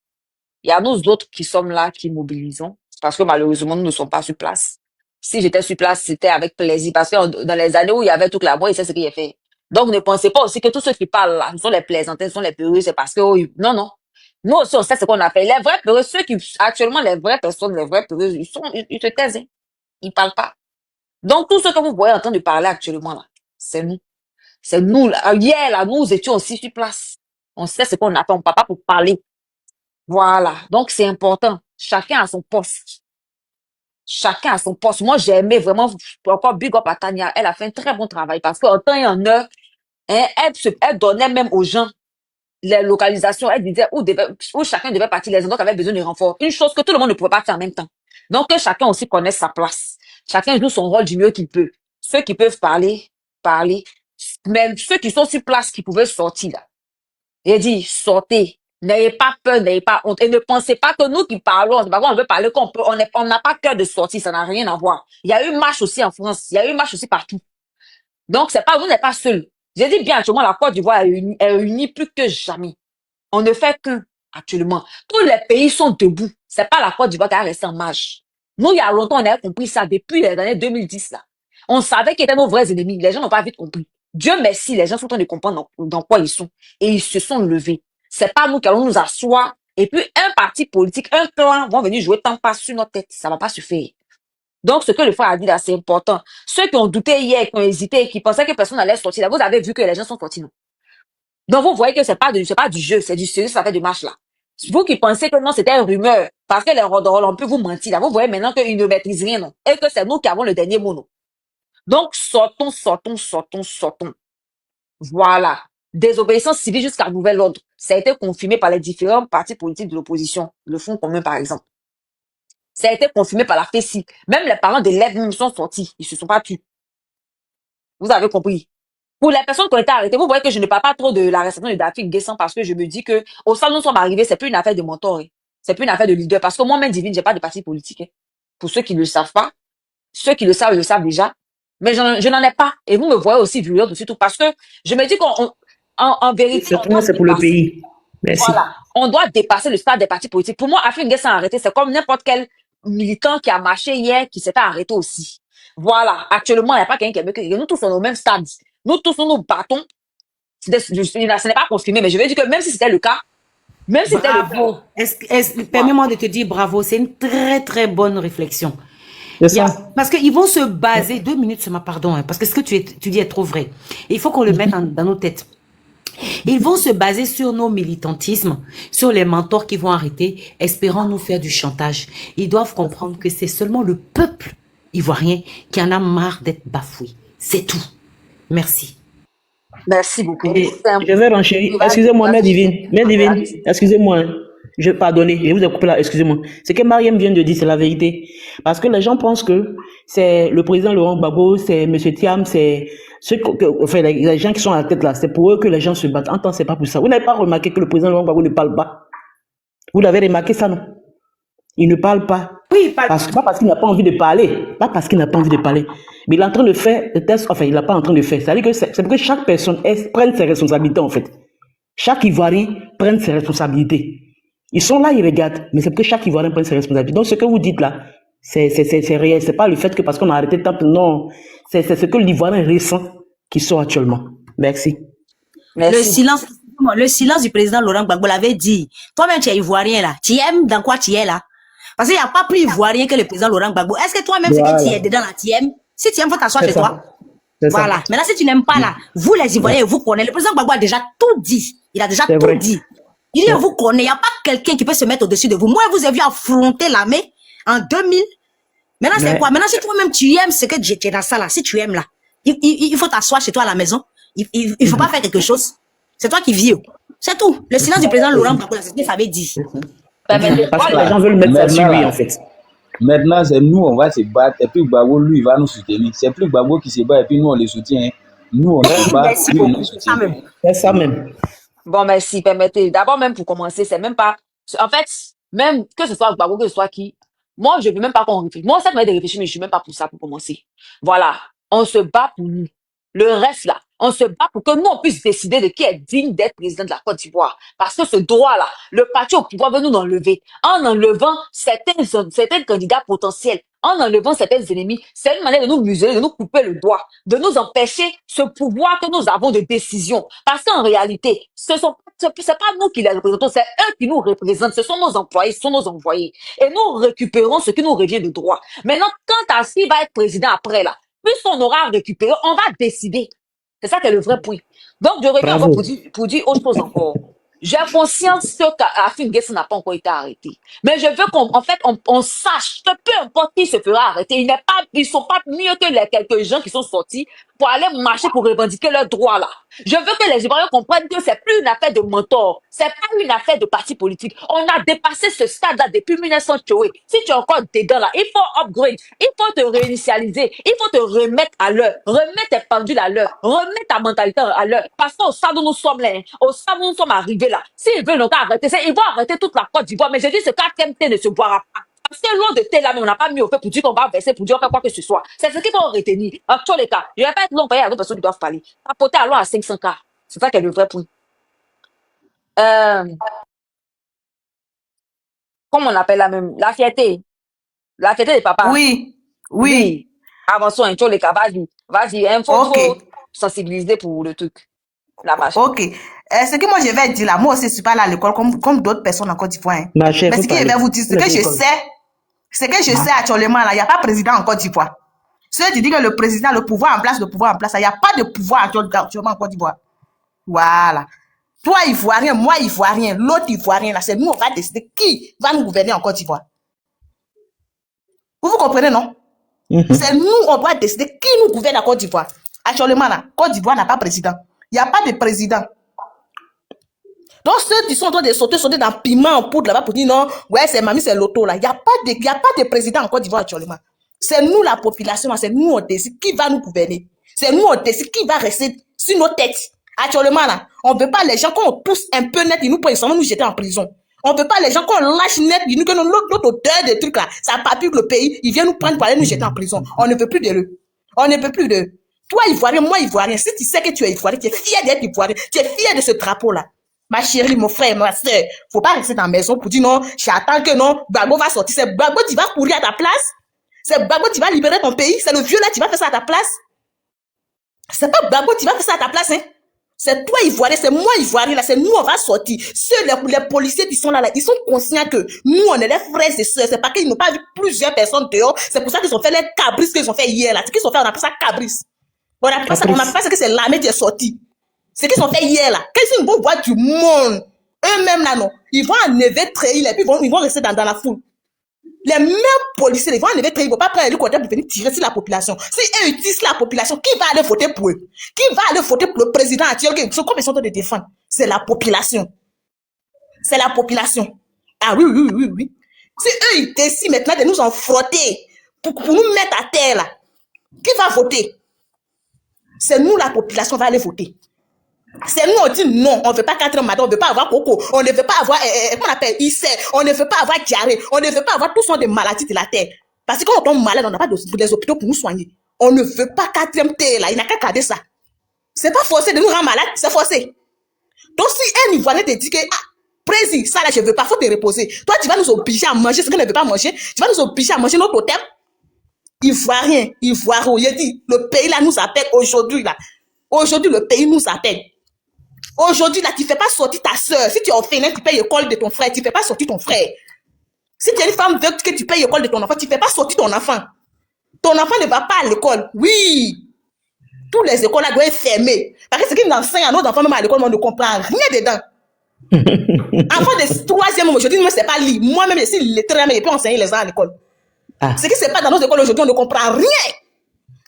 Il y a nous autres qui sommes là, qui mobilisons, parce que malheureusement, nous ne sommes pas sur place. Si j'étais sur place, c'était avec plaisir, parce que dans les années où il y avait toute la boîte, il sait ce qu'il a fait. Donc, ne pensez pas aussi que tous ceux qui parlent là, ce sont les plaisantins, ce sont les peureux, c'est parce que, non, non. Nous aussi, on sait ce qu'on a fait. Les vrais peureux, ceux qui, actuellement, les vraies personnes, les vrais peureux, ils se taisent, hein. Ils parlent pas. Donc, tout ce que vous voyez en train de parler actuellement là, c'est nous. C'est nous, là. Hier, là, nous étions aussi sur place. On sait ce qu'on a fait, on ne parle pas pour parler. Voilà. Donc, c'est important. Chacun a son poste. Chacun a son poste. Moi, j'ai aimé vraiment, encore big up à Tania. Elle a fait un très bon travail parce qu'en temps et en heure, hein, elle donnait même aux gens les localisations. Elle disait où chacun devait partir, les endroits qui avaient besoin de renfort. Une chose que tout le monde ne pouvait pas faire en même temps. Donc, que chacun aussi connaisse sa place. Chacun joue son rôle du mieux qu'il peut. Ceux qui peuvent parler, parler. Même ceux qui sont sur place, qui pouvaient sortir là. J'ai dit, sortez. N'ayez pas peur, n'ayez pas honte. Et ne pensez pas que nous qui parlons, c'est pas qu'on veut parler qu'on peut, on n'a pas cœur de sortir, ça n'a rien à voir. Il y a eu marche aussi en France, il y a eu marche aussi partout. Donc, c'est pas, vous n'êtes pas seul. J'ai dit bien, actuellement, la Côte d'Ivoire est unie plus que jamais. On ne fait qu'un, actuellement. Tous les pays sont debout. C'est pas la Côte d'Ivoire qui a resté en marche. Nous, il y a longtemps, on avait compris ça depuis les années 2010, là. On savait qu'ils étaient nos vrais ennemis. Les gens n'ont pas vite compris. Dieu merci, les gens sont en train de comprendre dans quoi ils sont. Et ils se sont levés. C'est pas nous qui allons nous asseoir. Et puis, un parti politique, un clan vont venir jouer tant pas sur notre tête. Ça va pas se faire. Donc, ce que le frère a dit là, c'est important. Ceux qui ont douté hier, qui ont hésité, qui pensaient que personne n'allait sortir là, vous avez vu que les gens sont sortis, non? Donc, vous voyez que c'est pas du jeu, c'est du sérieux, ça fait de marche là. Vous qui pensez que non, c'était une rumeur, parce que les rôdeurs, on peut vous mentir là. Vous voyez maintenant qu'ils ne maîtrisent rien, non? Et que c'est nous qui avons le dernier mot, non? Donc, sortons. Voilà. Désobéissance civile jusqu'à nouvel ordre. Ça a été confirmé par les différents partis politiques de l'opposition. Le Front commun, par exemple. Ça a été confirmé par la FECI. Même les parents d'élèves même sont sortis. Ils se sont pas tus. Vous avez compris. Pour les personnes qui ont été arrêtées, vous voyez que je ne parle pas trop de l'arrestation de David Guessan parce que je me dis que au sein où nous sommes arrivés, c'est plus une affaire de mentor. Hein. C'est plus une affaire de leader. Parce que moi-même, Divine, j'ai pas de parti politique. Hein. Pour ceux qui ne le savent pas. Ceux qui le savent déjà. Mais je n'en ai pas. Et vous me voyez aussi violente dessus tout. Parce que je me dis qu'en vérité. Certainement, c'est pour le pays. Merci. Voilà. On doit dépasser le stade des partis politiques. Pour moi, Afrique Guessan arrêté, c'est comme n'importe quel militant qui a marché hier, qui s'est fait arrêter aussi. Voilà. Actuellement, il n'y a pas quelqu'un qui est mieux que nous tous sommes au même stade. Nous tous, nous battons. Ce n'est pas confirmé, mais je veux dire que même si c'était le cas, bravo. Permets-moi de te dire bravo. C'est une très, très bonne réflexion. Parce qu'ils vont se baser, 2 minutes seulement, pardon, hein, parce que ce que tu dis est trop vrai. Et il faut qu'on le mette dans nos têtes. Ils vont se baser sur nos militantismes, sur les mentors qui vont arrêter, espérant nous faire du chantage. Ils doivent comprendre que c'est seulement le peuple ivoirien qui en a marre d'être bafoué. C'est tout. Merci. Merci beaucoup. Je vais renchérir. Excusez-moi, Mère Divine. Excusez-moi. Pardonnez, je vous ai coupé là, excusez-moi. Ce que Mariam vient de dire, c'est la vérité. Parce que les gens pensent que c'est le président Laurent Gbagbo, c'est M. Thiam, c'est les gens qui sont à la tête là, c'est pour eux que les gens se battent. En temps, c'est pas pour ça. Vous n'avez pas remarqué que le président Laurent Gbagbo ne parle pas? Vous l'avez remarqué ça, non? Il ne parle pas. Oui, il parle pas. Pas parce qu'il n'a pas envie de parler. Pas parce qu'il n'a pas envie de parler. Mais il est en train de faire le test, enfin, il n'est pas en train de faire. C'est-à-dire que c'est pour que chaque personne prenne ses responsabilités, en fait. Chaque Ivoirien prenne ses responsabilités. Ils sont là, ils regardent, mais c'est pour que chaque Ivoirien prenne ses responsabilités. Donc, ce que vous dites là, c'est réel. C'est pas le fait que parce qu'on a arrêté le temps, non. C'est ce que l'Ivoirien ressent qui sort actuellement. Merci. Le silence du président Laurent Gbagbo l'avait dit. Toi-même, tu es Ivoirien là. Tu aimes dans quoi tu es là? Parce qu'il n'y a pas plus Ivoirien que le président Laurent Gbagbo. Est-ce que toi-même, ce que tu es dedans là, tu aimes? Si tu aimes, faut t'asseoir chez toi. Voilà. Maintenant, si tu n'aimes pas là, vous les Ivoiriens, vous connaissez. Le président Gbagbo a déjà tout dit. Il a déjà tout dit. Il dit, vous connaissez, il n'y a pas quelqu'un qui peut se mettre au-dessus de vous. Moi, vous avez vu affronter l'armée en 2000. Maintenant, c'est quoi? Maintenant, si toi-même, tu aimes ce que tu es dans ça là, si tu aimes là, il faut t'asseoir chez toi à la maison. Il ne faut pas faire quelque chose. C'est toi qui vis. C'est tout. Le silence du président Laurent Gbagbo, c'est ce qu'il avait dit. Parce que les gens veulent mettre ça sur lui, en fait. Maintenant, c'est nous, on va se battre. Et puis, Gbagbo, lui, il va nous soutenir. C'est plus Gbagbo qui se bat et puis nous, on le soutient. Nous, on se bat. C'est ça même. Bon, merci, permettez. D'abord, même pour commencer, c'est même pas. En fait, même que ce soit Gbagbo, que ce soit qui, moi, je veux même pas qu'on réfléchisse. Moi, ça me met de réfléchir, mais je suis même pas pour ça pour commencer. Voilà. On se bat pour nous. Le reste, là, on se bat pour que nous, on puisse décider de qui est digne d'être président de la Côte d'Ivoire. Parce que ce droit-là, le parti au pouvoir veut nous enlever. En enlevant certains candidats potentiels, en enlevant certains ennemis, c'est une manière de nous museler, de nous couper le doigt, de nous empêcher ce pouvoir que nous avons de décision. Parce qu'en réalité, c'est pas nous qui les représentons, c'est eux qui nous représentent. Ce sont nos employés, ce sont nos envoyés. Et nous récupérons ce qui nous revient de droit. Maintenant, quand Assis va être président après, là, puisqu'on aura récupéré, on va décider. C'est ça qui est le vrai point. Donc, je reviens encore pour dire autre chose encore. J'ai conscience qu'Afin Guesson n'a pas encore été arrêté. Mais je veux qu'on sache que peu importe qui se fera arrêter, ils sont pas mieux que les quelques gens qui sont sortis pour aller marcher pour revendiquer leurs droits là. Je veux que les Ivoiriens comprennent que c'est plus une affaire de mentor, c'est pas une affaire de parti politique. On a dépassé ce stade-là depuis 1900. Si tu es encore dedans là, il faut upgrade, il faut te réinitialiser, il faut te remettre à l'heure, remettre tes pendules à l'heure, remettre ta mentalité à l'heure. Parce qu'au stade où nous sommes là, au stade où nous sommes arrivés là, s'ils veulent encore arrêter, ils vont arrêter toute la Côte d'Ivoire. Mais je dis ce quatrième thé ne se boira pas. Parce que l'eau de thé là, mais on n'a pas mis au fait pour dire qu'on va verser, pour dire qu'on fait quoi que ce soit. C'est ce qu'il faut retenir. En tous les cas, je ne vais pas être long, il y a d'autres personnes qui doivent parler. Apporter à l'eau à 500K. C'est ça qui est le vrai point. Comment on appelle la même? La fierté. La fierté des papas. Oui. Avançons, en tous les cas, vas-y. Il faut sensibiliser pour le truc. La vache. Ok. Ce que moi je vais dire là, moi aussi je suis pas là à l'école comme d'autres personnes en Côte d'Ivoire. Hein. Ma chère, mais ce que je vais vous dire, ce que je sais actuellement là, il n'y a pas président en Côte d'Ivoire. Ceux qui disent que le président, le pouvoir en place, il n'y a pas de pouvoir actuellement en Côte d'Ivoire. Voilà. Toi Ivoirien, moi Ivoirien, l'autre Ivoirien là, c'est nous on va décider qui va nous gouverner en Côte d'Ivoire. Vous comprenez, non? C'est nous on doit décider qui nous gouverne en Côte d'Ivoire. Actuellement là, Côte d'Ivoire n'a pas président. Il n'y a pas de président. Donc, ceux qui sont en train de sauter dans le piment en poudre là-bas pour dire non, ouais, c'est mamie, c'est l'auto là. Il n'y a pas de président en Côte d'Ivoire actuellement. C'est nous, la population, c'est nous, on décide qui va nous gouverner. C'est nous, on décide qui va rester sur nos têtes. Actuellement là, on ne veut pas les gens qu'on pousse un peu net, ils nous prennent, ils nous jeter en prison. On ne veut pas les gens qu'on lâche net, ils nous donnent l'autre odeur des trucs là. Ça papille le pays, ils viennent nous prendre pour aller nous jeter en prison. On ne veut plus d'eux. On ne veut plus d'eux. Toi, Ivoirien, moi, Ivoirien, si tu sais que tu es Ivoirien, tu es fier d'être Ivoirien, tu es fier de ce drapeau-là. Ma chérie, mon frère, ma soeur, faut pas rester dans la maison pour dire non, j'attends que non, Gbagbo va sortir. C'est Gbagbo qui va courir à ta place. C'est Gbagbo qui va libérer ton pays. C'est le vieux là qui va faire ça à ta place. C'est pas Gbagbo qui va faire ça à ta place, hein. C'est toi, Ivoirien, c'est moi, Ivoirien, là, c'est nous, on va sortir. Les policiers qui sont là, ils sont conscients que nous, on est les frères et sœurs. C'est pas qu'ils n'ont pas vu plusieurs personnes dehors. C'est pour ça qu'ils ont fait les cabrisses qu'ils ont fait hier, là. Ce qu'ils ont fait, on appelle ça cabrice. On appelle pas ça que c'est l'armée qui est sortie. Ce qu'ils ont fait hier, là. Quand ils vont voir du monde, eux-mêmes, là, non, ils vont enlever Tréhil et puis ils vont rester dans la foule. Les mêmes policiers, ils vont enlever Tréhil, ils vont pas prendre l'hélicoptère pour venir tirer sur la population. Si eux utilisent la population, qui va aller voter pour eux? Qui va aller voter pour le président actuel? Comme ils sont en train de défendre. C'est la population. C'est la population. Ah oui. Si eux, ils décident maintenant de nous en frotter pour nous mettre à terre, là, qui va voter? C'est nous, la population, va aller voter. C'est nous, on dit non, on ne veut pas 4 matin, on ne veut pas avoir coco, on ne veut pas avoir, comment on appelle, ICE, on ne veut pas avoir diarrhée, on ne veut pas avoir tout sortes de maladies de la terre. Parce que quand on tombe malade, on n'a pas des hôpitaux pour nous soigner. On ne veut pas 4e terre, là, il n'a qu'à garder ça. C'est pas forcé de nous rendre malades, c'est forcé. Donc si un Ivoirien te dit que, président, ça là, je ne veux pas, faut te reposer. Toi, tu vas nous obliger à manger ce qu'on ne veut pas manger, tu vas nous obliger à manger notre totem. Ivoirien, il dit, le pays là nous appelle aujourd'hui là. Aujourd'hui, le pays nous appelle. Aujourd'hui, là, tu ne fais pas sortir ta soeur. Si tu es orphelin, tu payes l'école de ton frère. Tu ne fais pas sortir ton frère. Si tu es une femme veuve, que tu payes l'école de ton enfant, tu ne fais pas sortir ton enfant. Ton enfant ne va pas à l'école. Oui. Toutes les écoles là doivent être fermées. Parce que ce qu'ils enseignent à nos enfants, même à l'école, on ne comprend rien dedans. Enfant de 3e aujourd'hui, moi, c'est pas lire. Moi-même, je suis lettré, mais je peux enseigner les gens à l'école. Ce qui se passe dans nos écoles aujourd'hui, on ne comprend rien.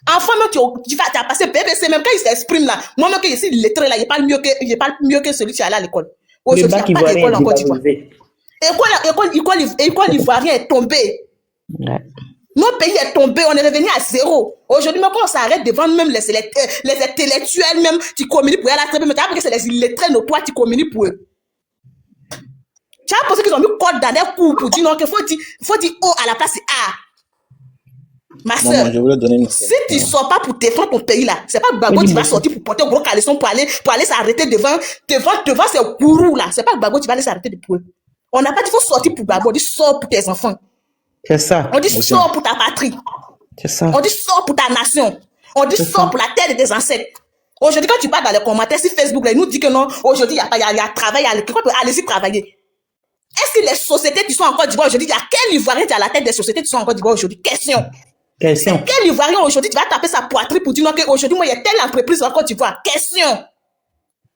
Enfant, même tu vas passer BBC, même quand il s'exprime là. Moi-même, que je suis lettré là, il parle mieux que celui qui est allé à l'école. Aujourd'hui, il n'y a pas d'école en Côte d'Ivoire. L'école ivoirienne est tombée. Ouais. Nos notre pays est tombé, on est revenu à zéro. Aujourd'hui, même quand on s'arrête devant même les intellectuels, même, tu communiques pour eux à la traite, mais tu as que c'est les illettrés notoires, tu communiques pour eux. Tu as pensé qu'ils ont mis code dans des coups pour dire non, qu'il faut dire O à la place de A. Ma soeur, si tu ne sors pas pour défendre ton pays là, c'est pas Gbagbo qui va sortir pour porter un gros caleçon pour aller s'arrêter devant ces gourous là. C'est pas Gbagbo qui va aller s'arrêter pour eux. On n'a pas dit qu'il faut sortir pour Gbagbo, on dit sors pour tes enfants. C'est ça. On dit sors pour ta patrie. C'est ça. On dit sors pour ta nation. On dit sors pour la terre de tes ancêtres. Aujourd'hui, quand tu parles dans les commentaires sur Facebook, là, ils nous disent que non, aujourd'hui, il y a travail, allez-y travailler. Est-ce que les sociétés qui sont en Côte d'Ivoire aujourd'hui, il y a quel Ivoirien qui est à la tête des sociétés qui sont en Côte d'Ivoire aujourd'hui? Question. Quel Ivoirien aujourd'hui qui va taper sa poitrine pour dire non, qu'aujourd'hui, moi, il y a telle entreprise en Côte d'Ivoire? Question.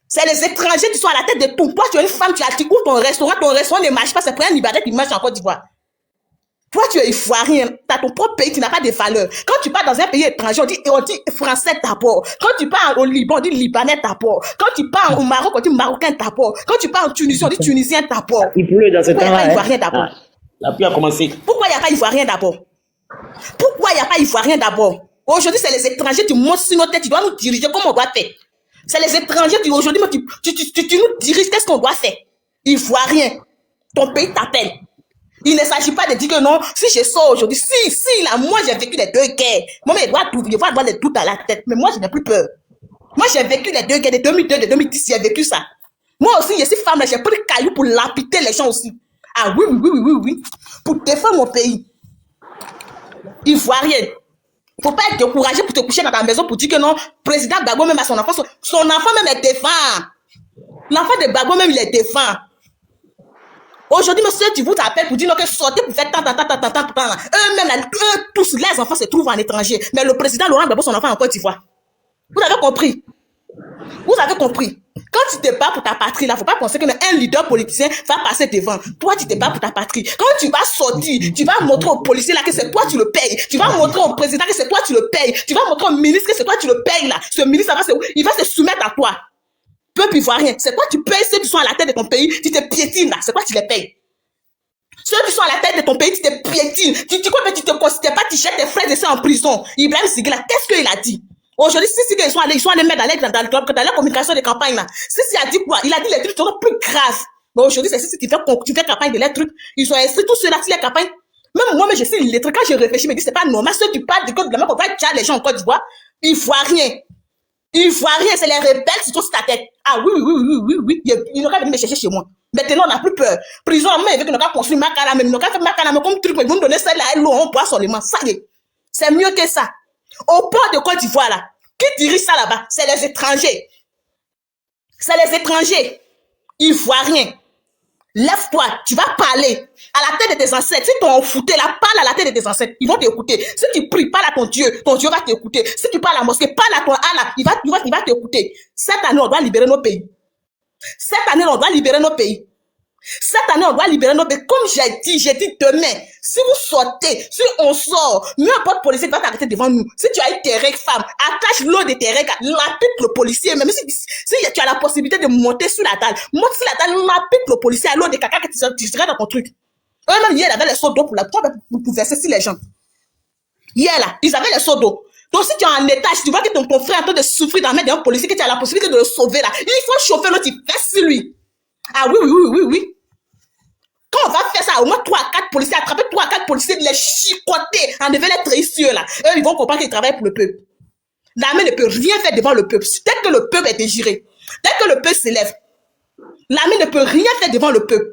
C'est les étrangers qui sont à la tête de tout. Toi, tu es une femme, tu ouvres ton restaurant ne marche pas, c'est pour un Ivoirien qui marche en Côte d'Ivoire. Toi, tu es ivoirien, tu as ton propre pays qui n'a pas de valeur. Quand tu pars dans un pays étranger, on dit français d'abord. Quand tu pars au Liban, on dit libanais d'abord. Quand tu pars au Maroc, on dit marocain d'abord. Quand tu pars en Tunisie, on dit tunisien d'abord. Il pleut dans ce temps-là. Ivoirien d'abord. La pluie a commencé. Pourquoi il n'y a pas ivoirien d'abord? Pourquoi il n'y a pas ivoirien d'abord? Aujourd'hui, c'est les étrangers qui montent sur nos têtes, tu dois nous diriger comme on doit faire. C'est les étrangers qui aujourd'hui, tu nous diriges, qu'est-ce qu'on doit faire? Ivoirien, ton pays t'appelle. Il ne s'agit pas de dire que non, si je sors aujourd'hui, si là, moi j'ai vécu les deux guerres. Moi, mais il doit avoir les doutes à la tête, mais moi je n'ai plus peur. Moi j'ai vécu les deux guerres de 2002, de 2010, j'ai vécu ça. Moi aussi, je suis femme, là, j'ai pris le caillou pour lapider les gens aussi. Ah oui. Pour défendre mon pays. Ivoirien. Il ne faut pas être découragé pour te coucher dans ta maison pour dire que non, président Gbagbo même à son enfant même est défend. L'enfant de Gbagbo même il est défend. Aujourd'hui, monsieur, tu vous appelles pour dire que sortez pour faire tant. Eux-mêmes, eux tous, les enfants se trouvent en étranger. Mais le président Laurent Gbagbo, son enfant en Côte d'Ivoire. Vous avez compris? Vous avez compris? Quand tu te bats pour ta patrie, là, faut pas penser qu'un leader politicien va passer devant. Toi, tu te bats pour ta patrie. Quand tu vas sortir, tu vas montrer aux policiers là que c'est toi tu le payes. Tu vas montrer au président que c'est toi tu le payes. Tu vas montrer au ministre que c'est toi tu le payes là. Ce ministre, il va se soumettre à toi. Peuple ivoirien, c'est toi tu payes ceux qui sont à la tête de ton pays, tu te piétines là, c'est toi tu les payes. Ceux qui sont à la tête de ton pays, tu te piétines. Tu te considères pas, tu jettes tes frères et sœurs en prison. Ibrahim Sigla, qu'est-ce qu'il a dit? Aujourd'hui, si ils sont allés mettre dans la communication de campagne là. Si a dit quoi? Il a dit les trucs sont plus graves. Mais aujourd'hui, c'est si tu fais campagne de les trucs. Ils sont inscrits tous ceux-là sur les campagnes. Même moi, mais je sais les trucs. Quand je réfléchis, je me dis c'est pas normal. Ceux qui parlent du code de la main qu'on va tuer les gens en Côte d'Ivoire, Ivoiriens. Ivoiriens, c'est les rebelles qui sont sur ta tête. Ah oui. Ils n'ont qu'à venir me chercher chez moi. Maintenant, on n'a plus peur. Prison, mais avec nous, on a construit Makala, mais nous avons fait Makala, comme truc, mais vous nous donnez celle-là, l'eau, on boit seulement. Ça y est. C'est mieux que ça. Au port de Côte d'Ivoire, là, qui dirige ça là-bas? C'est les étrangers. C'est les étrangers. Ivoiriens. Lève-toi, tu vas parler à la tête de tes ancêtres. Si t'en foutais là, parle à la tête de tes ancêtres. Ils vont t'écouter. Si tu pries, parle à ton Dieu va t'écouter. Si tu parles à la mosquée, parle à ton Allah, il va t'écouter. Cette année, on doit libérer nos pays. Cette année, on doit libérer nos pays. Cette année, on doit libérer nos pays. Comme j'ai dit demain, si vous sortez, si on sort, mieux importe policier va t'arrêter devant nous. Si tu as une terre femme, attache l'eau de terre, lapide le policier. Même si tu as la possibilité de monter sur la dalle, monte sur la dalle, lapide le policier à l'eau de caca que tu seras dans ton truc. Eux-mêmes, hier, ils avaient les seaux d'eau pour verser sur les gens. Hier, là, ils avaient les seaux d'eau. Donc, si tu es en étage, tu vois que ton frère est en train de souffrir dans la main d'un policier, que tu as la possibilité de le sauver, là, il faut chauffer l'autre, il verse sur lui. Ah oui. Quand on va faire ça, au moins 3 à 4 policiers, attraper 3 à 4 policiers, les chicoter, enlever les trahisseurs, là. Eux, ils vont comprendre qu'ils travaillent pour le peuple. L'armée ne peut rien faire devant le peuple. Dès que le peuple est dégiré, dès que le peuple s'élève, l'armée ne peut rien faire devant le peuple.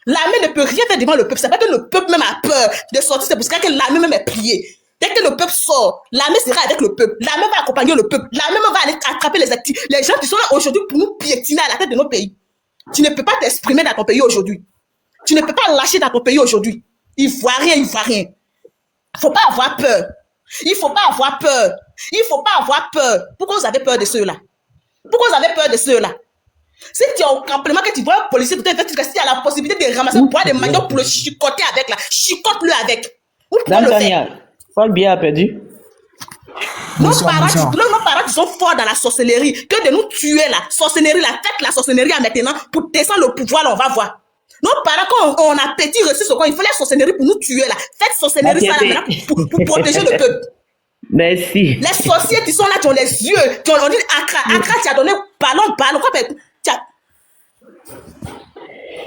L'armée ne peut rien faire devant le peuple. C'est pas que le peuple même a peur de sortir, c'est pour ça que l'armée même est pliée. Dès que le peuple sort, l'armée sera avec le peuple. L'armée va accompagner le peuple. L'armée va aller attraper les gens qui sont là aujourd'hui pour nous piétiner à la tête de nos pays. Tu ne peux pas t'exprimer dans ton pays aujourd'hui. Tu ne peux pas lâcher dans ton pays aujourd'hui. Ivoirien. Faut pas avoir peur. Il faut pas avoir peur. Pourquoi vous avez peur de ceux-là? Si tu es au campement, que tu vois un policier, tu as la possibilité de ramasser pour des maniocs pour le chicoter avec là. Chicote-le avec. Daniel, Paul Biya a perdu. Nos parents qui sont forts dans la sorcellerie, que de nous tuer là, sorcellerie là, faites la sorcellerie maintenant pour descendre le pouvoir là, on va voir. Nos parents, quand on a petit reçu ce qu'on, il faut les sorcelleries pour nous tuer là. Faites sorcellerie ça là maintenant pour protéger le peuple. Merci. Les sorciers qui sont là, qui ont les yeux, qui ont dit Accra, tu as donné ballon, quoi,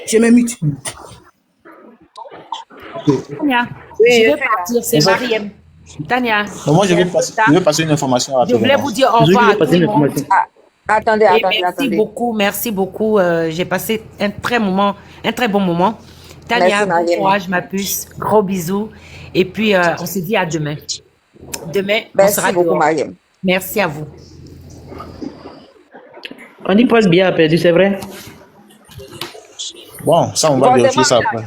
je me mute. Tania, Oui, je vais partir, c'est Mariem. Tania. Non, moi, je vais passer une information Je voulais vous dire au revoir à tout le monde. Attendez, Et merci beaucoup. J'ai passé un très bon moment. Tania, bon courage, ma puce. Gros bisous. Et puis, on se dit à demain. Demain, on sera beaucoup, Mariem. Merci à vous. On dit Paul Biya a perdu, c'est vrai? Bon, ça, on va vérifier ça après.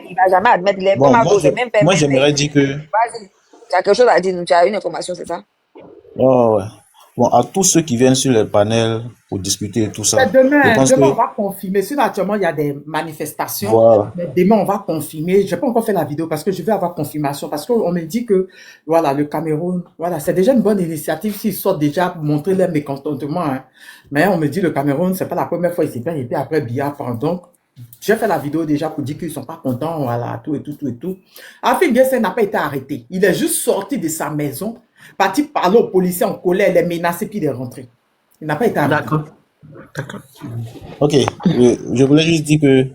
Il va jamais admettre. Il est Bon, même même moi, j'aimerais dire que... Vas-y. Tu as quelque chose à dire, tu as une information, c'est ça? Ouais. Bon, à tous ceux qui viennent sur les panels pour discuter et tout ça. Mais demain, je pense on va confirmer. Si actuellement il y a des manifestations, voilà. Mais demain on va confirmer. Je n'ai pas encore fait la vidéo parce que je vais avoir confirmation. Parce qu'on me dit que voilà, le Cameroun, voilà, c'est déjà une bonne initiative s'ils sortent déjà pour montrer leur mécontentement. Hein. Mais on me dit le Cameroun, c'est pas la première fois ils s'y plaignent et puis après Biya prend. Donc, j'ai fait la vidéo déjà pour dire qu'ils ne sont pas contents, voilà, tout et tout. Afin Guessé n'a pas été arrêté. Il est juste sorti de sa maison, parti parler aux policiers en colère, les menacer, puis il est rentré. Il n'a pas été arrêté. D'accord. Ok, je voulais juste dire que,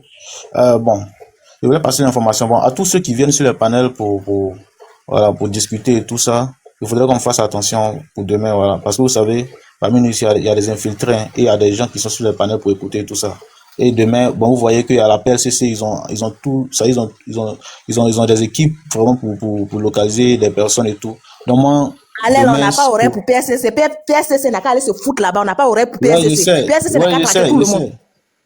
je voulais passer l'information. Bon, à tous ceux qui viennent sur le panel pour discuter et tout ça, il faudrait qu'on fasse attention pour demain, voilà. Parce que vous savez, parmi nous ici, il y a des infiltrés et il y a des gens qui sont sur le panel pour écouter tout ça. Et demain, bon, vous voyez qu'à la PLCC, ils ont tout ça, ils ont des équipes vraiment pour localiser des personnes et tout. Donc moi, allez, on n'a pas horaire pour PSCC. PSCC n'a qu'à aller se foutre là-bas. On n'a pas horaire pour PSCC. PSCC n'a qu'à traquer tout le monde.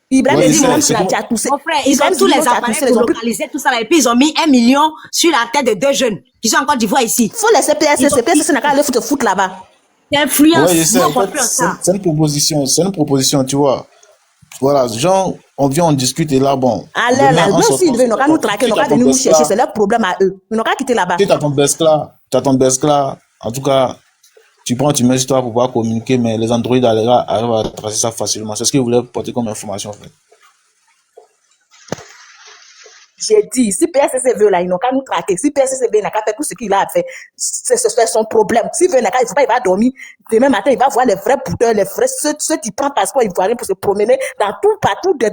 Ibrahim dit même sur la chat tout ça. Mon frère, ils ont tous les appareils pour localiser tout ça là. Et puis ils ont mis 1 million sur la tête de 2 jeunes qui sont en Côte d'Ivoire ici. Faut laisser PSCC. PSCC n'a qu'à aller se foutre là-bas. Influence. C'est une proposition, tu vois. Voilà, genre, on vient, on discute et là, bon. Allez, là, même s'ils veulent, ils n'ont qu'à nous traquer, ils n'ont qu'à venir nous chercher, c'est leur problème à eux. Ils n'ont qu'à quitter là-bas. Tu as ton best là, en tout cas, tu mets sur toi pour pouvoir communiquer, mais les Android arrivent à tracer ça facilement. C'est ce que vous voulez porter comme information, en fait. J'ai dit, si PSCC veut là, ils n'ont qu'à nous traquer. Si PSCC veut, il n'a qu'à faire tout ce qu'il a à faire. C'est son problème. S'il veut, il va dormir. Demain matin, il va voir les vrais bouteurs, les vrais, ceux qui prennent passeport ivoirien pour se promener dans partout des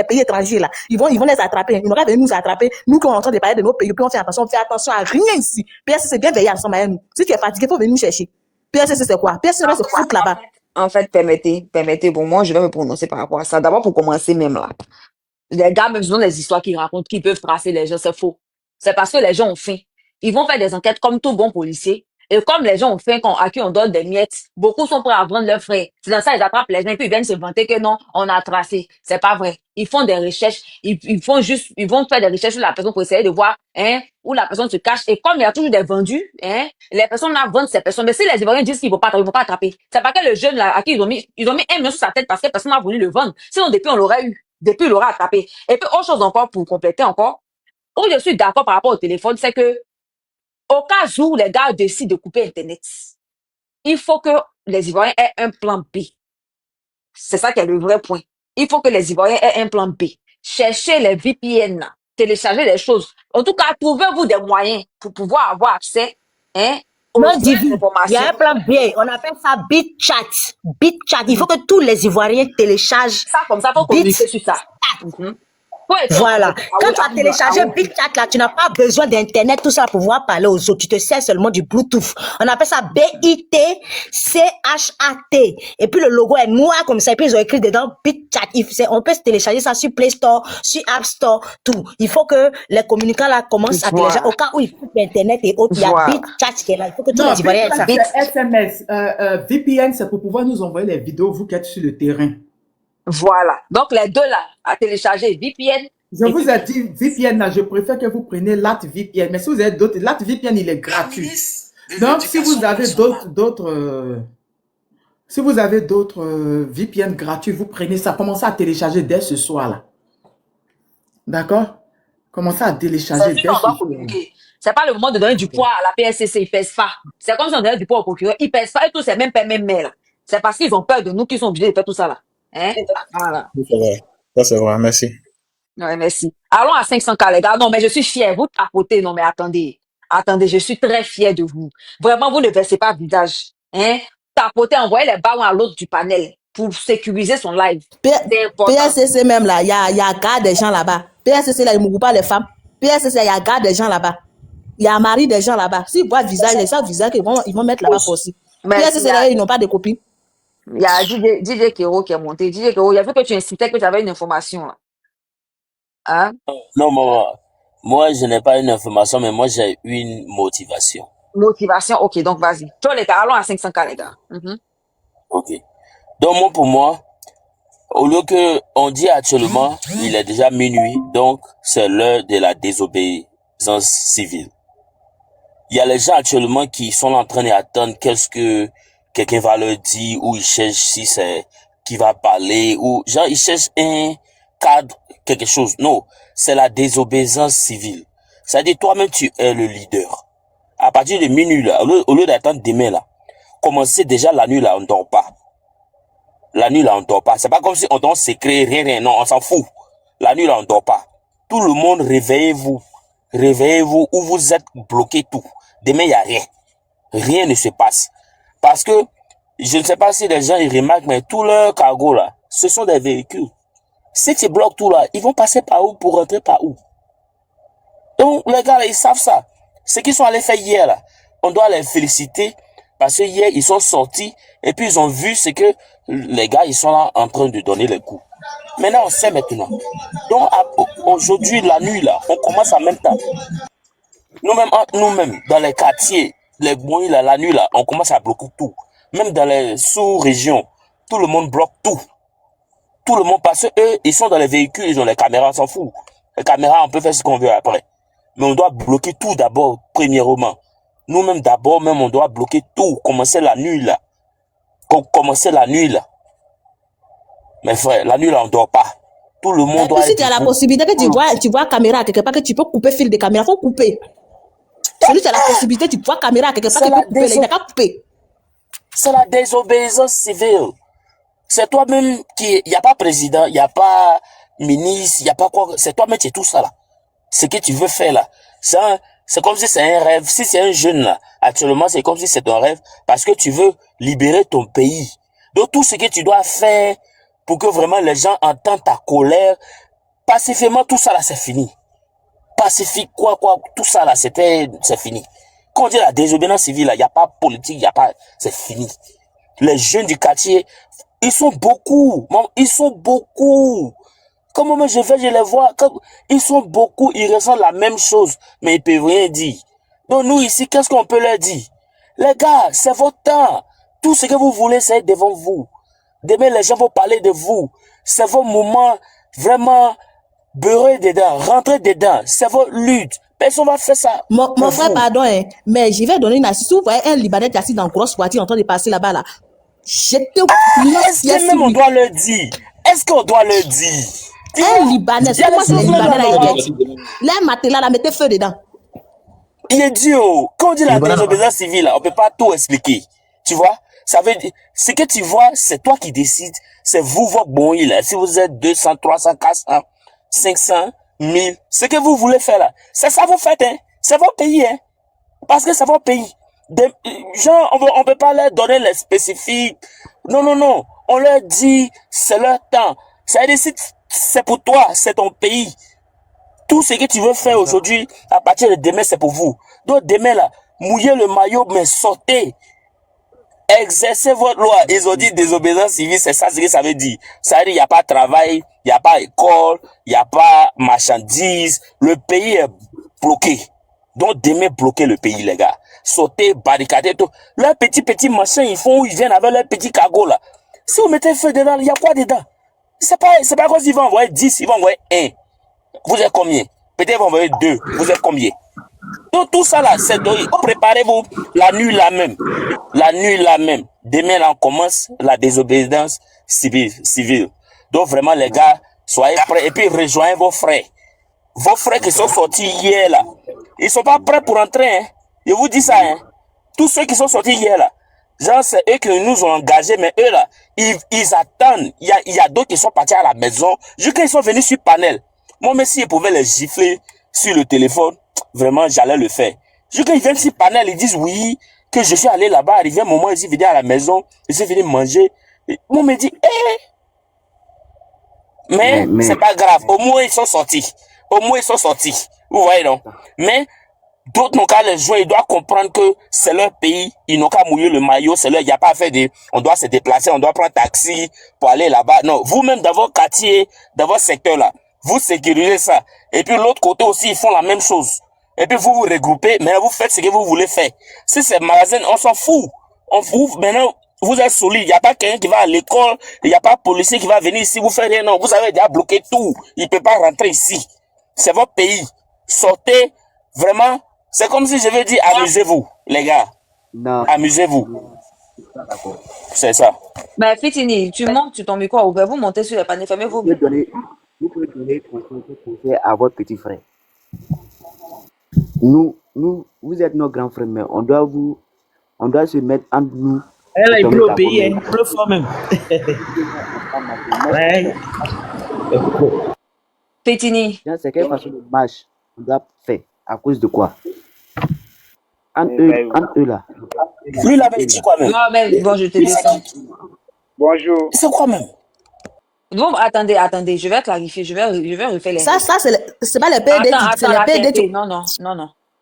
pays étrangers là. Ils vont les attraper. Ils n'ont qu'à venir nous attraper. Nous, quand on est en train de parler de nos pays, puis on fait attention à rien ici. PSCC bien veillé ensemble à nous. Si tu es fatigué, il faut venir nous chercher. PSCC c'est quoi? PSCC va se foutre là-bas. En fait, permettez, bon, moi, je vais me prononcer par rapport à ça. D'abord, pour commencer même là. Les gars, même si les histoires qu'ils racontent, qu'ils peuvent tracer les gens, c'est faux. C'est parce que les gens ont faim. Ils vont faire des enquêtes comme tout bon policier. Et comme les gens ont faim, à qui on donne des miettes, beaucoup sont prêts à vendre leurs frères. C'est dans ça ils attrapent les gens et puis ils viennent se vanter que non, on a tracé. C'est pas vrai. Ils font des recherches. Ils vont faire des recherches sur la personne pour essayer de voir, où la personne se cache. Et comme il y a toujours des vendus, les personnes là vendent ces personnes. Mais si les Ivoiriens disent qu'ils vont pas attraper, c'est pas que le jeune là, à qui ils ont mis 1 million sur sa tête parce que personne n'a voulu le vendre. Sinon, depuis, on l'aurait eu. Depuis, il l'aura attrapé. Et puis, autre chose encore pour compléter encore, où je suis d'accord par rapport au téléphone, c'est que, au cas où les gars décident de couper Internet, il faut que les Ivoiriens aient un plan B. C'est ça qui est le vrai point. Il faut que les Ivoiriens aient un plan B. Cherchez les VPN, téléchargez les choses. En tout cas, trouvez-vous des moyens pour pouvoir avoir accès, Non, il y a un plan B. On appelle ça BitChat. BitChat. Il faut que tous les Ivoiriens téléchargent. Ça, comme ça, faut communiquer sur ça. Voilà. Quand tu as téléchargé BitChat, là, tu n'as pas besoin d'Internet, tout ça, pour pouvoir parler aux autres. Tu te sers seulement du Bluetooth. On appelle ça BITCHAT. Et puis, le logo est noir comme ça. Et puis, ils ont écrit dedans BitChat. On peut se télécharger ça sur Play Store, sur App Store, tout. Il faut que les communicants, là, commencent à télécharger. Au cas où ils coupent Internet et autres, il y a BitChat qui est là. Il faut que tous les Ivoiriens aient ça. SMS. VPN, c'est pour pouvoir nous envoyer les vidéos, vous qui êtes sur le terrain. Voilà. Donc, les deux là, à télécharger VPN. Je vous ai dit VPN là, je préfère que vous preniez LATVPN. Mais si vous avez d'autres, LATVPN, il est gratuit. Donc, si vous avez d'autres VPN gratuits, vous prenez ça. Commencez à télécharger dès ce soir là. D'accord? Commencez à télécharger dès ce soir. C'est pas le moment de donner du poids à la PSCC, ils pèsent pas. C'est comme si on donnait du poids au procureur, ils pèsent pas et tout, c'est même pas même là. C'est parce qu'ils ont peur de nous qu'ils sont obligés de faire tout ça là. Voilà. Ça c'est vrai, merci. Ouais, merci. Allons à 500K, les gars. Non, mais je suis fière. Vous tapotez. Non, mais attendez. Attendez, je suis très fière de vous. Vraiment, vous ne versez pas visage. Hein? Tapotez, envoyez les ballons à l'autre du panel pour sécuriser son live. C'est important. PSCC même là, il y a garde des gens là-bas. PSCC là, ils ne m'ouvrent pas les femmes. PSCC, il y a garde des gens là-bas. Il y a mari des gens là-bas. S'ils voient visage, les gens visage qu'ils vont mettre là-bas aussi. PSCC là, ils n'ont pas de copines. Il y a DJ Kero qui est monté. DJ Kero, il y a vu que tu incitais que tu avais une information là. Hein? Non, moi, je n'ai pas une information, mais moi, j'ai une motivation. Motivation, ok, donc vas-y. Toi, les gars, allons à 500K, les gars. Ok. Donc, pour moi, au lieu que on dit actuellement, il est déjà minuit, donc c'est l'heure de la désobéissance civile. Il y a les gens actuellement qui sont en train d'attendre qu'est-ce que quelqu'un va leur dire, ou ils cherchent si c'est qui va parler, ou genre ils cherchent un cadre, quelque chose. Non, c'est la désobéissance civile. C'est-à-dire toi-même tu es le leader. À partir de minuit là, au lieu d'attendre demain là, commencez déjà la nuit là, on ne dort pas. La nuit là, on dort pas. C'est pas comme si on dort secret, rien, non, on s'en fout. La nuit là, on dort pas. Tout le monde, réveillez-vous. Réveillez-vous ou vous êtes bloqué tout. Demain, il n'y a rien. Rien ne se passe. Parce que, je ne sais pas si les gens ils remarquent, mais tout leur cargo là, ce sont des véhicules. Si tu bloques tout là, ils vont passer par où pour rentrer par où? Donc, les gars là, ils savent ça. Ce qu'ils sont allés faire hier là, on doit les féliciter parce que hier, ils sont sortis et puis ils ont vu ce que les gars, ils sont là en train de donner les coups. Maintenant, on sait maintenant. Donc, aujourd'hui, la nuit là, on commence en même temps. Nous-mêmes, dans les quartiers, les bruits là, la nuit là, on commence à bloquer tout. Même dans les sous-régions, tout le monde bloque tout. Tout le monde, parce qu'eux, ils sont dans les véhicules, ils ont les caméras, on s'en fout. Les caméras, on peut faire ce qu'on veut après. Mais on doit bloquer tout d'abord, premièrement. Nous-mêmes, d'abord, même, on doit bloquer tout. Commencer la nuit, là. Commencer la nuit, là. Mes frères, la nuit, là, on ne dort pas. Tout le monde doit si tu as la possibilité que tu vois caméra quelque part, que tu peux couper fil de caméra, il faut couper. Celui qui a la possibilité, tu vois caméra quelque part, tu peux couper, il n'a qu'à couper. C'est la désobéissance civile. C'est toi-même qui... Il n'y a pas président, il n'y a pas ministre, il n'y a pas quoi. C'est toi-même qui es tout ça, là. Ce que tu veux faire, là. C'est comme si c'est un rêve. Si c'est un jeune, là, actuellement, c'est comme si c'est un rêve parce que tu veux libérer ton pays. Donc, tout ce que tu dois faire pour que vraiment les gens entendent ta colère, pacifiquement, tout ça, là, c'est fini. Pacifique, quoi, tout ça, là, c'est fini. Quand on dit la désobéissance civile, là, il n'y a pas politique, il n'y a pas, c'est fini. Les jeunes du quartier, ils sont beaucoup. Comment moi je les vois, ils sont beaucoup, ils ressentent la même chose, mais ils peuvent rien dire. Donc nous ici, qu'est-ce qu'on peut leur dire? Les gars, c'est votre temps. Tout ce que vous voulez, c'est devant vous. Demain, les gens vont parler de vous. C'est vos moments, vraiment, beurrez dedans, rentrez dedans. C'est votre lutte. Personne va faire ça. Mon frère, pardon, mais je vais donner une assistance. Vous voyez un Libanais assis dans une grosse voiture en train de passer là-bas, là. Est-ce que même on doit le dire? Est-ce qu'on doit le dire? Un Libanais, c'est moi, c'est les Libanais là, là, matelas, là, mettez feu dedans. Il est dit, quand on dit la désobéissance civile, on peut pas tout expliquer. Tu vois? Ça veut dire, ce que tu vois, c'est toi qui décides. C'est vous, votre bon, là. Si vous êtes 200, 300, 400, 500, 1000, ce que vous voulez faire là, c'est ça vous faites, hein. C'est votre pays, hein. Parce que c'est votre pays. Genre, on peut pas leur donner les spécifiques. Non. On leur dit, c'est leur temps. Ça veut dire, c'est pour toi, c'est ton pays. Tout ce que tu veux faire aujourd'hui, à partir de demain, c'est pour vous. Donc demain là, mouillez le maillot, mais sortez. Exercez votre loi. Ils ont dit désobéissance civile, c'est ça ce que ça veut dire. Ça veut dire il n'y a pas de travail, il n'y a pas d'école, il n'y a pas marchandises. Le pays est bloqué. Donc demain, bloquez le pays, les gars. Sautez, barricadez tout. Leurs petits machins, ils viennent avec leurs petits cargos là. Si vous mettez feu dedans, il y a quoi dedans? C'est pas comme s'ils vont envoyer 10, ils vont envoyer 1. Vous êtes combien? Peut-être ils vont envoyer 2. Vous êtes combien? Donc tout ça là, c'est préparez-vous la nuit là même. La nuit là même. Demain là, on commence la désobéissance civile. Donc vraiment les gars, soyez prêts et puis rejoignez vos frères. Vos frères qui sont sortis hier là, ils sont pas prêts pour entrer, hein. Je vous dis ça, hein. Tous ceux qui sont sortis hier là, genre c'est eux qui nous ont engagés, mais eux là, ils attendent. Il y a d'autres qui sont partis à la maison, jusqu'à ils sont venus sur panel. Moi, même s'ils pouvaient les gifler sur le téléphone, vraiment, j'allais le faire. Je qu'ils viennent sur panel, ils disent oui, que je suis allé là-bas, arrivé un moment, ils sont venus à la maison, ils sont venus manger. Et moi, me dit, mais c'est pas grave. Au moins, ils sont sortis. Au moins, ils sont sortis. Vous voyez, non? Mais, d'autres n'ont qu'à les jouer. Ils doivent comprendre que c'est leur pays. Ils n'ont qu'à mouiller le maillot. C'est leur, il n'y a pas à faire on doit se déplacer, on doit prendre taxi pour aller là-bas. Non. Vous-même, dans votre quartier, dans votre secteur là, vous sécurisez ça. Et puis, l'autre côté aussi, ils font la même chose. Et puis, vous vous regroupez. Maintenant, vous faites ce que vous voulez faire. Si c'est magasin, on s'en fout. Maintenant, vous êtes solide. Il n'y a pas quelqu'un qui va à l'école. Il n'y a pas un policier qui va venir ici. Vous faites rien. Non. Vous avez déjà bloqué tout. Il ne peut pas rentrer ici. C'est votre pays. Sortez. Vraiment. C'est comme si je veux dire, amusez-vous, les gars. Non. Amusez-vous. C'est ça. Mais Fitini, tu montes sur ton micro ouvert, vous montez sur les paniers fermés, vous. Vous pouvez donner conseil à votre petit frère. Nous, vous êtes nos grands frères, mais on doit se mettre entre nous. Elle est bleue au pays, elle est bleue fort même. Ouais. Fitini. C'est quelle façon de marche on doit faire? À cause de quoi? Entre eux là. Lui, il avait dit quoi même? Non, mais bon, je te descends. Bonjour. C'est quoi même? Bon, attendez, je vais clarifier, je vais refaire les... Ça, c'est pas les PD, c'est les PD. Non.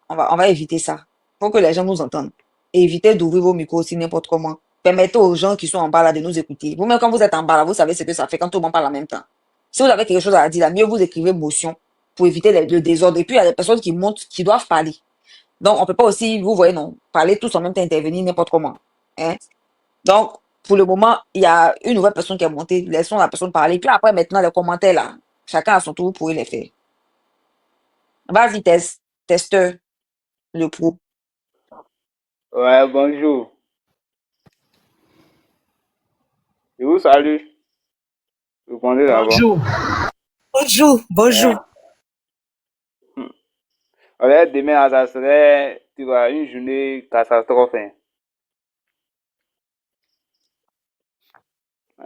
On va éviter ça. Faut que les gens nous entendent. Et évitez d'ouvrir vos micros aussi n'importe comment. Permettez aux gens qui sont en bas là de nous écouter. Vous-même, quand vous êtes en bas là, vous savez ce que ça fait quand tout le monde parle en même temps. Si vous avez quelque chose à dire là, mieux vous écrivez motion pour éviter le désordre. Et puis, il y a des personnes qui montent, qui doivent parler. Donc, on peut pas aussi, vous voyez, non, parler tous en même temps, intervenir n'importe comment. Hein? Donc, pour le moment, il y a une nouvelle personne qui est montée. Laissons la personne parler. Puis après, maintenant, les commentaires là, chacun à son tour, vous pouvez les faire. Vas-y, testeur, le pro. Ouais, bonjour. Je vous salue. Vous prenez d'abord. Bonjour. Ouais, demain, ça serait, tu vois, une journée catastrophe. Hein.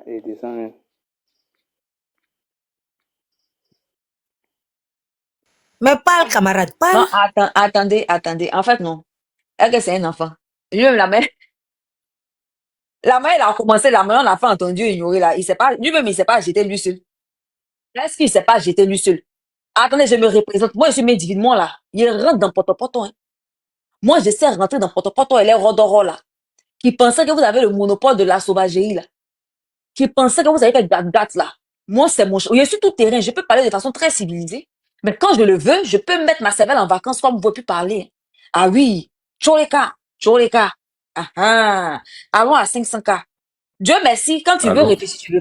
Et descend. Mais parle, camarade, parle. Non, attendez. En fait, non. Est-ce que c'est un enfant? Lui-même, la mère, elle a commencé, la mère, l'enfant a entendu ignorer là. Lui-même, il s'est pas jeté lui seul. Est-ce qu'il s'est pas jeté lui seul? Attendez, je me représente. Moi, je suis divinement là. Il rentre dans Poto-Poto. Hein. Moi, je sais rentrer dans Poto-Poto et les Rodoro là. Qui pensaient que vous avez le monopole de la sauvagerie là. Qui pensaient que vous avez fait date là. Moi, c'est mon choix. Je suis tout terrain. Je peux parler de façon très civilisée. Mais quand je le veux, je peux mettre ma cervelle en vacances comme vous ne pouvez plus parler. Ah oui. Choleka. Ah ah. Allons à 500K. Dieu merci, quand tu veux réfléchir, tu veux